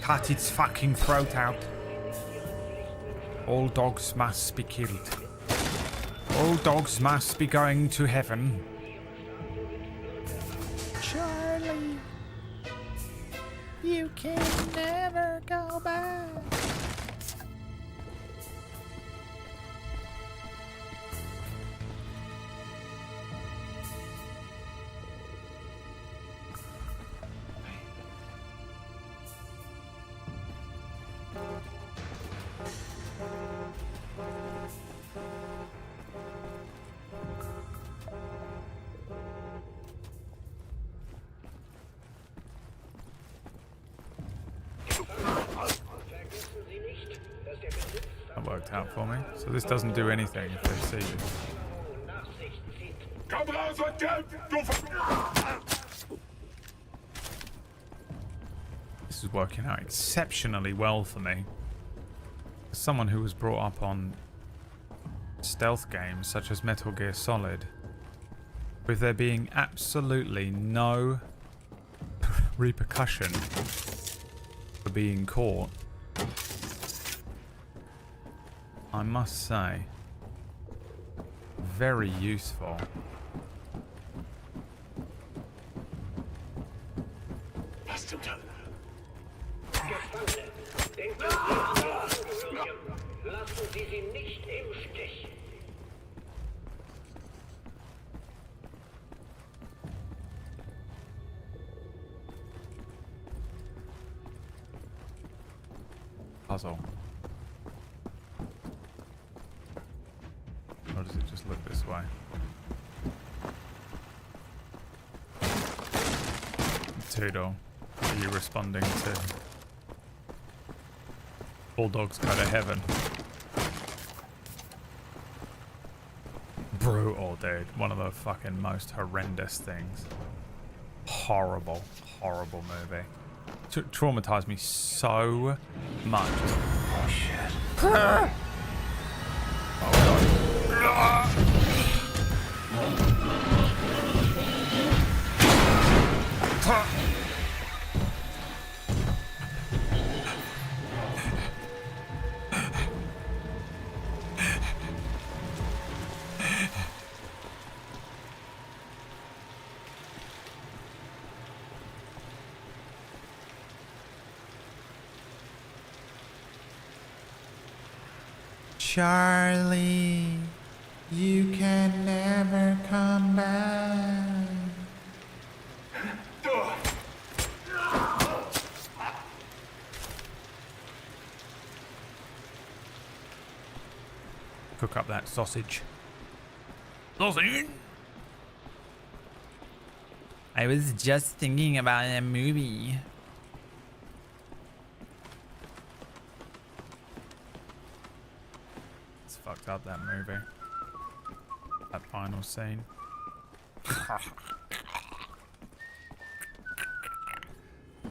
S3: Cut its fucking throat out. All dogs must be killed. All dogs must be going to heaven.
S5: Charlie, you can never go back.
S3: That worked out for me. So this doesn't do anything if they see you. This is working out exceptionally well for me. As someone who was brought up on stealth games such as Metal Gear Solid, with there being absolutely no repercussion for being caught, I must say, very useful.
S17: Lassen Sie sie nicht im Stich.
S3: Puzzle. Or does it just look this way? Toodle, are you responding to Bulldogs Go to Heaven? Brutal, dude. One of the fucking most horrendous things. Horrible, horrible movie. Traumatized me so much. Oh shit. Oh god.
S5: Charlie, you can never come back.
S3: Cook up that sausage. Sausage!
S5: I was just thinking about a movie.
S3: It's fucked up, that movie. That final scene.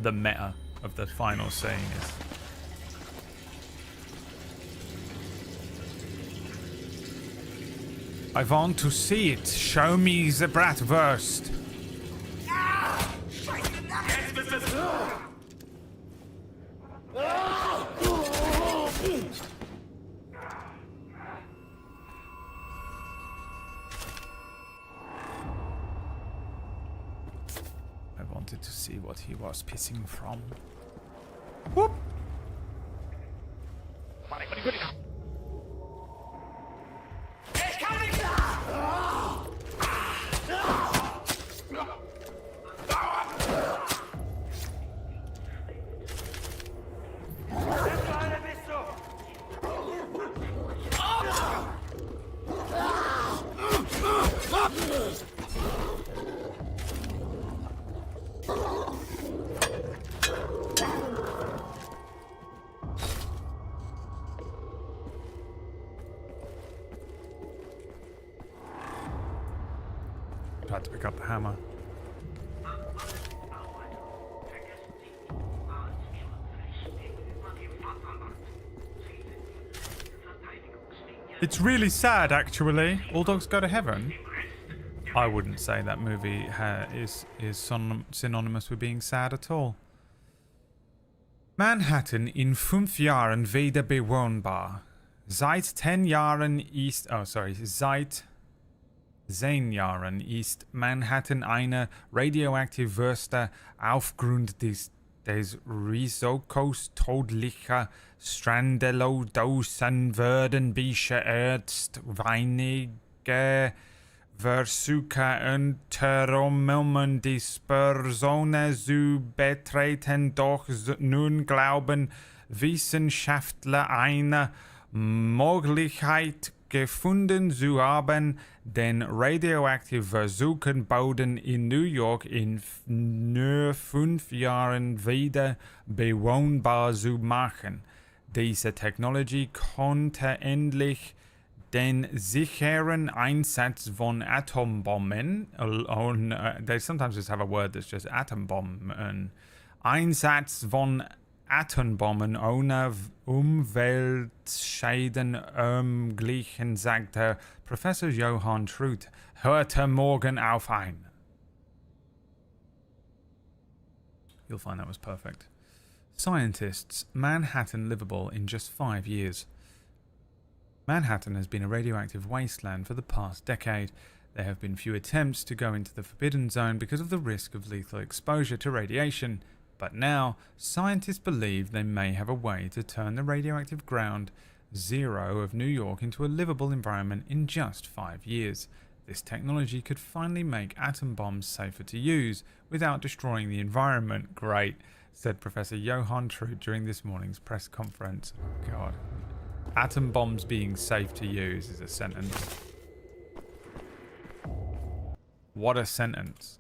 S3: The meta of the final scene is... I want to see it. Show me the bratwurst. I wanted to see what he was pissing from. Whoop! Tried to pick up the hammer. It's really sad, actually. All Dogs Go to Heaven. I wouldn't say that movie is synonymous with being sad at all. Manhattan in 5 Jahren wieder bewohnbar. Seit 10 Jahren ist... Oh, sorry. Seit 10 Jahren ist Manhattan eine radioaktivste aufgrund des Risikos todlicher Strandelodosen werden beschädigt. Weinige Versuche unternommen, die Personen zu betreten, doch nun glauben Wissenschaftler eine Möglichkeit gefunden zu haben, den radioaktiven Versuchen Boden in New York in nur 5 Jahren wieder bewohnbar zu machen. Diese Technologie konnte endlich den sicheren Einsatz von Atombomben, they sometimes just have a word that's just atom bomb, Einsatz von Atombomben ohne Umweltschäden ermöglichen, sagte Professor Johann Truth heute Morgen auf ein. You'll find that was perfect. Scientists, Manhattan livable in just 5 years. Manhattan has been a radioactive wasteland for the past decade. There have been few attempts to go into the forbidden zone because of the risk of lethal exposure to radiation. But now, scientists believe they may have a way to turn the radioactive ground zero of New York into a livable environment in just 5 years. This technology could finally make atom bombs safer to use without destroying the environment. Great, said Professor Johann Truth during this morning's press conference. God. Atom bombs being safe to use is a sentence. What a sentence.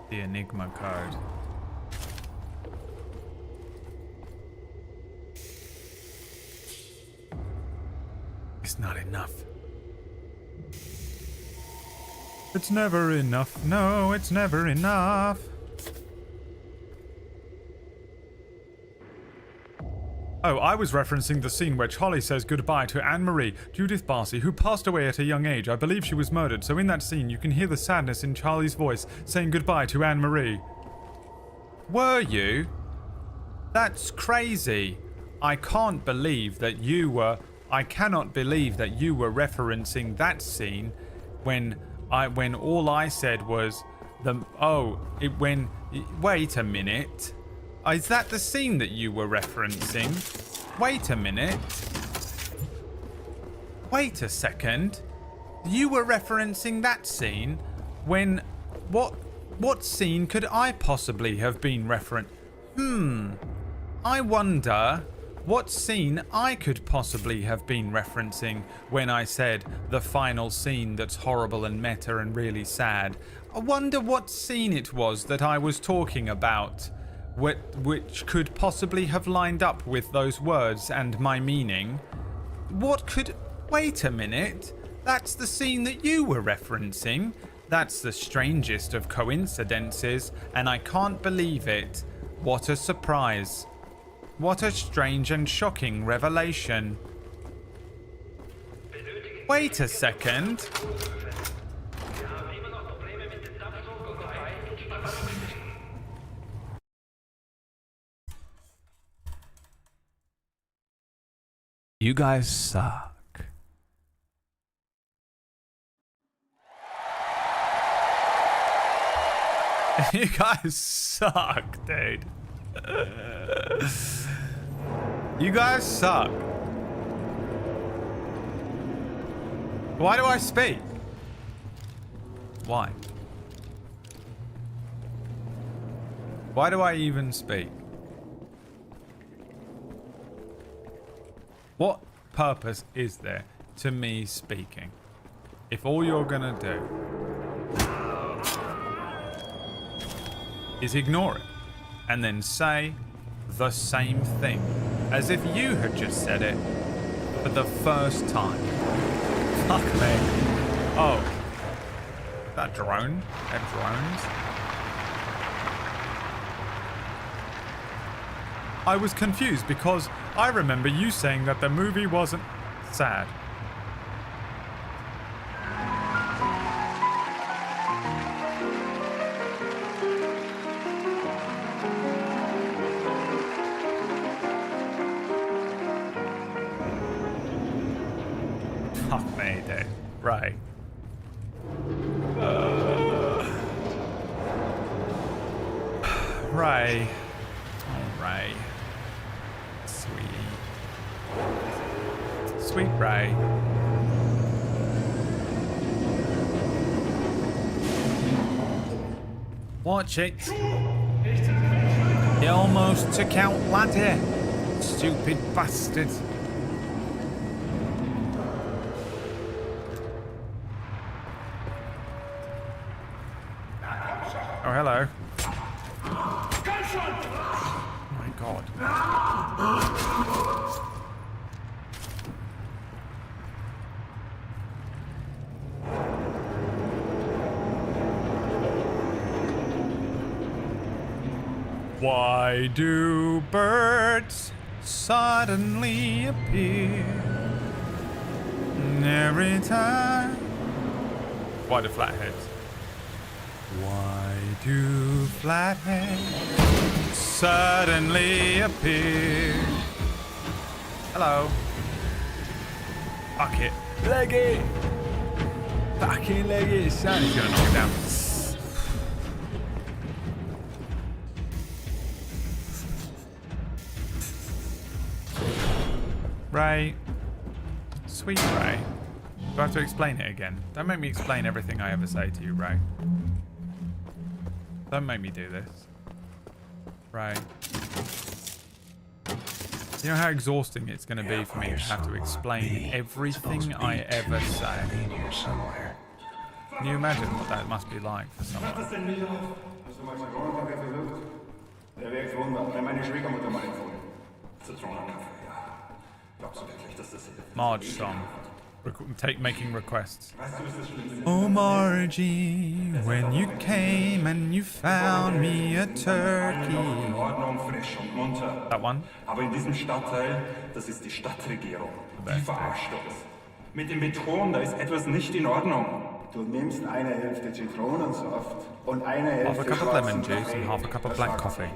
S3: The Enigma code. It's not enough. It's never enough. No, it's never enough. Oh, I was referencing the scene where Charlie says goodbye to Anne-Marie, Judith Barcy, who passed away at a young age. I believe she was murdered, so in that scene you can hear the sadness in Charlie's voice saying goodbye to Anne-Marie. Were you? That's crazy. I cannot believe that you were referencing that scene when all I said was Wait a minute. Is that the scene that you were referencing? Wait a minute. Wait a second. You were referencing that scene when... What scene could I possibly have been referencing? I wonder what scene I could possibly have been referencing when I said the final scene that's horrible and meta and really sad. I wonder what scene it was that I was talking about, which could possibly have lined up with those words and my meaning. Wait a minute. That's the scene that you were referencing. That's the strangest of coincidences, and I can't believe it. What a surprise. What a strange and shocking revelation. Wait a second.
S5: You guys suck.
S3: You guys suck, dude. You guys suck. Why do I speak? Why? Why do I even speak? What purpose is there to me speaking? If all you're gonna do is ignore it and then say the same thing as if you had just said it for the first time. Fuck me. Oh. That drone? That drones? I was confused because I remember you saying that the movie wasn't sad. Fuck me, dude. Right. Ray. Oh, Ray. Sweet Ray. Watch it. You almost took out Laddie. Stupid bastard. Oh, hello. Oh my god. Why do birds suddenly appear every time? Why do flatheads? Why do flatheads suddenly appear? Hello. Fuck it. Leg it. Fucking leg it. Son, he's gonna knock it down. Ray. Sweet Ray. Do I have to explain it again? Don't make me explain everything I ever say to you, Ray. Don't make me do this. Ray. You know how exhausting it's going to be for me to have to explain everything I ever say? Can you imagine what that must be like for someone? Marge song. Making requests. Oh Margie, when you came and you found me a turkey. That one?
S18: Aber in diesem Stadtteil, das ist die Stadtregierung. Die verarscht uns. Mit dem Beton, da ist etwas nicht in Ordnung.
S19: Du nimmst eine Hälfte Zitronensaft und eine Hälfte
S3: half a cup of lemon juice and half a cup of black coffee.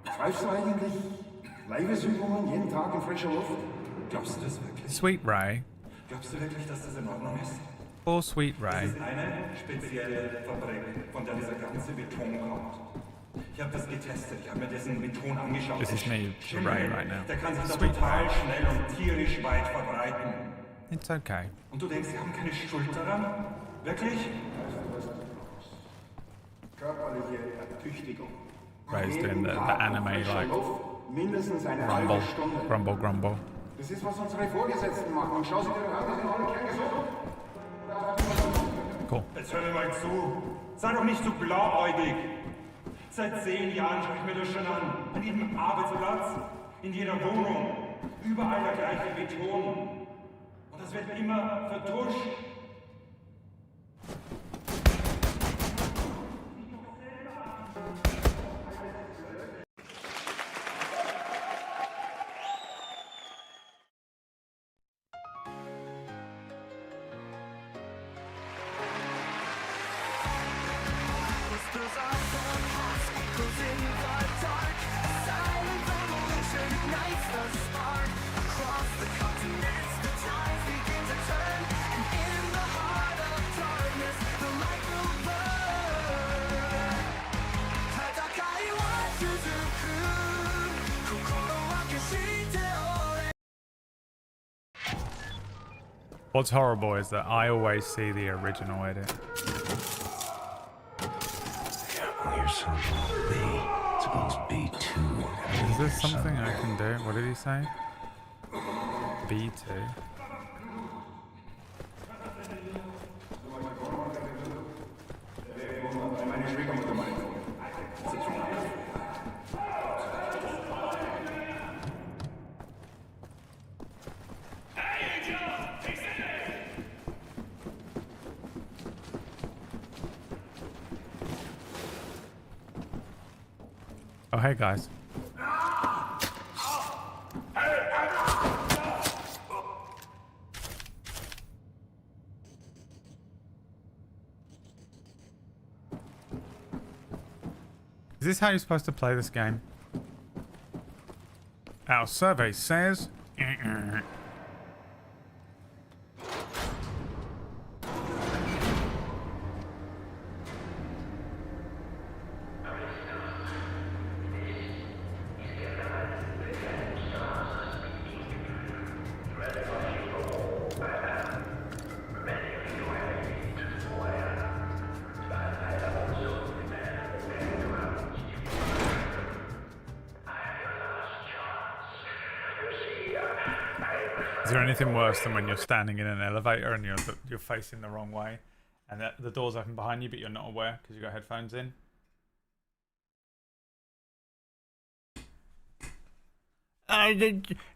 S19: Treibst du eigentlich Leibesübungen jeden Tag in frischer Luft?
S18: Glaubst du das wirklich?
S3: Sweet Ray.
S18: Glaubst du wirklich, dass das in Ordnung ist?
S3: Poor sweet
S18: Das
S3: Ray.
S18: ist eine spezielle Fabrik, von der dieser ganze Beton kommt. Ich habe das getestet, ich habe mir diesen Beton angeschaut.
S3: This is me, Ray, right now.
S18: Der kann sich da
S3: Sweet
S18: total
S3: Ray.
S18: schnell und tierisch weit verbreiten.
S3: It's okay.
S18: Und du denkst, sie haben keine Schuld daran? Wirklich?
S19: Körperliche Ertüchtigung.
S3: Ray's doing the anime like
S19: Mindestens eine
S3: grumble,
S19: halbe Stunde.
S3: grumble, grumble.
S19: Das ist, was unsere Vorgesetzten machen. Und schau sie dir doch an, die sind alle kerngesund.
S3: Cool.
S18: Jetzt hör mir mal zu. Sei doch nicht so blauäugig. Seit 10 Jahren schaue ich mir das schon an. An jedem Arbeitsplatz, in jeder Wohnung, überall der gleiche Beton. Und das wird immer vertuscht.
S3: What's horrible is that I always see the original edit.
S13: You're so B. Suppose B2.
S3: Is there something I can do? What did he say? B2. Oh, hey guys. Is this how you're supposed to play this game? Our survey says... Is there anything worse than when you're standing in an elevator and you're facing the wrong way and the door's open behind you but you're not aware because you've got headphones in?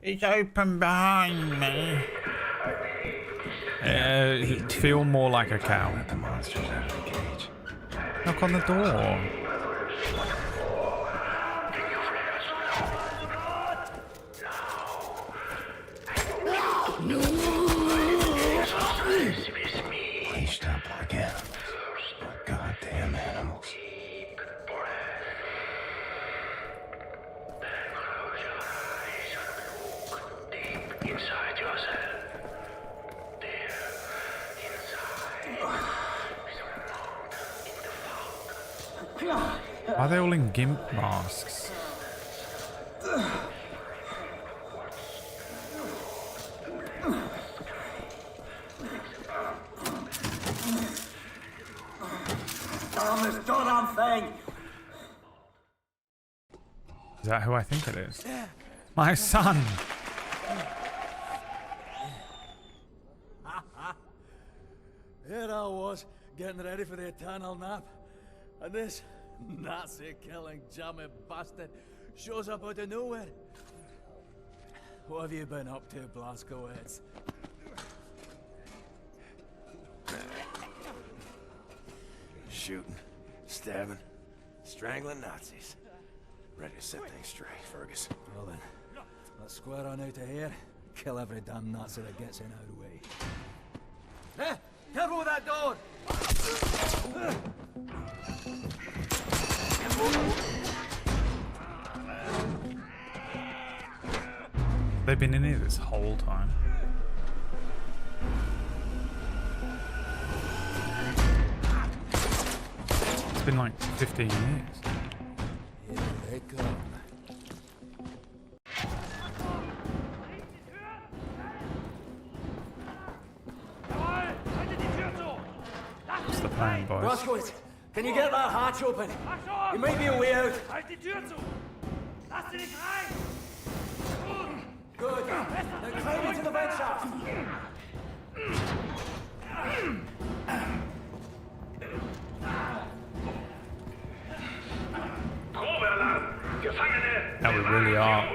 S3: It's open behind me. Feel more like a cow.
S13: Let the monsters out of the cage.
S3: Knock on the door.
S13: Caged up again. Goddamn animals.
S14: Inside yourself. There. Inside.
S3: Why are they all in gimp masks?
S15: This goddamn thing!
S3: Is that who I think it is? My son!
S15: Here I was, getting ready for the eternal nap. And this Nazi-killing jammy bastard shows up out of nowhere. What have you been up to, Blazkowicz?
S20: Shooting, stabbing, strangling Nazis. Ready to set things straight, Fergus.
S15: Well then, let's square on out of here. Kill every damn Nazi that gets in our way. Hey, careful with that door!
S3: They've been in here this whole time. been like 15 years.
S15: Here they come.
S3: What's the plan, boys?
S15: Blaskowitz, can you get that hatch open? There may be a way out.
S18: Halt die Tür zu! Lass sie nicht rein!
S15: Good. Now climb into the vent shaft.
S3: Now we really are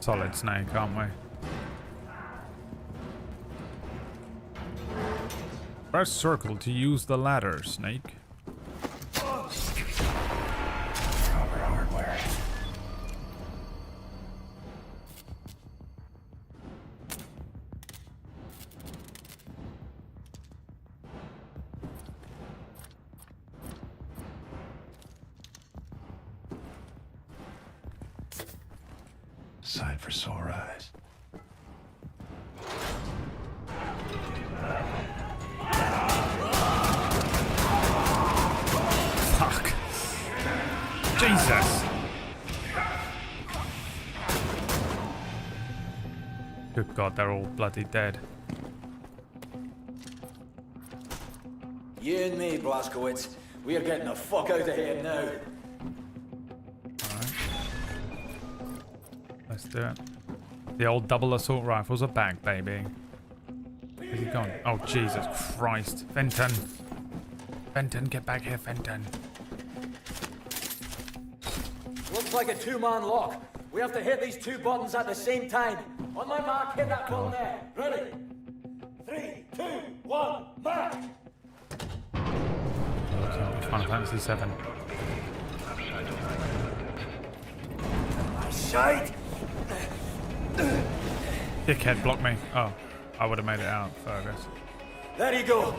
S3: Solid Snake, aren't we? Press circle to use the ladder, Snake.
S13: Hardware. Side for sore eyes.
S3: Fuck. Jesus. Good God, they're all bloody dead.
S15: You and me, Blaskowitz. We are getting the fuck out of here now.
S3: Let's do it. The old double assault rifles are back, baby. Where's he gone? Oh, Jesus Christ. Fenton. Fenton, get back here, Fenton.
S15: Looks like a two-man lock. We have to hit these two buttons at the same time. On my mark, hit that button there. Ready? 3, 2, 1, mark!
S3: Final Fantasy 7.
S15: Shite!
S3: Dickhead, block me. Oh, I would have made it out, Fergus.
S15: There you go.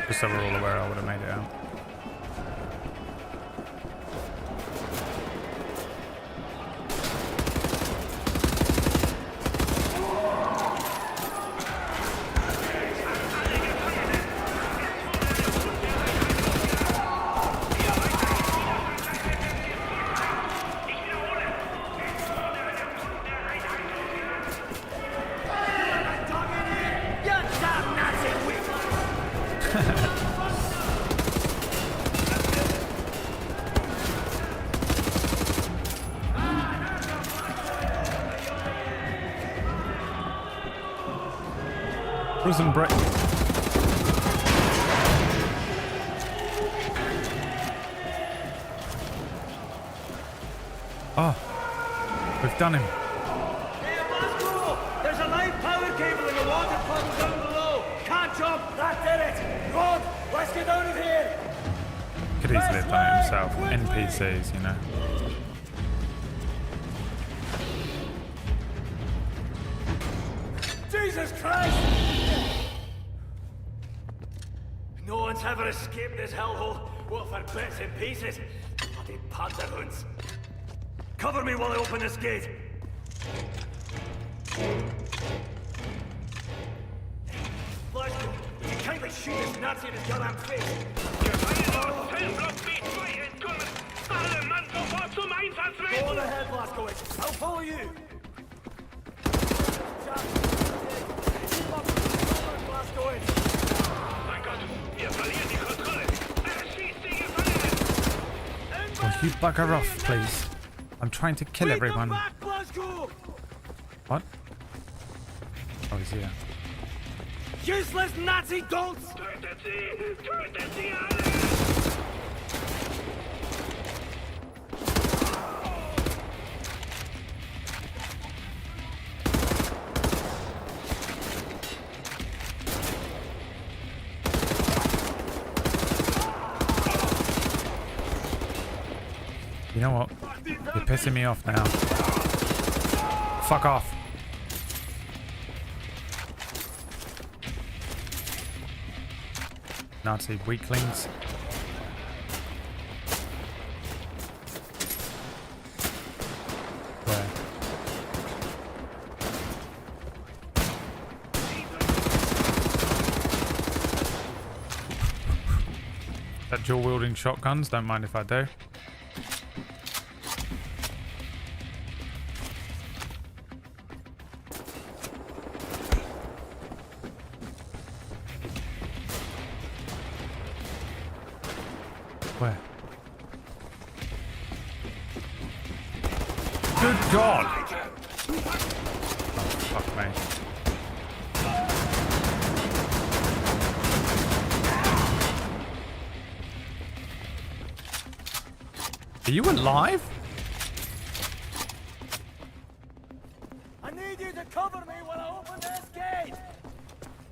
S3: Just so we're all aware, I would have made it out. Prison break. Oh, we've done him.
S15: There's a live power cable in the water puddle down below. Can't jump. That did it. Run. Let's get out of here.
S3: Could easily have done it himself. NPCs, you know.
S15: Jesus Christ! No one's ever escaped this hellhole. What for bits and pieces? Bloody panzerhunds. Cover me while I open this gate. Blasko, would you kindly shoot this Nazi in his goddamn face? Go on ahead, Blaskowitz. I'll follow you.
S3: Will you bugger off, please? I'm trying to kill everyone. What? Oh, he's here.
S15: Useless Nazi don'ts!
S3: You know what? You're pissing me off now. Fuck off. Nazi weaklings. Where? like dual wielding shotguns. Don't mind if I do. Where? Good God! Oh, fuck me. Are you alive?
S15: I need you to cover me while I open this gate.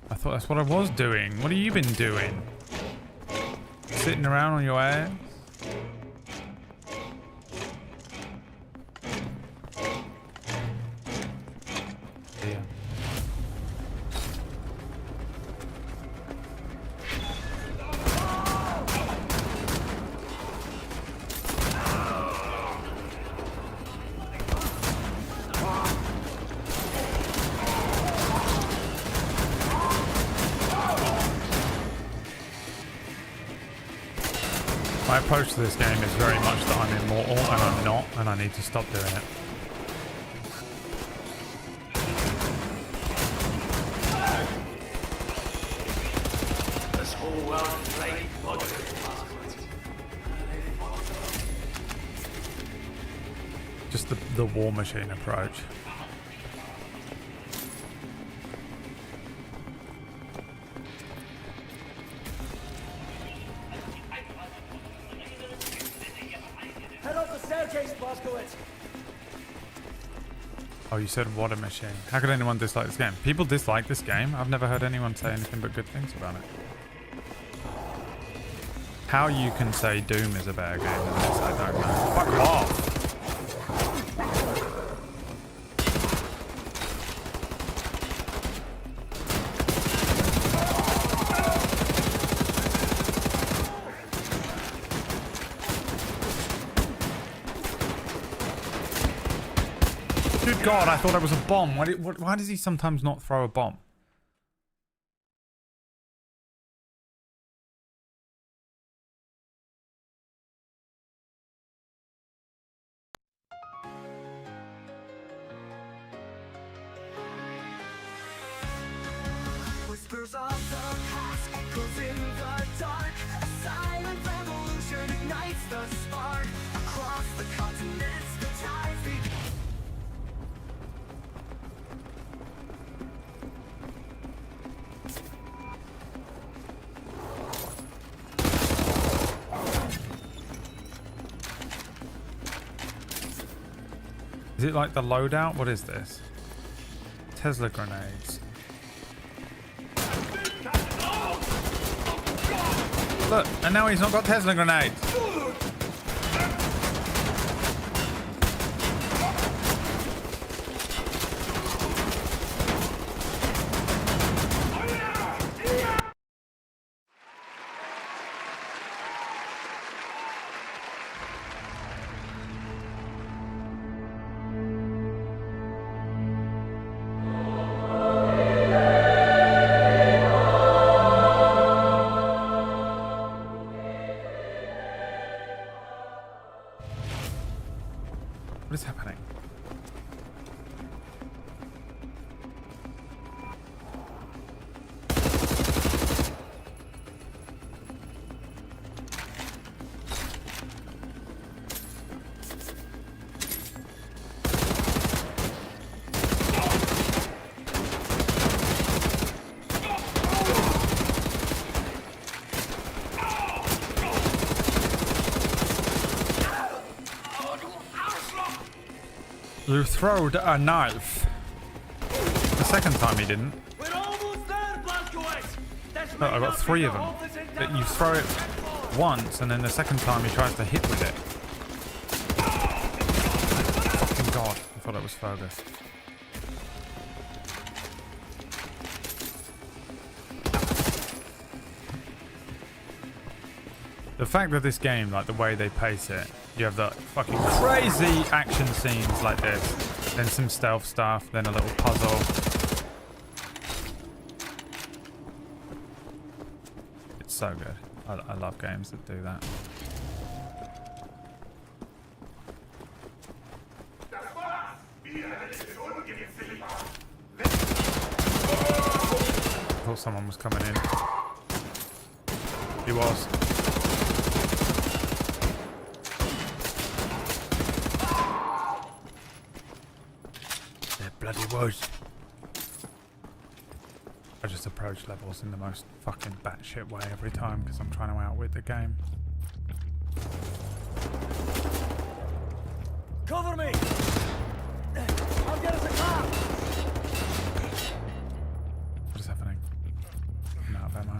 S3: I thought that's what I was doing. What have you been doing? Sitting around on your ass? Yeah. My approach to this game is very much that I'm immortal and I'm not, and I need to stop doing it.
S15: This whole world is like
S3: Just the war machine approach.
S15: Head up the staircase, Blazkowicz.
S3: Oh, you said what a machine. How could anyone dislike this game? People dislike this game? I've never heard anyone say anything but good things about it. How you can say Doom is a better game than this, I don't know. Fuck off! Good God, I thought it was a bomb. Why does he sometimes not throw a bomb?
S15: Whispers of the past echoes in the dark. A silent revolution ignites the spark. Across the continents, the tides begin.
S3: Is it like the loadout? What is this? Tesla grenades. Look, and now he's not got Tesla grenades. What is happening? You throwed a knife. The second time he didn't.
S15: We're almost there, Blazkowicz.
S3: No, I got 3 of them. But you throw it once, and then the second time he tries to hit with it. Fucking God. I thought it was Fergus. The fact that this game, like the way they pace it, you have the fucking crazy action scenes like this, then some stealth stuff, then a little puzzle. It's so good. I love games that do that. I thought someone was coming in. He was. There bloody was. I just approach levels in the most fucking batshit way every time because I'm trying to outwit the game.
S15: Cover me! I'll get us a car!
S3: What is happening? I'm out of ammo.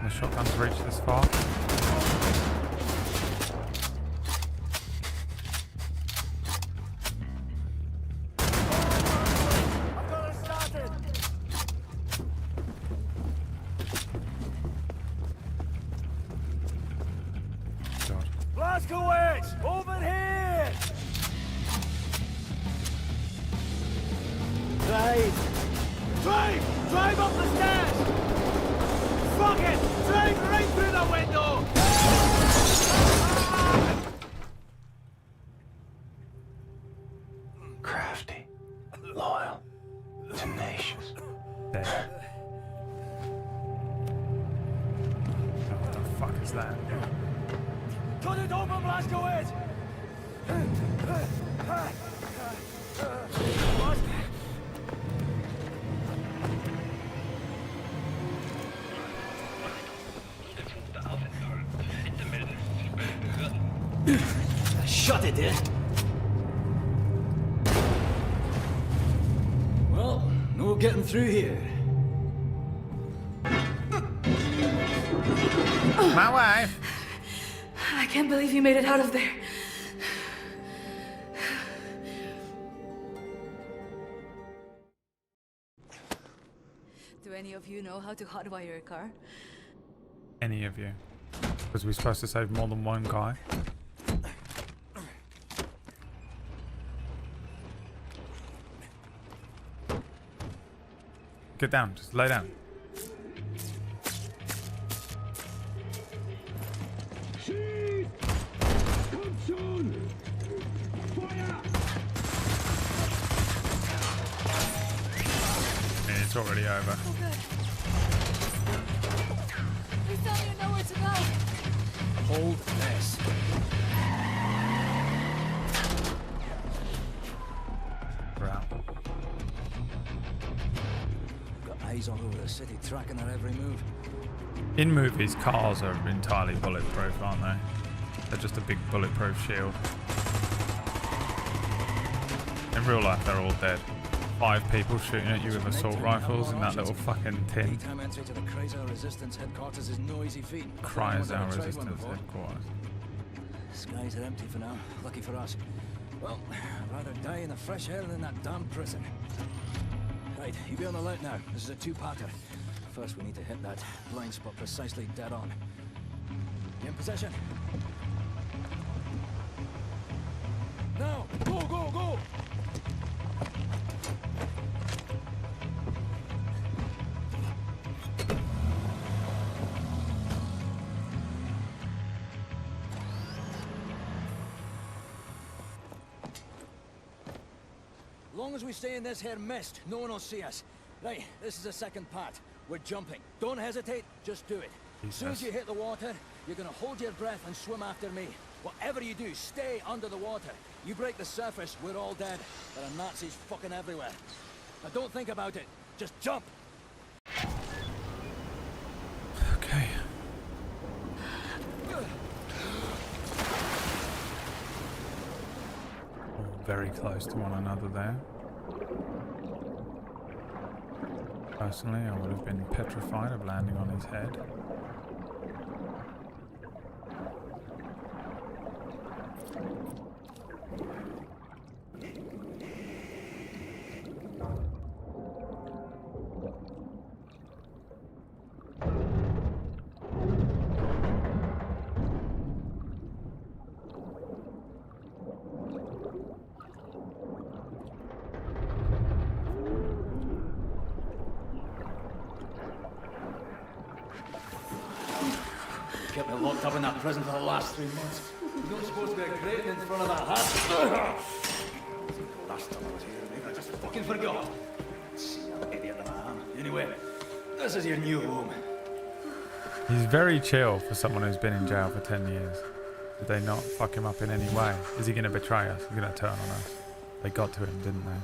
S3: The shotgun's reached this far.
S15: Blaskowitz! Over here! Drive up the stairs! Fuck it! Drive right through the window!
S13: Crafty, loyal, tenacious.
S3: Dead. What the fuck is that?
S15: Cut it open, Blaskowitz!
S17: Shut it, eh?
S15: Well, no getting through here.
S3: My wife!
S12: I can't believe you made it out of there. Do any of you know how to hotwire a car?
S3: Any of you? Was we supposed to save more than one guy? Get down, just lay down. It's already over.
S12: Oh, good. We still need to know where to go.
S15: Hold this.
S3: We're out.
S15: Got eyes all over the city, tracking our every move.
S3: In movies, cars are entirely bulletproof, aren't they? They're just a big bulletproof shield. In real life, they're all dead. 5 people shooting at you with assault rifles in that little fucking tin.
S15: Daytime entry to the Chrysler Resistance headquarters is no easy feat.
S3: Chrysler Resistance headquarters.
S15: Skies are empty for now. Lucky for us. Well, I'd rather die in the fresh air than in that damn prison. Right, you be on the alert now. This is a two-parter. First, we need to hit that blind spot precisely dead on. You in position? Now! Go, go, go! Long as we stay in this here mist, no one will see us. Right, this is the second part. We're jumping. Don't hesitate, just do it. As soon as you hit the water, you're gonna hold your breath and swim after me. Whatever you do, stay under the water. You break the surface, we're all dead. There are Nazis fucking everywhere. Now don't think about it, just jump!
S3: Okay. All very close to one another there. Personally, I would have been petrified of landing on his head.
S15: kept me locked up in that prison for the last 3 months. You're not supposed to be grating in front of that hut. Last time I was here, mate, I just fucking forgot. See how idiot that I am. Anyway, this is your new home.
S3: He's very chill for someone who's been in jail for 10 years. Did they not fuck him up in any way? Is he going to betray us? He's going to turn on us? They got to him, didn't they?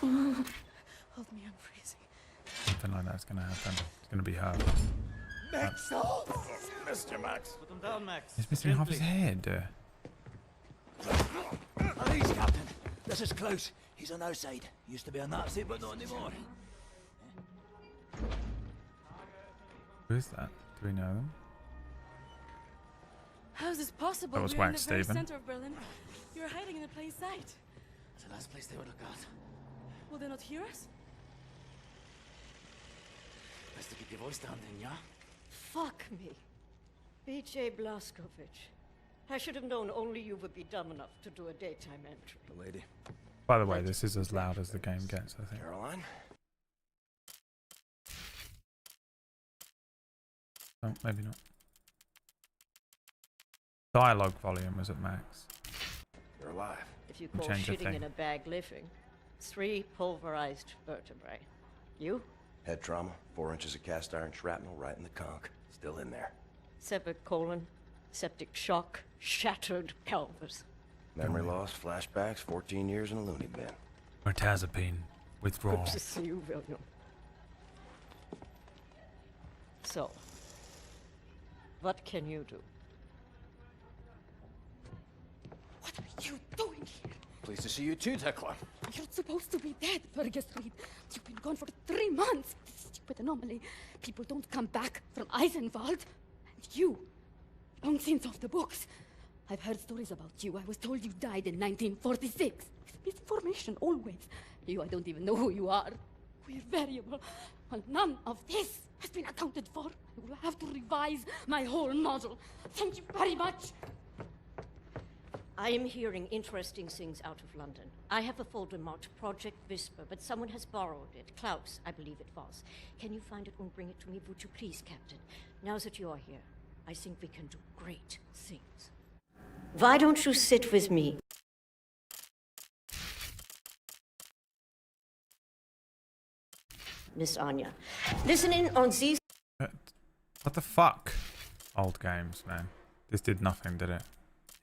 S12: Hold me, I'm freezing.
S3: Something like that's going to happen. It's going to be her.
S15: Max! Mr. Max. Put him down, Max.
S3: He's missing half his head.
S15: Please, Captain. This is Klaus. He's on our side. Used to be a Nazi, but not anymore.
S3: Who is that? Do we know them?
S12: How is this possible?
S3: That was
S12: We're in
S3: Wax
S12: the very
S3: Stephen.
S12: center of Berlin. You're hiding in a plain sight.
S15: It's the last place they would look at.
S12: Will they not hear us?
S15: Best to keep your voice down then, yeah?
S21: Fuck me. B.J. Blazkowicz. I should have known only you would be dumb enough to do a daytime entry.
S20: The lady.
S3: By the way, this is as loud as the game gets, I think.
S20: Caroline?
S3: Oh, maybe not. Dialogue volume was at max.
S20: You're alive.
S21: If you
S3: We'll
S21: call
S3: change the
S21: shitting
S3: thing.
S21: in a bag living, 3 pulverized vertebrae. You?
S20: Head trauma, 4 inches of cast iron shrapnel right in the conch. Still in there.
S21: Severed colon, septic shock, shattered pelvis.
S20: Memory loss, flashbacks, 14 years in a loony bin.
S3: Mirtazapine. Withdrawal.
S21: Good to see you, William. So, what can you do?
S12: What are you doing here?
S20: Pleased to see you too, Tekla.
S12: You're supposed to be dead, Fergus Reed. You've been gone for 3 months. This stupid anomaly. People don't come back from Eisenwald. And you, long since off the books. I've heard stories about you. I was told you died in 1946. Misinformation, always. You, I don't even know who you are. We're variable. Well, none of this has been accounted for. I will have to revise my whole model. Thank you very much.
S21: I am hearing interesting things out of London. I have a folder marked Project Whisper, but someone has borrowed it. Klaus, I believe it was. Can you find it and bring it to me, would you please, Captain? Now that you are here, I think we can do great things. Why don't you sit with me? Miss Anya, listening on these...
S3: What the fuck? Old games, man. This did nothing, did it?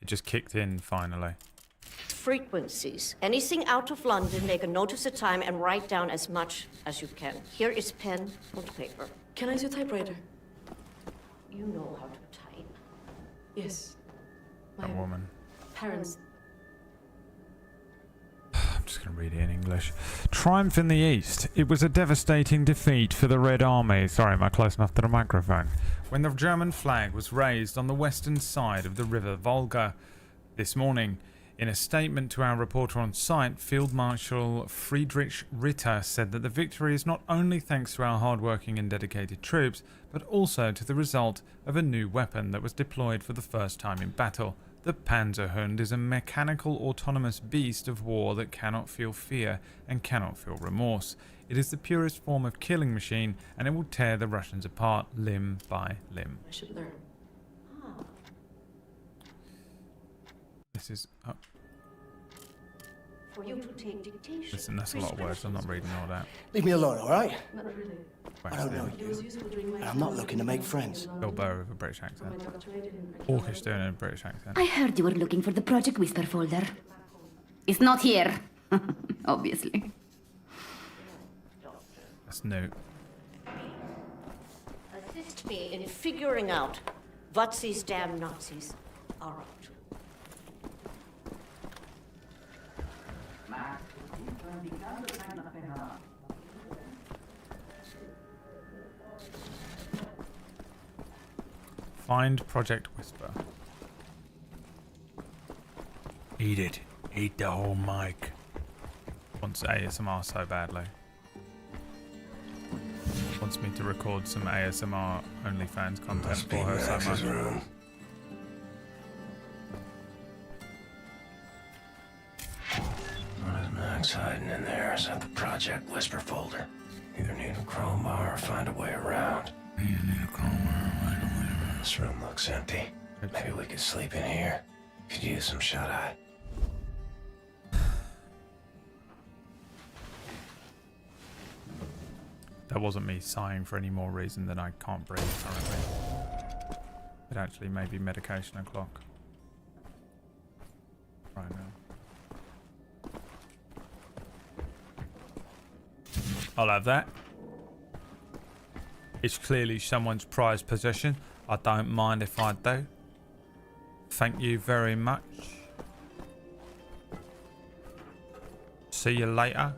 S3: It just kicked in, finally.
S21: frequencies. Anything out of London, make a note of the time and write down as much as you can. Here is pen and paper.
S12: Can I use a typewriter?
S21: You know how to type.
S12: Yes.
S3: A woman.
S12: Parents.
S3: I'm just going to read it in English. Triumph in the East. It was a devastating defeat for the Red Army. Sorry, am I close enough to the microphone? When the German flag was raised on the western side of the river Volga this morning. In a statement to our reporter on site, Field Marshal Friedrich Ritter said that the victory is not only thanks to our hardworking and dedicated troops, but also to the result of a new weapon that was deployed for the first time in battle. The Panzerhund is a mechanical autonomous beast of war that cannot feel fear and cannot feel remorse. It is the purest form of killing machine, and it will tear the Russians apart limb by limb.
S12: I should learn.
S3: This is... Oh.
S21: For you to take dictation.
S3: Listen, that's a lot of words. I'm not reading all that.
S22: Leave me alone, all right?
S21: Not really.
S22: I don't know you, and I'm not looking to make friends.
S3: Bill Burr with a British accent. Orcish doing a British accent.
S23: I heard you were looking for the Project Whisper folder. It's not here. Obviously.
S3: That's new.
S21: Assist me in figuring out what these damn Nazis are up to.
S3: Find Project Whisper. Eat it. Eat the whole mic. Wants ASMR so badly. Wants me to record some ASMR OnlyFans content for her so much.
S22: Room. What is Max hiding in there? Is that the Project Whisper folder?
S13: Either need a crowbar or find a way around. This room looks empty. Maybe we could sleep in here. Could use some shut-eye.
S3: That wasn't me sighing for any more reason than I can't breathe currently. It actually may be medication o'clock. Right now. I'll have that. It's clearly someone's prized possession. I don't mind if I do. Thank you very much. See you later.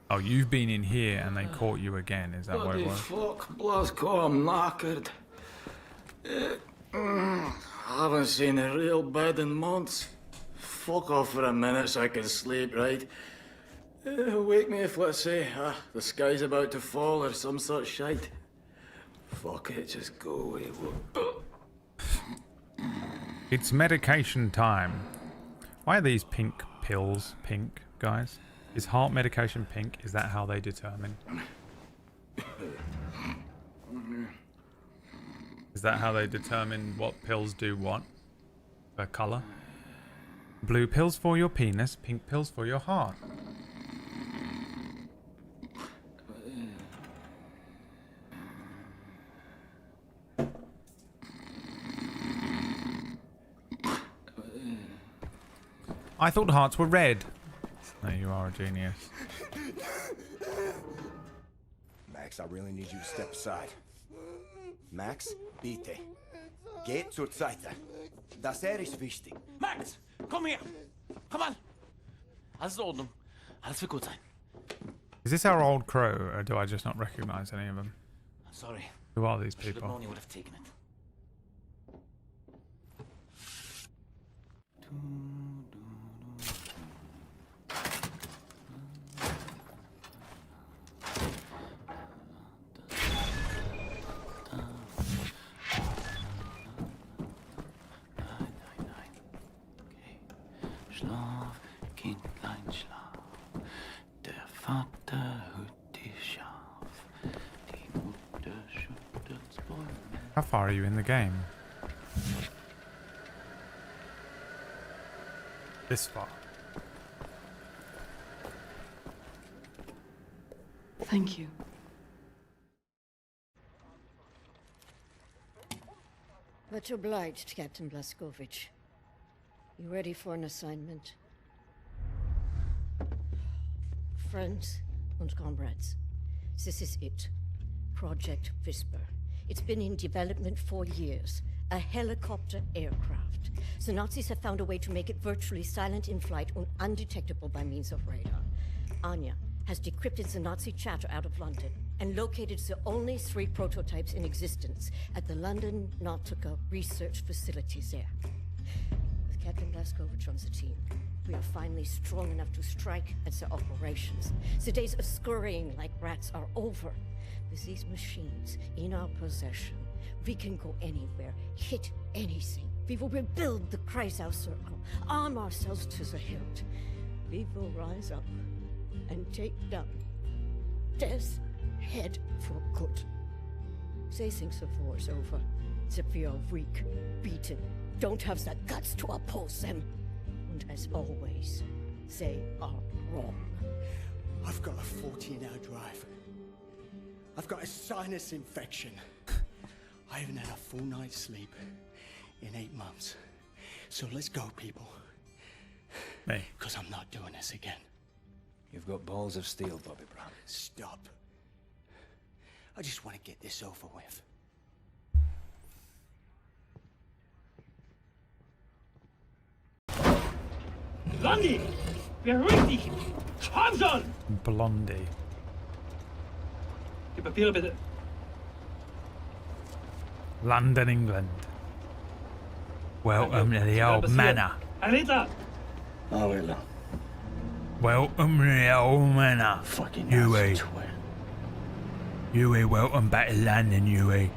S3: Oh, you've been in here and they caught you again. Is that what it was?
S15: Fuck, Blasco, I'm knackered. I haven't seen a real bed in months. Fuck off for a minute so I can sleep, right? Wake me if, let's say, the sky's about to fall or some such shite. Fuck it, just go away.
S3: It's medication time. Why are these pink pills pink, guys? Is heart medication pink? Is that how they determine? Is that how they determine what pills do what? Their colour? Blue pills for your penis, pink pills for your heart. I thought hearts were red. No, you are a genius.
S20: Max, I really need you to step aside. Max, bitte. Geht zur Seite. Das ist wichtig.
S1: Max, komm her. Komm an. Alles in Ordnung. Alles wird gut sein.
S3: Is this our old crew, or do I just not recognize any of them?
S1: Sorry.
S3: Who are these
S1: Should have
S3: people?
S1: known you would have taken it.
S15: Schlaf, Kindlein, schlaf. Der Vater hüt dich scharf. Die Mutter schüttelt's Bäume.
S3: How far are you in the game? This far.
S12: Thank you.
S21: Much obliged, Captain Blaskovich. You ready for an assignment? Friends and comrades, this is it. Project Whisper. It's been in development for years. A helicopter aircraft. The Nazis have found a way to make it virtually silent in flight and undetectable by means of radar. Anya has decrypted the Nazi chatter out of London and located the only 3 prototypes in existence at the London Nautica research facilities there. With Captain Blaskovich on the team, we are finally strong enough to strike at the operations. The days of scurrying like rats are over. With these machines in our possession, we can go anywhere, hit anything. We will rebuild the Kreisau Circle, arm ourselves to the hilt. We will rise up and take down Death's head for good. They think the war's over, that we are weak, beaten, don't have the guts to oppose them. And as always, they are wrong.
S22: I've got a 14-hour drive. I've got a sinus infection. I haven't had a full night's sleep in 8 months. So let's go, people.
S3: Me.
S22: Because I'm not doing this again.
S13: You've got balls of steel, Bobby Brown.
S22: Stop. I just want to get this over with.
S17: Blondie! Beruhig dich! Hanson!
S3: Blondie.
S17: Die Papiere bitte.
S3: London, England. Welcome to the old manor.
S17: Anita!
S15: Oh, wait, no.
S3: Welcome to the old manor.
S15: Fucking
S3: Huey. Huey, welcome back to London, Huey.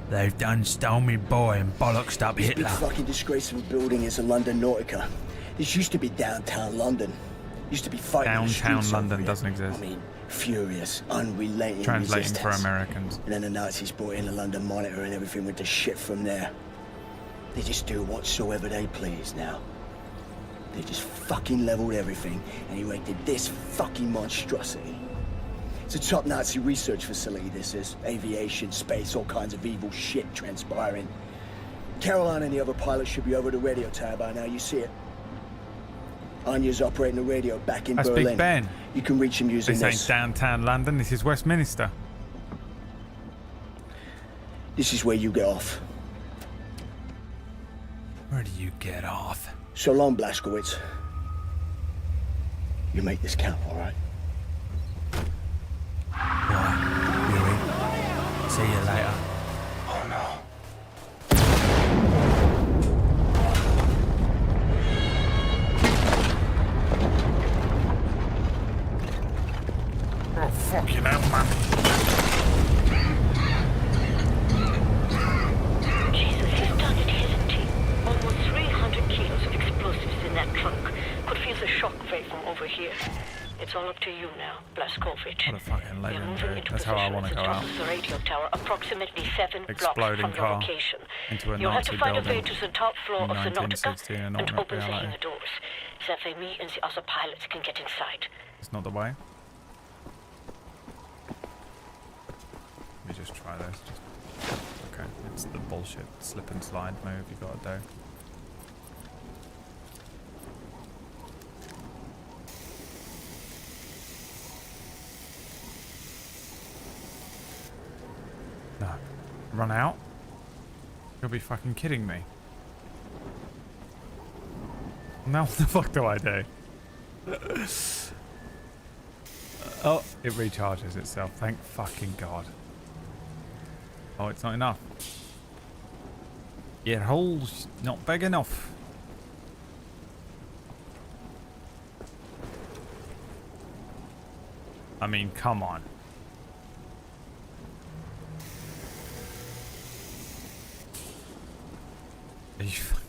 S5: They've done stole me boy and bollocksed up
S22: This big
S5: Hitler.
S22: fucking disgraceful building is a London Nautica. This used to be downtown London. Used to be fighting in the
S3: Downtown
S22: streets
S3: London
S22: over here.
S3: doesn't exist.
S22: I mean, furious, unrelenting
S3: Translating
S22: resistance.
S3: for Americans.
S22: And then the Nazis brought in the London Monitor and everything went to shit from there. They just do whatsoever they please now. They just fucking leveled everything and erected this fucking monstrosity. It's a top Nazi research facility, this is. Aviation, space, all kinds of evil shit transpiring. Caroline and the other pilots should be over the radio tower by now, you see it. Anya's operating the radio back in
S3: That's
S22: Berlin.
S3: Big Ben.
S22: You can reach him using
S3: This
S22: this.
S3: ain't downtown London, this is Westminster.
S22: This is where you get off.
S5: Where do you get off?
S22: So long, Blazkowicz. You make this count, all right?
S5: Yuri. See you later.
S13: Oh no.
S3: Oh, fucking hell, man.
S21: Jesus, he's done it, hasn't he? Almost 300 kilos of explosives in that trunk. Could feel the shock wave from over here. It's all up to you now, Blazkowicz.
S3: What a fucking
S21: We're
S3: legend,
S21: moving
S3: dude.
S21: into
S3: That's how I
S21: position
S3: want
S21: at
S3: to
S21: the
S3: go
S21: top
S3: out.
S21: of the radio tower, approximately 7 blocks
S3: Exploding
S21: from your
S3: car
S21: location.
S3: into a
S21: You'll have to
S3: Nazi
S21: find a way
S3: building
S21: to the top floor
S3: in
S21: of the Nautica
S3: 1916 in
S21: and
S3: alternate
S21: open the
S3: reality.
S21: hangar doors. That way me and the other pilots can get inside.
S3: It's not the way. Let me just try this. Okay, it's the bullshit slip and slide move you gotta do. No. Run out? You'll be fucking kidding me. Now what the fuck do I do? Oh, it recharges itself. Thank fucking God. Oh, it's not enough. Your hole's not big enough. I mean, come on. Are you fucking...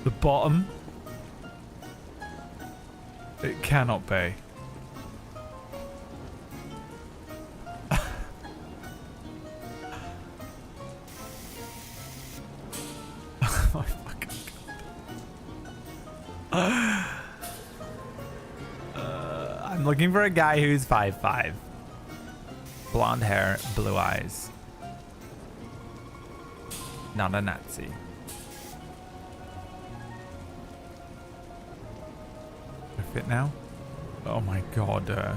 S3: The bottom? It cannot be. Oh my fucking God. I'm looking for a guy who's 5'5". Blonde hair, blue eyes. Not a Nazi. Fit now? Oh my God. Are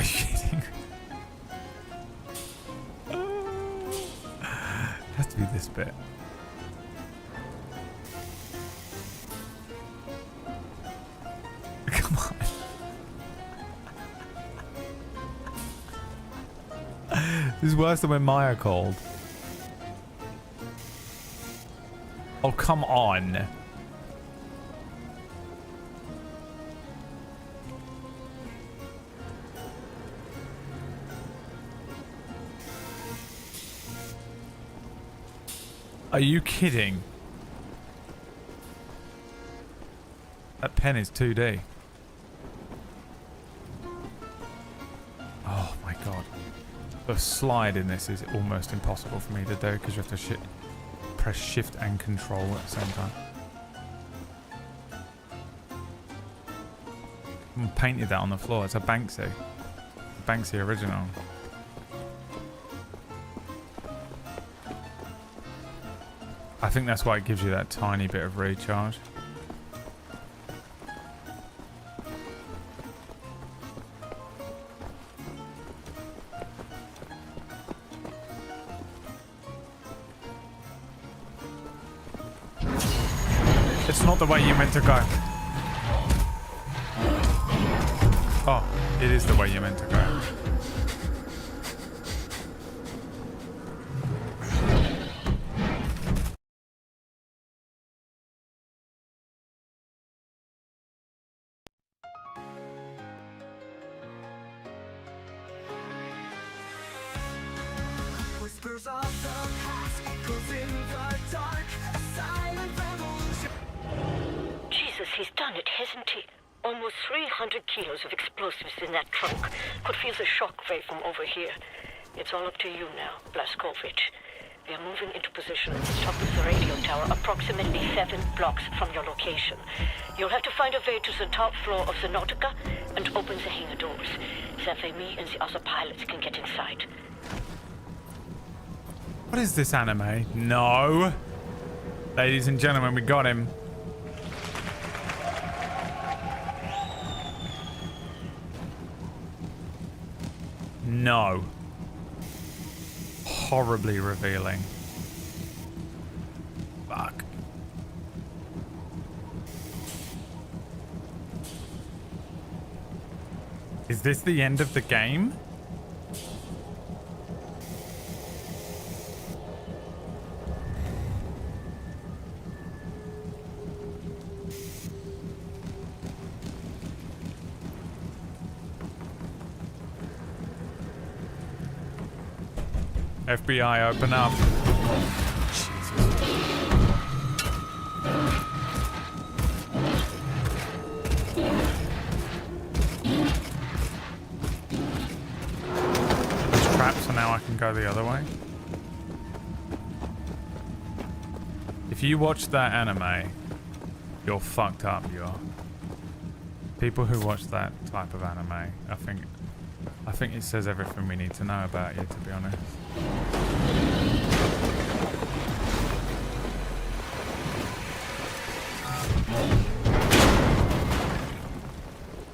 S3: you kidding? Has to be this bit. Come on. This is worse than when Maya called. Oh, come on. Are you kidding? That pen is 2D. Oh my God. The slide in this is almost impossible for me to do because you have to press shift and control at the same time. I painted that on the floor. It's a Banksy. Banksy original. I think that's why it gives you that tiny bit of recharge. It's not the way you meant to go. Oh, it is the way you meant to go.
S2: Whispers of the past echoes in the dark. A silent revolution.
S21: Jesus, he's done it, hasn't he? Almost 300 kilos of explosives in that trunk. Could feel the shockwave from over here. It's all up to you now, Blazkowicz. We are moving into position at the top of the radio tower, approximately 7 blocks from your location. You'll have to find a way to the top floor of the Nautica and open the hangar doors. That way me and the other pilots can get inside.
S3: What is this anime? No. Ladies and gentlemen, we got him. No. Horribly revealing. Fuck. Is this the end of the game? FBI, open up. There's traps, so now I can go the other way. If you watch that anime, you're fucked up, you're. People who watch that type of anime, I think it says everything we need to know about you, to be honest.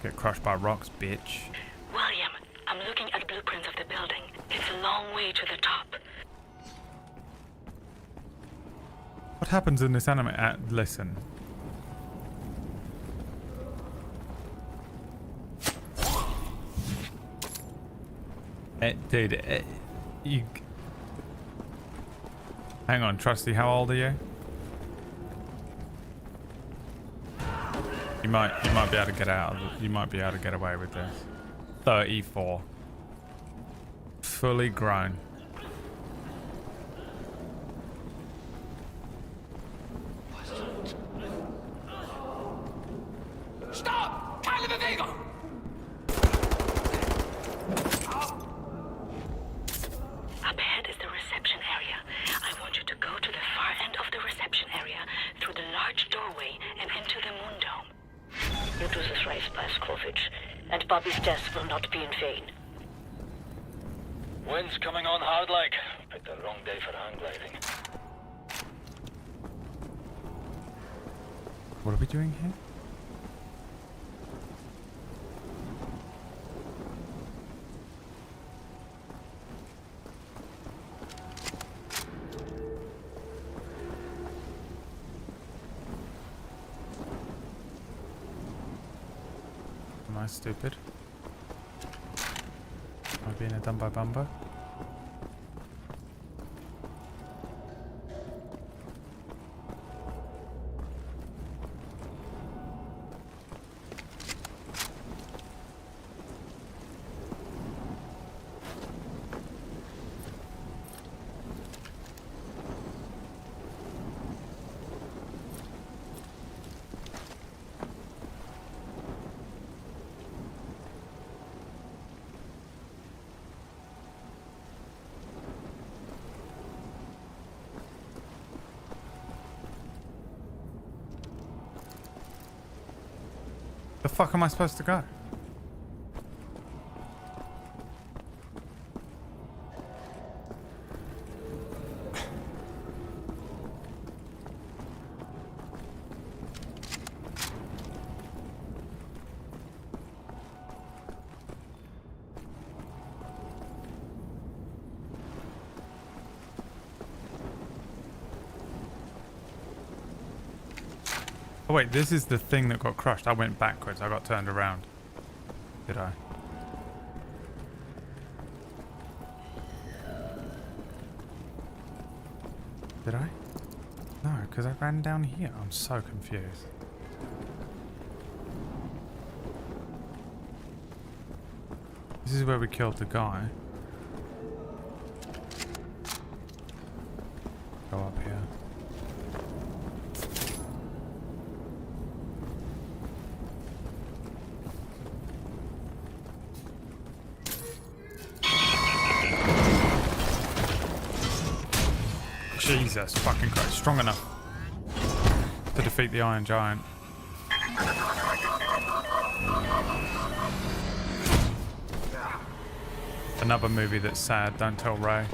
S3: Get crushed by rocks, bitch.
S12: William, I'm looking at blueprints of the building. It's a long way to the top.
S3: What happens in this anime? Listen. Dude, you... Hang on, Trusty, how old are you? You might be able to get out of it. You might be able to get away with this. 34. Fully grown.
S2: Stop! Keine Bewegung!
S12: Up ahead is the reception area. I want you to go to the far end of the reception area, through the large doorway, and into the moon dome.
S21: You do this right, Blazkowicz, and Bobby's death will not be in vain.
S4: Wind's coming on hard like. Picked the wrong day for hang gliding.
S3: What are we doing here? Am I stupid? Am I being a Dumbo Bumbo? The fuck am I supposed to go? Oh wait, this is the thing that got crushed. I went backwards. I got turned around. Did I? Did I? No, because I ran down here. I'm so confused. This is where we killed the guy. Go up here. Jesus fucking Christ. Strong enough to defeat the Iron Giant. Another movie that's sad, don't tell Ray.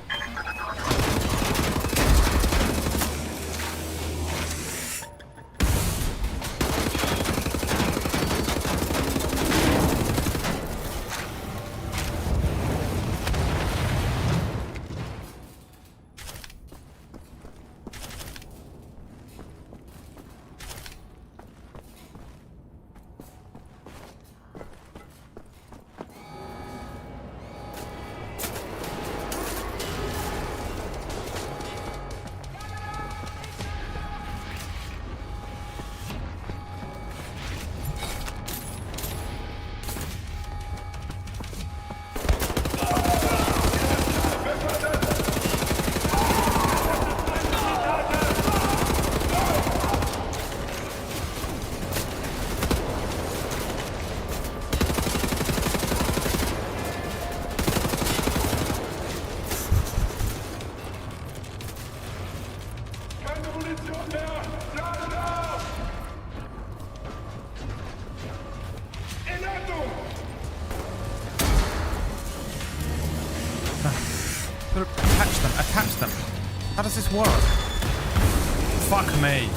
S3: Attach them. How does this work? Fuck me.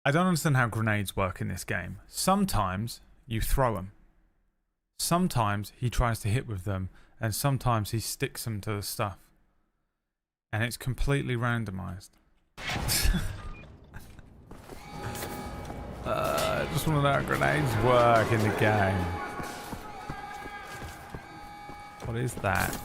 S3: I don't understand how grenades work in this game. Sometimes you throw them. Sometimes he tries to hit with them, and sometimes he sticks them to the stuff. And it's completely randomized. I just want to know how grenades work in the game. What is that?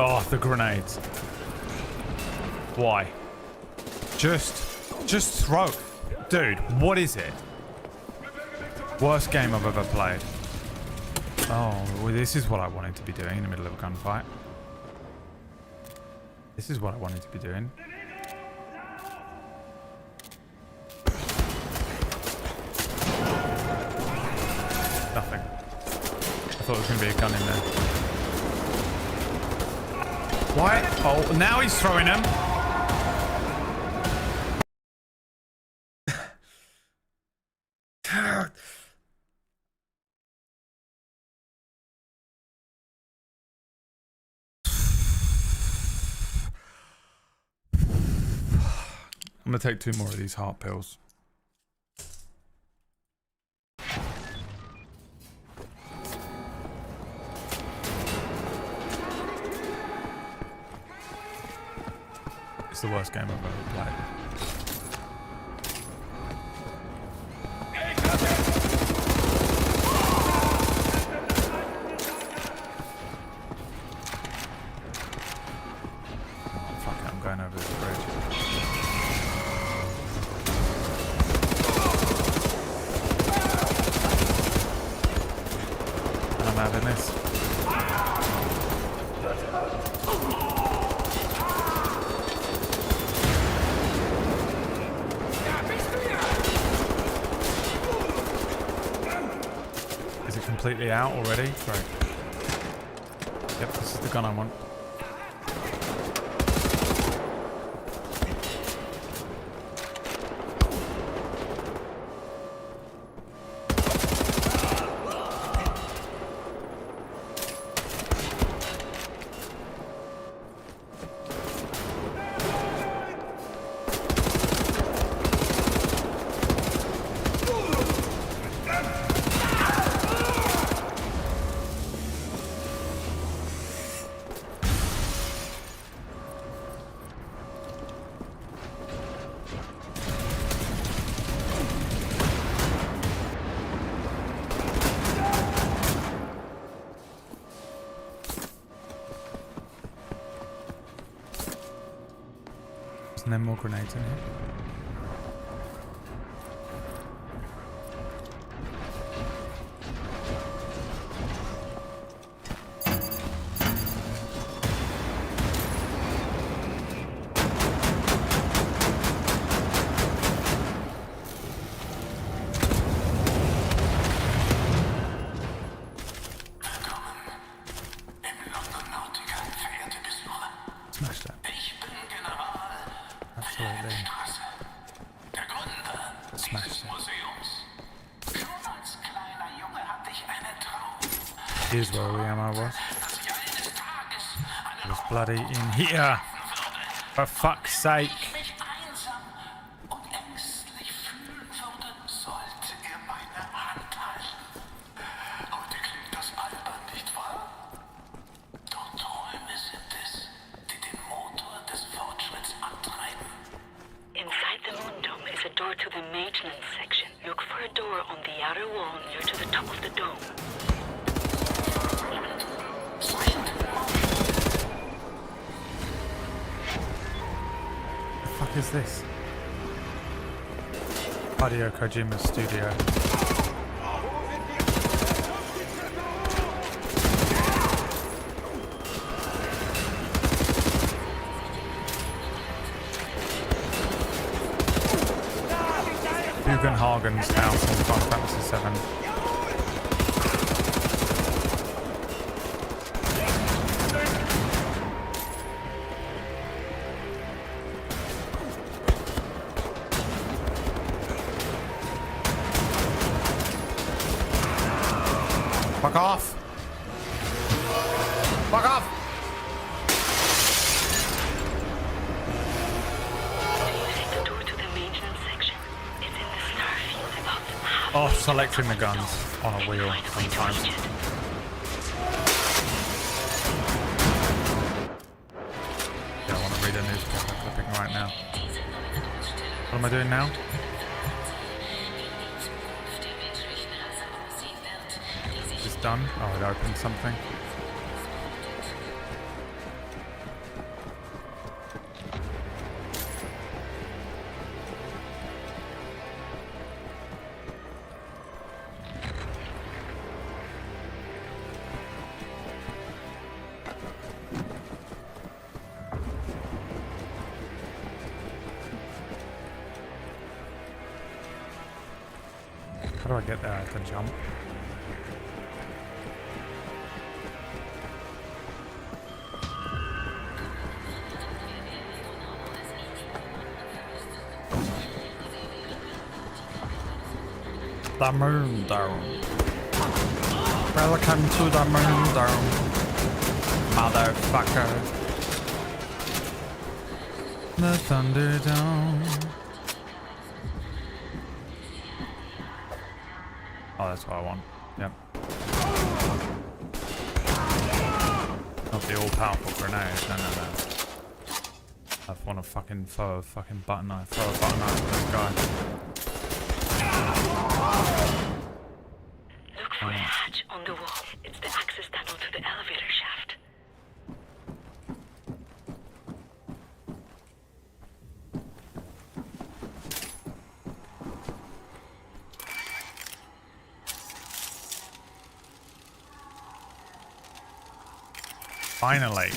S3: Oh, the grenades. Why? Just throw. Dude, what is it? Worst game I've ever played. Oh, well, this is what I wanted to be doing in the middle of a gunfight. This is what I wanted to be doing. Nothing. I thought there was going to be a gun in there. Why? Oh, now he's throwing them. I'm gonna take 2 more of these heart pills. It's the worst game I've ever played. Oh, fuck it, I'm going over this bridge. than this. Is it completely out already? Great. Yep, this is the gun I want. And then more grenades in here. Smash that. Absolutely. Smash it. Here's where the ammo was. It was bloody in here. For fuck's sake.
S8: Inside the moon dome is a door to the maintenance section. Look for a door on the outer wall near to the top of the dome.
S3: The fuck is this? Hideo Kojima's studio. Hagen's house in Final Fantasy VII. Fuck off! Fuck off! Oh, selecting the guns on a wheel sometimes. Yeah, I want to read a newspaper clipping right now. What am I doing now? Is this done? Oh, it opened something. How do I get there to jump? The moon dome. Welcome to the moon dome, motherfucker. The Thunderdome. Oh, that's what I want. Yep. Not the all-powerful grenade. No. I want to fucking throw a fucking button knife. Throw a button knife at this guy.
S8: Look for a hatch on the wall. It's the access tunnel to the elevator shaft.
S3: Finally.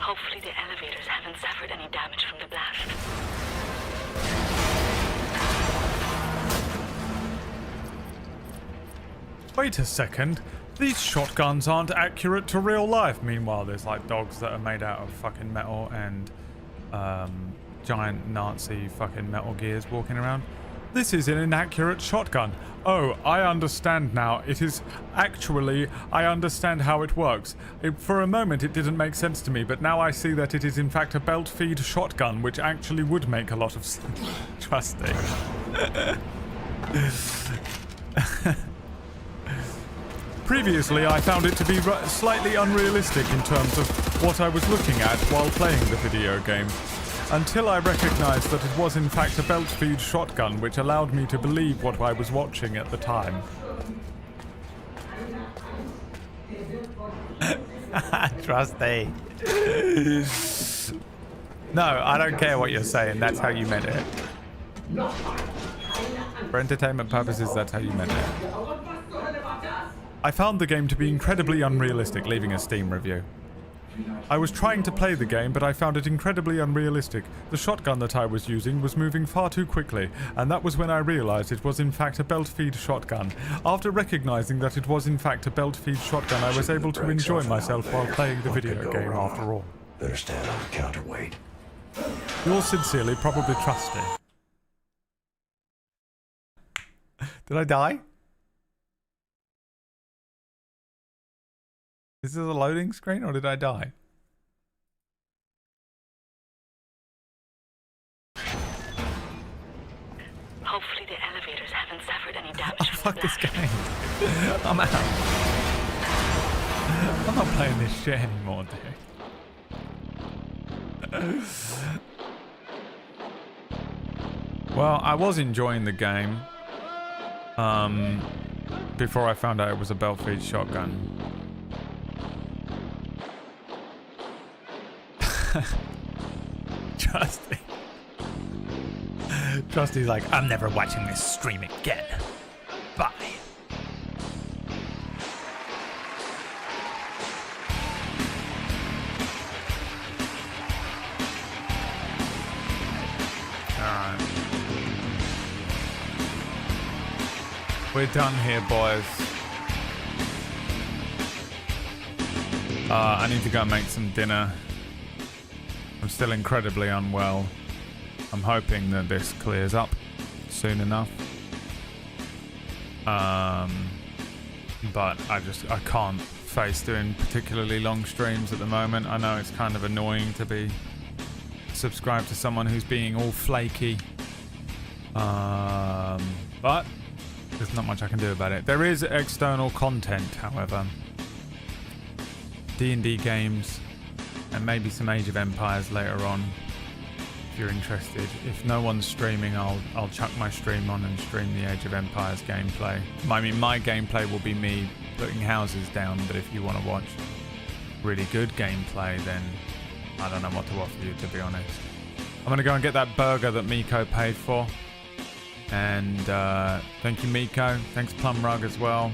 S8: Hopefully the elevators haven't suffered any damage from the blast.
S3: Wait a second. These shotguns aren't accurate to real life. Meanwhile, there's like dogs that are made out of fucking metal and giant Nazi fucking Metal Gears walking around. This is an inaccurate shotgun. Oh, I understand now. It is actually, I understand how it works. For a moment it didn't make sense to me, but now I see that it is in fact a belt feed shotgun, which actually would make a lot of sense. Trusting. Previously, I found it to be slightly unrealistic in terms of what I was looking at while playing the video game, until I recognized that it was in fact a belt feed shotgun, which allowed me to believe what I was watching at the time.
S5: Trusty. No, I don't care what you're saying. That's how you meant it. For entertainment purposes, that's how you meant it. I found the game to be incredibly unrealistic, leaving a Steam review. I was trying to play the game, but I found it incredibly unrealistic. The shotgun that I was using was moving far too quickly, and that was when I realized it was in fact a belt feed shotgun. After recognizing that it was in fact a belt feed shotgun, I was able to enjoy myself while playing the video game after all.
S13: Better stand on the counterweight.
S3: Yours sincerely, probably Trusty.
S5: Did I die? Is this a loading screen or did I die?
S8: Hopefully the elevators haven't suffered any damage from
S3: Fuck
S8: the
S3: this
S8: blast.
S3: game. I'm out. I'm not playing this shit anymore, dude. Well, I was enjoying the game. Before I found out it was a belt feed shotgun. Trusty.
S5: Trusty's like, I'm never watching this stream again. Bye.
S3: Alright. We're done here, boys. I need to go and make some dinner. I'm still incredibly unwell. I'm hoping that this clears up soon enough. But I can't face doing particularly long streams at the moment. I know it's kind of annoying to be subscribed to someone who's being all flaky. But there's not much I can do about it. There is external content, however. D&D games, and maybe some Age of Empires later on, if you're interested. If no one's streaming, I'll chuck my stream on and stream the Age of Empires gameplay. I mean, my gameplay will be me putting houses down, but if you want to watch really good gameplay, then I don't know what to offer you, to be honest. I'm going to go and get that burger that Miko paid for. And thank you, Miko. Thanks, Plumrug, as well,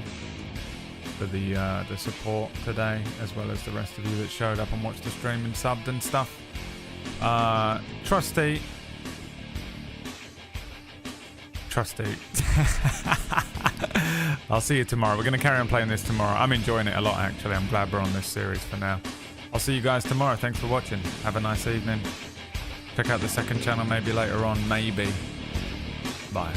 S3: for the support today, as well as the rest of you that showed up and watched the stream and subbed and stuff. Trusty. I'll see you tomorrow. We're going to carry on playing this tomorrow. I'm enjoying it a lot, actually. I'm glad we're on this series for now. I'll see you guys tomorrow. Thanks for watching. Have a nice evening. Check out the second channel maybe later on. Maybe. Bye.